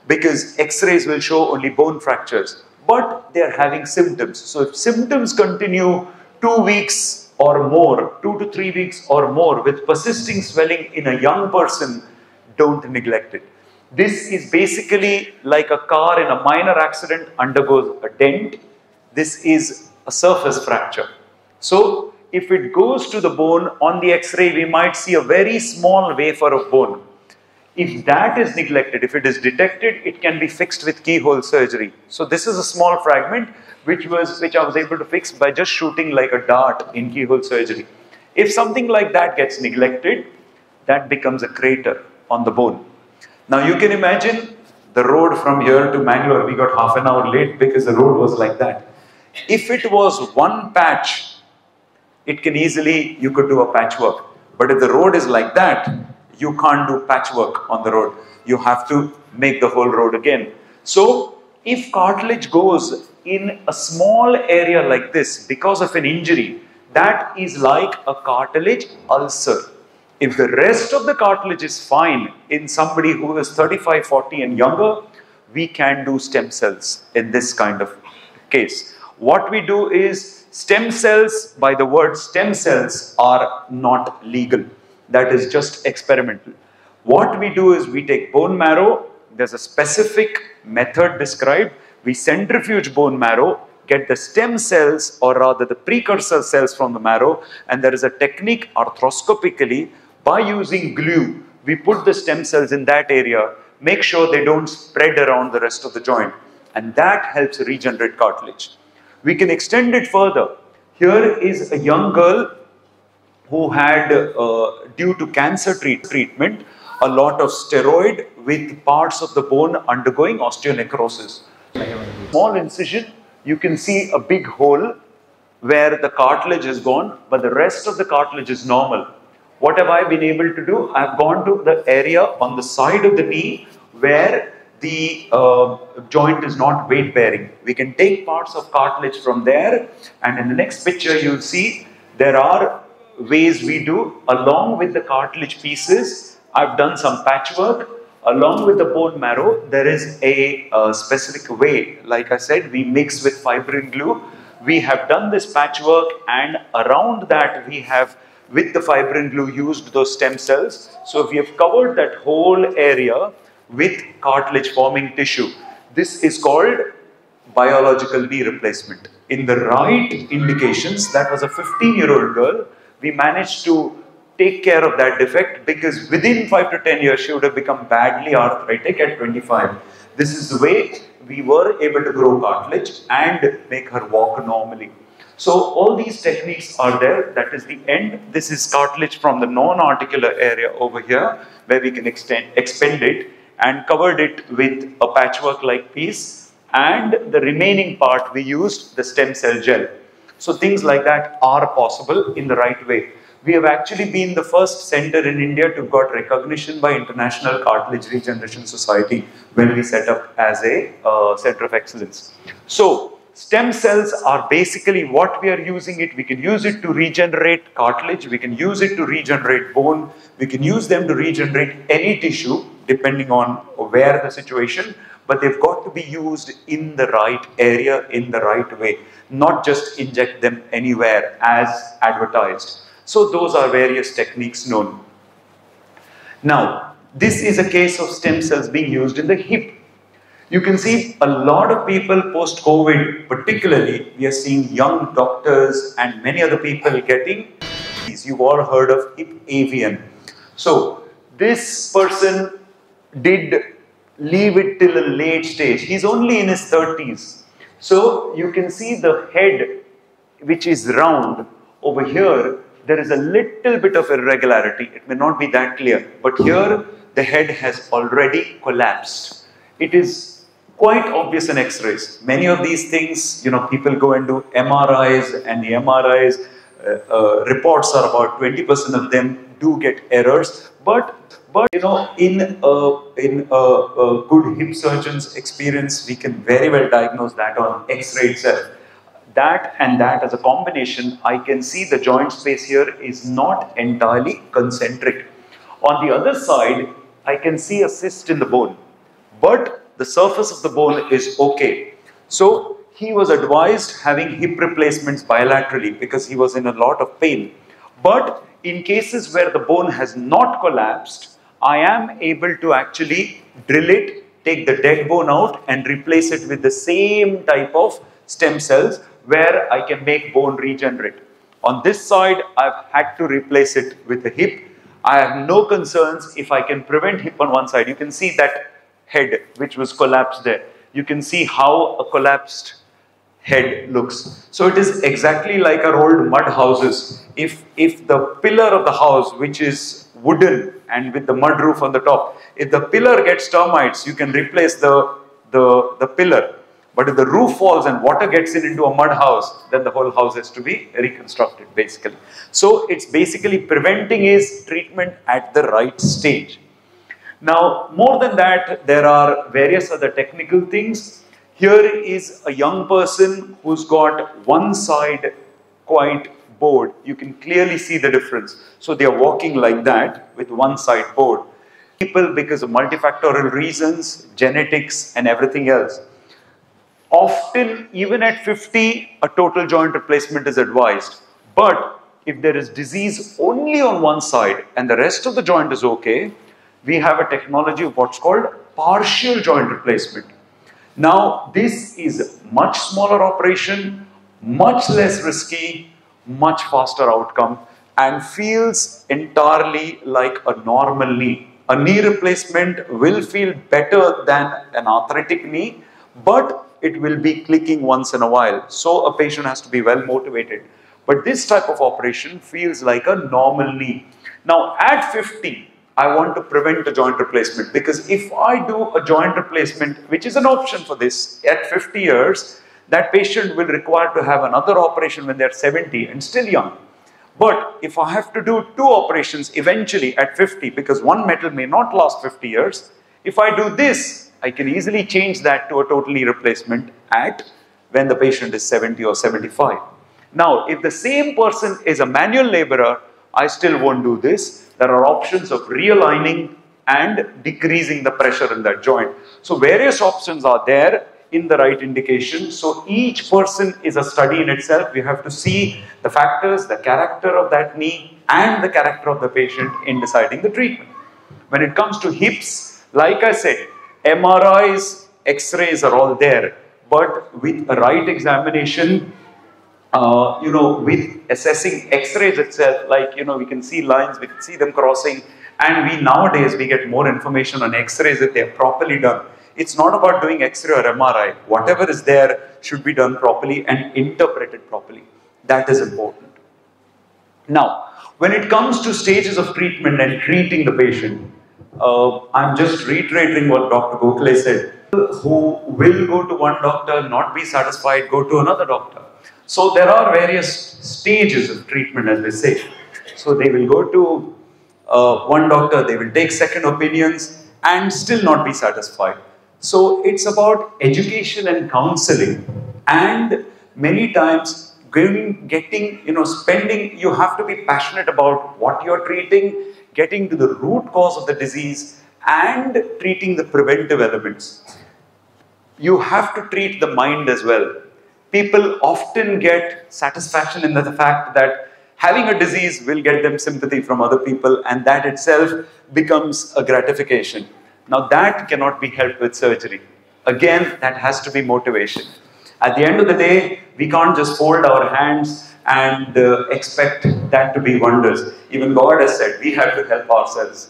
because X-rays will show only bone fractures, but they are having symptoms. So if symptoms continue 2 weeks or more, 2 to 3 weeks or more with persisting swelling in a young person, don't neglect it. This is basically like a car in a minor accident undergoes a dent. This is a surface fracture. So if it goes to the bone on the X-ray, we might see a very small wafer of bone. If that is neglected, if it is detected, it can be fixed with keyhole surgery. So this is a small fragment which I was able to fix by just shooting like a dart in keyhole surgery. If something like that gets neglected, that becomes a crater on the bone. Now you can imagine the road from here to Mangalore, we got half an hour late because the road was like that. If it was one patch, it can easily, you could do a patchwork. But if the road is like that, you can't do patchwork on the road. You have to make the whole road again. So if cartilage goes in a small area like this because of an injury, that is like a cartilage ulcer. If the rest of the cartilage is fine in somebody who is 35, 40 and younger, we can do stem cells in this kind of case. What we do is stem cells, by the word stem cells, are not legal. That is just experimental. What we do is we take bone marrow, there's a specific method described, we centrifuge bone marrow, get the stem cells or rather the precursor cells from the marrow, and there is a technique arthroscopically by using glue, we put the stem cells in that area, make sure they don't spread around the rest of the joint, and that helps regenerate cartilage. We can extend it further. Here is a young girl who had, due to cancer treatment, a lot of steroid with parts of the bone undergoing osteonecrosis. Small incision, you can see a big hole where the cartilage is gone, but the rest of the cartilage is normal. What have I been able to do? I've gone to the area on the side of the knee where the joint is not weight bearing. We can take parts of cartilage from there, and in the next picture you'll see there are ways we do along with the cartilage pieces. I've done some patchwork along with the bone marrow. There is a specific way, like I said, we mix with fibrin glue. We have done this patchwork, and around that we have, with the fibrin glue, used those stem cells. So we have covered that whole area with cartilage forming tissue. This is called biological knee replacement. In the right indications, that was a 15-year-old girl, we managed to take care of that defect because within 5 to 10 years she would have become badly arthritic at 25. This is the way we were able to grow cartilage and make her walk normally. So all these techniques are there. That is the end. This is cartilage from the non-articular area over here where we can expand it, and covered it with a patchwork-like piece, and the remaining part we used the stem cell gel. So things like that are possible in the right way. We have actually been the first center in India to got recognition by International Cartilage Regeneration Society when we set up as a center of excellence. So stem cells are basically what we are using it. We can use it to regenerate cartilage, we can use it to regenerate bone, we can use them to regenerate any tissue depending on where the situation, but they've got to be used in the right area, in the right way, not just inject them anywhere as advertised. So those are various techniques known. Now, this is a case of stem cells being used in the hip. You can see a lot of people post-COVID, particularly, we are seeing young doctors and many other people getting these. You've all heard of hip AVN. So This person did leave it till a late stage. He's only in his 30s. So you can see the head, which is round. Over here, there is a little bit of irregularity. It may not be that clear, but here the head has already collapsed. It is quite obvious in X-rays. Many of these things, people go and do MRIs, and the MRIs reports are about 20% of them do get errors. But in a good hip surgeon's experience, we can very well diagnose that on X-ray itself. That and that as a combination, I can see the joint space here is not entirely concentric. On the other side, I can see a cyst in the bone, but the surface of the bone is okay. So he was advised having hip replacements bilaterally because he was in a lot of pain. But in cases where the bone has not collapsed, I am able to actually drill it, take the dead bone out and replace it with the same type of stem cells where I can make bone regenerate. On this side, I've had to replace it with the hip. I have no concerns if I can prevent hip on one side. You can see that head which was collapsed there. You can see how a collapsed head looks. So it is exactly like our old mud houses. If the pillar of the house, which is wooden and with the mud roof on the top, if the pillar gets termites, you can replace the pillar. But if the roof falls and water gets into a mud house, then the whole house has to be reconstructed basically. So it's basically preventing his treatment at the right stage. Now, more than that, there are various other technical things. Here is a young person who's got one side quite bowed. You can clearly see the difference. So they are walking like that with one side bowed. People, because of multifactorial reasons, genetics and everything else, often, even at 50, a total joint replacement is advised. But if there is disease only on one side and the rest of the joint is okay, we have a technology of what's called partial joint replacement. Now, this is a much smaller operation, much less risky, much faster outcome, and feels entirely like a normal knee. A knee replacement will feel better than an arthritic knee, but it will be clicking once in a while. So a patient has to be well motivated. But this type of operation feels like a normal knee. Now at 50, I want to prevent a joint replacement, because if I do a joint replacement, which is an option for this, at 50 years, that patient will require to have another operation when they're 70 and still young. But if I have to do 2 operations eventually at 50, because one metal may not last 50 years, if I do this, I can easily change that to a total knee replacement at when the patient is 70 or 75. Now, if the same person is a manual laborer, I still won't do this. There are options of realigning and decreasing the pressure in that joint. So various options are there in the right indication. So each person is a study in itself. We have to see the factors, the character of that knee and the character of the patient in deciding the treatment. When it comes to hips, like I said, MRIs, X-rays are all there, but with a right examination, with assessing X-rays itself, like, we can see lines, we can see them crossing, and nowadays we get more information on X-rays if they're properly done. It's not about doing X-ray or MRI. Whatever is there should be done properly and interpreted properly. That is important. Now, when it comes to stages of treatment and treating the patient, I'm just reiterating what Dr. Gokhale said. Who will go to one doctor, not be satisfied, go to another doctor. So there are various stages of treatment, as they say. So they will go to one doctor, they will take second opinions and still not be satisfied. So it's about education and counseling, and many times spending, you have to be passionate about what you're treating, getting to the root cause of the disease and treating the preventive elements. You have to treat the mind as well. People often get satisfaction in the fact that having a disease will get them sympathy from other people, and that itself becomes a gratification. Now that cannot be helped with surgery. Again, that has to be motivation. At the end of the day, we can't just fold our hands and expect that to be wonders. Even God has said we have to help ourselves.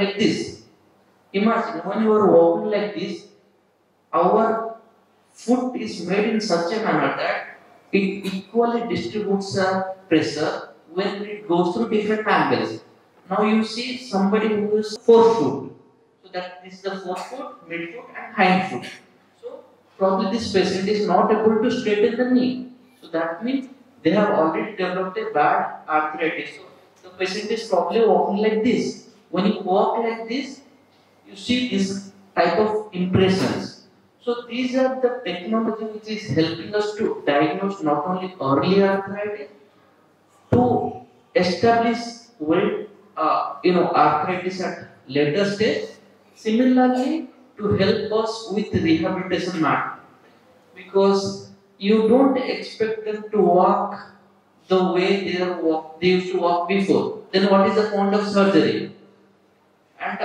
Like this. Imagine when you are walking like this, our foot is made in such a manner that it equally distributes pressure when it goes through different angles. Now you see somebody who is forefoot. So that this is the forefoot, midfoot and hindfoot. So probably this patient is not able to straighten the knee. So that means they have already developed a bad arthritis. So the patient is probably walking like this. When you walk like this, you see this type of impressions. So these are the technology which is helping us to diagnose not only early arthritis, to establish well, arthritis at later stage. Similarly, to help us with rehabilitation matter, because you don't expect them to walk the way they used to walk before. Then what is the point of surgery? And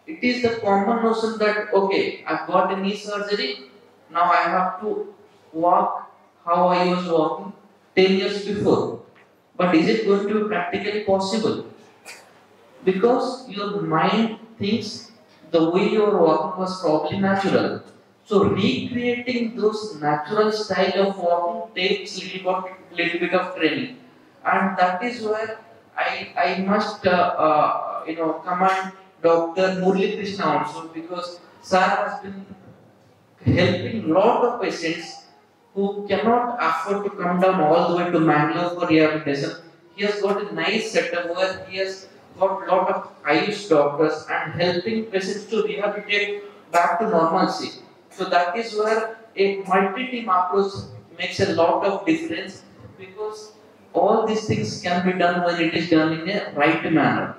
it is the common notion that okay, I've got a knee surgery, now I have to walk how I was walking 10 years before. But is it going to be practically possible? Because your mind thinks the way you are walking was probably natural. So recreating those natural style of walking takes little bit of training, and that is where I must commend Dr. Murli Krishna also, because sir has been helping lot of patients who cannot afford to come down all the way to Mangalore for rehabilitation. He has got a nice setup where he has got lot of Ayush doctors and helping patients to rehabilitate back to normalcy. So that is where a multi-team approach makes a lot of difference, because all these things can be done when it is done in a right manner.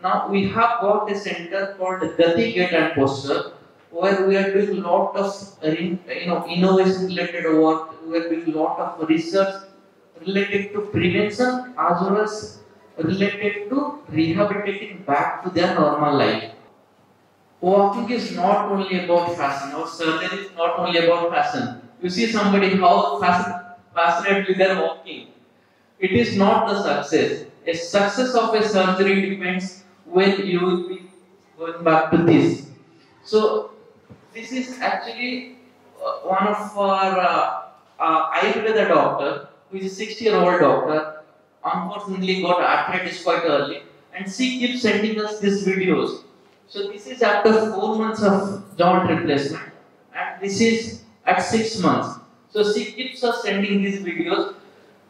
Now we have got a center called Gati, Gait and Posture, where we are doing a lot of innovation related work. We are doing a lot of research related to prevention as well as related to rehabilitating back to their normal life. Walking is not only about fashion, or surgery is not only about fashion. You see somebody how passionately they are walking. It is not the success. A success of a surgery depends when you will be going back to this. So this is actually one of our Ayurveda doctor, who is a 60-year-old doctor, unfortunately got arthritis quite early, and she keeps sending us these videos. So this is after 4 months of joint replacement, and this is at 6 months. So she keeps us sending these videos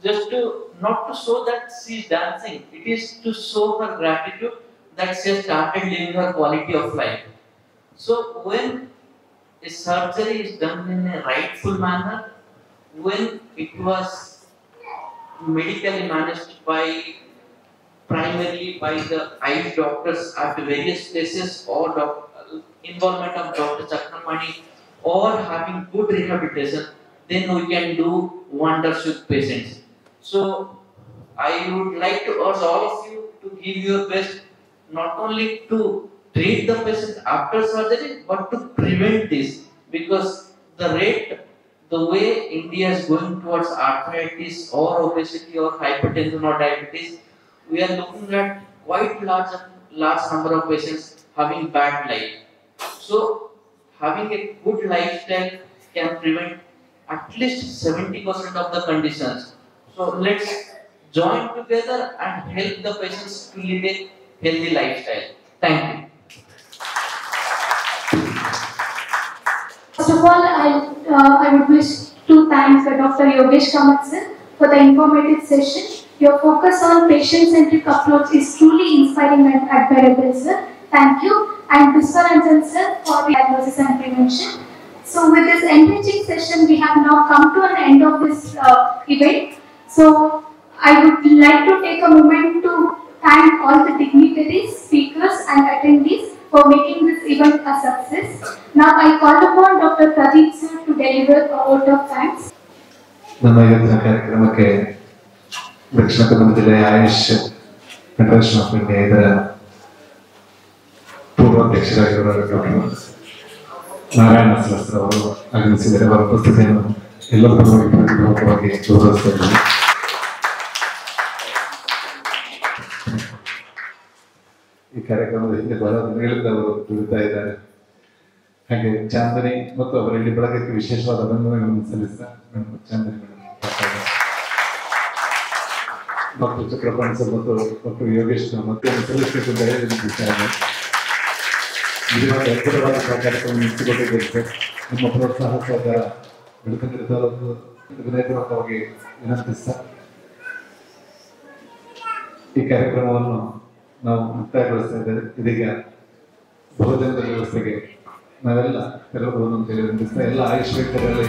just to not to show that she is dancing. It is to show her gratitude that she has started living her quality of life. So when a surgery is done in a rightful manner, when it was medically managed primarily by the eye doctors at various places, or involvement of Dr. Chakramani, or having good rehabilitation, then we can do wonders with patients. So I would like to urge all of you to give your best, not only to treat the patient after surgery, but to prevent this, because the way India is going towards arthritis or obesity or hypertension or diabetes, we are looking at quite large number of patients having bad life. So having a good lifestyle can prevent at least 70% of the conditions. So let's join together and help the patients to live a healthy lifestyle. Thank you. First of all, I would wish to thank Dr. Yogesh Kamath sir for the informative session. Your focus on patient-centric approach is truly inspiring and admirable, sir. Thank you. And Viswaranjan sir for diagnosis and prevention. So with this enriching session, we have now come to an end of this event. So I would like to take a moment to thank all the dignitaries, speakers and attendees for making this event a success. Now I call upon Dr. Pradeep sir to deliver a vote of thanks. ನಮ್ಮ ಇವತ್ತಿನ ಕಾರ್ಯಕ್ರಮಕ್ಕೆ ದಕ್ಷಿಣ ಕನ್ನಡ ಜಿಲ್ಲೆಯ AYUSH federation of India ಇದರ ಪೂರ್ವಾಧ್ಯಕ್ಷರಾಗಿರುವ doctor Narayana ಸಹಸ್ರ ಅವರು ಆಗಮಿಸಿದರೆ ಅವರ ಉಪಸ್ಥಿತಿಯನ್ನು ಎಲ್ಲ ಪೂರ್ವವಾಗಿ ಗೌರವಿಸ್ತಾ ಇದ್ದಾರೆ. ಈ ಕಾರ್ಯಕ್ರಮದ ಹಿಂದೆ ಬಹಳ ದಿನಗಳಿಂದ ಅವರು ದುಡಿತಾ ಇದ್ದಾರೆ. ಹಾಗೆ ಚಾಂದನಿ ಮತ್ತು ಅವರ ಇಡೀ ಬಳಗಕ್ಕೆ ವಿಶೇಷವಾದ ಅಭಿನಂದನೆಗಳನ್ನು ಸಲ್ಲಿಸಿದ Chandni madam, doctor Chakrapani sir ಮತ್ತು ಡಾಕ್ಟರ್ ಯೋಗೇಶ್ ಮತ್ತೆ ಸಲ್ಲಿಸಬೇಕೆಂದರೆ ನಿಜವಾದ ಅದ್ಭುತವಾದ ಕಾರ್ಯಕ್ರಮ ನಡೆಸಿಕೊಟ್ಟಿದ್ದೇವೆ ಸರ್. ನಿಮ್ಮ ಪ್ರೋತ್ಸಾಹ ಸಹಕಾರ ವಿನಯಪೂರ್ವಕವಾಗಿ ವಿನಂತಿಸ್ತಾ ಈ ಕಾರ್ಯಕ್ರಮವನ್ನು ನಾವು ಮುಕ್ತಾಯಗೊಳಿಸ್ತಾ ಇದ್ದೇವೆ. ಇದೀಗ ಬಹುಜನರ ವ್ಯವಸ್ಥೆಗೆ ನಾವೆಲ್ಲ ತೆರಳಬಹುದು ಅಂತ ಹೇಳಿ ವಿನಂತಿಸ್ತಾ ಎಲ್ಲ ಆಯುಷ್ ವೈದ್ಯರಲ್ಲಿ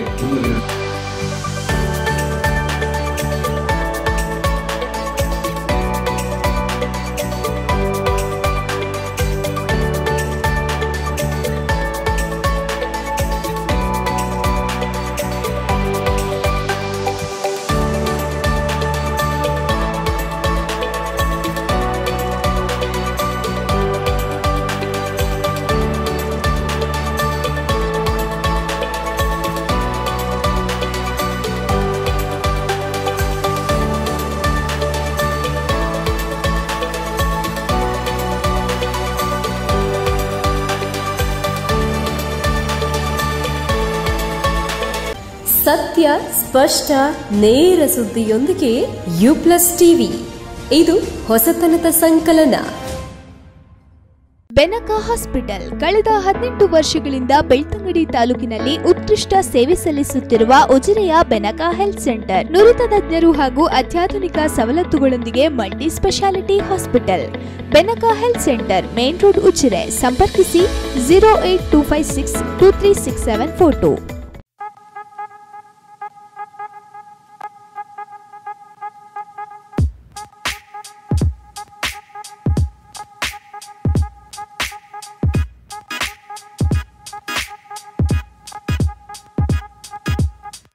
ಸತ್ಯ ಸ್ಪಷ್ಟ ನೇರ ಸುದ್ದಿಯೊಂದಿಗೆ uplus ಟಿವಿ, ಇದು ಹೊಸತನದ ಸಂಕಲನ. ಬೆನಕ ಹಾಸ್ಪಿಟಲ್ ಕಳೆದ 18 ವರ್ಷಗಳಿಂದ ಬೆಳ್ತಂಗಡಿ ತಾಲೂಕಿನಲ್ಲಿ ಉತ್ಕೃಷ್ಟ ಸೇವೆ ಸಲ್ಲಿಸುತ್ತಿರುವ ಉಜಿರೆಯ ಬೆನಕ ಹೆಲ್ತ್ ಸೆಂಟರ್ ನುರಿತ ತಜ್ಞರು ಹಾಗೂ ಅತ್ಯಾಧುನಿಕ ಸವಲತ್ತುಗಳೊಂದಿಗೆ multi specialty hospital. Benaka health centre, main road, Ujire. ಸಂಪರ್ಕಿಸಿ 08256236742.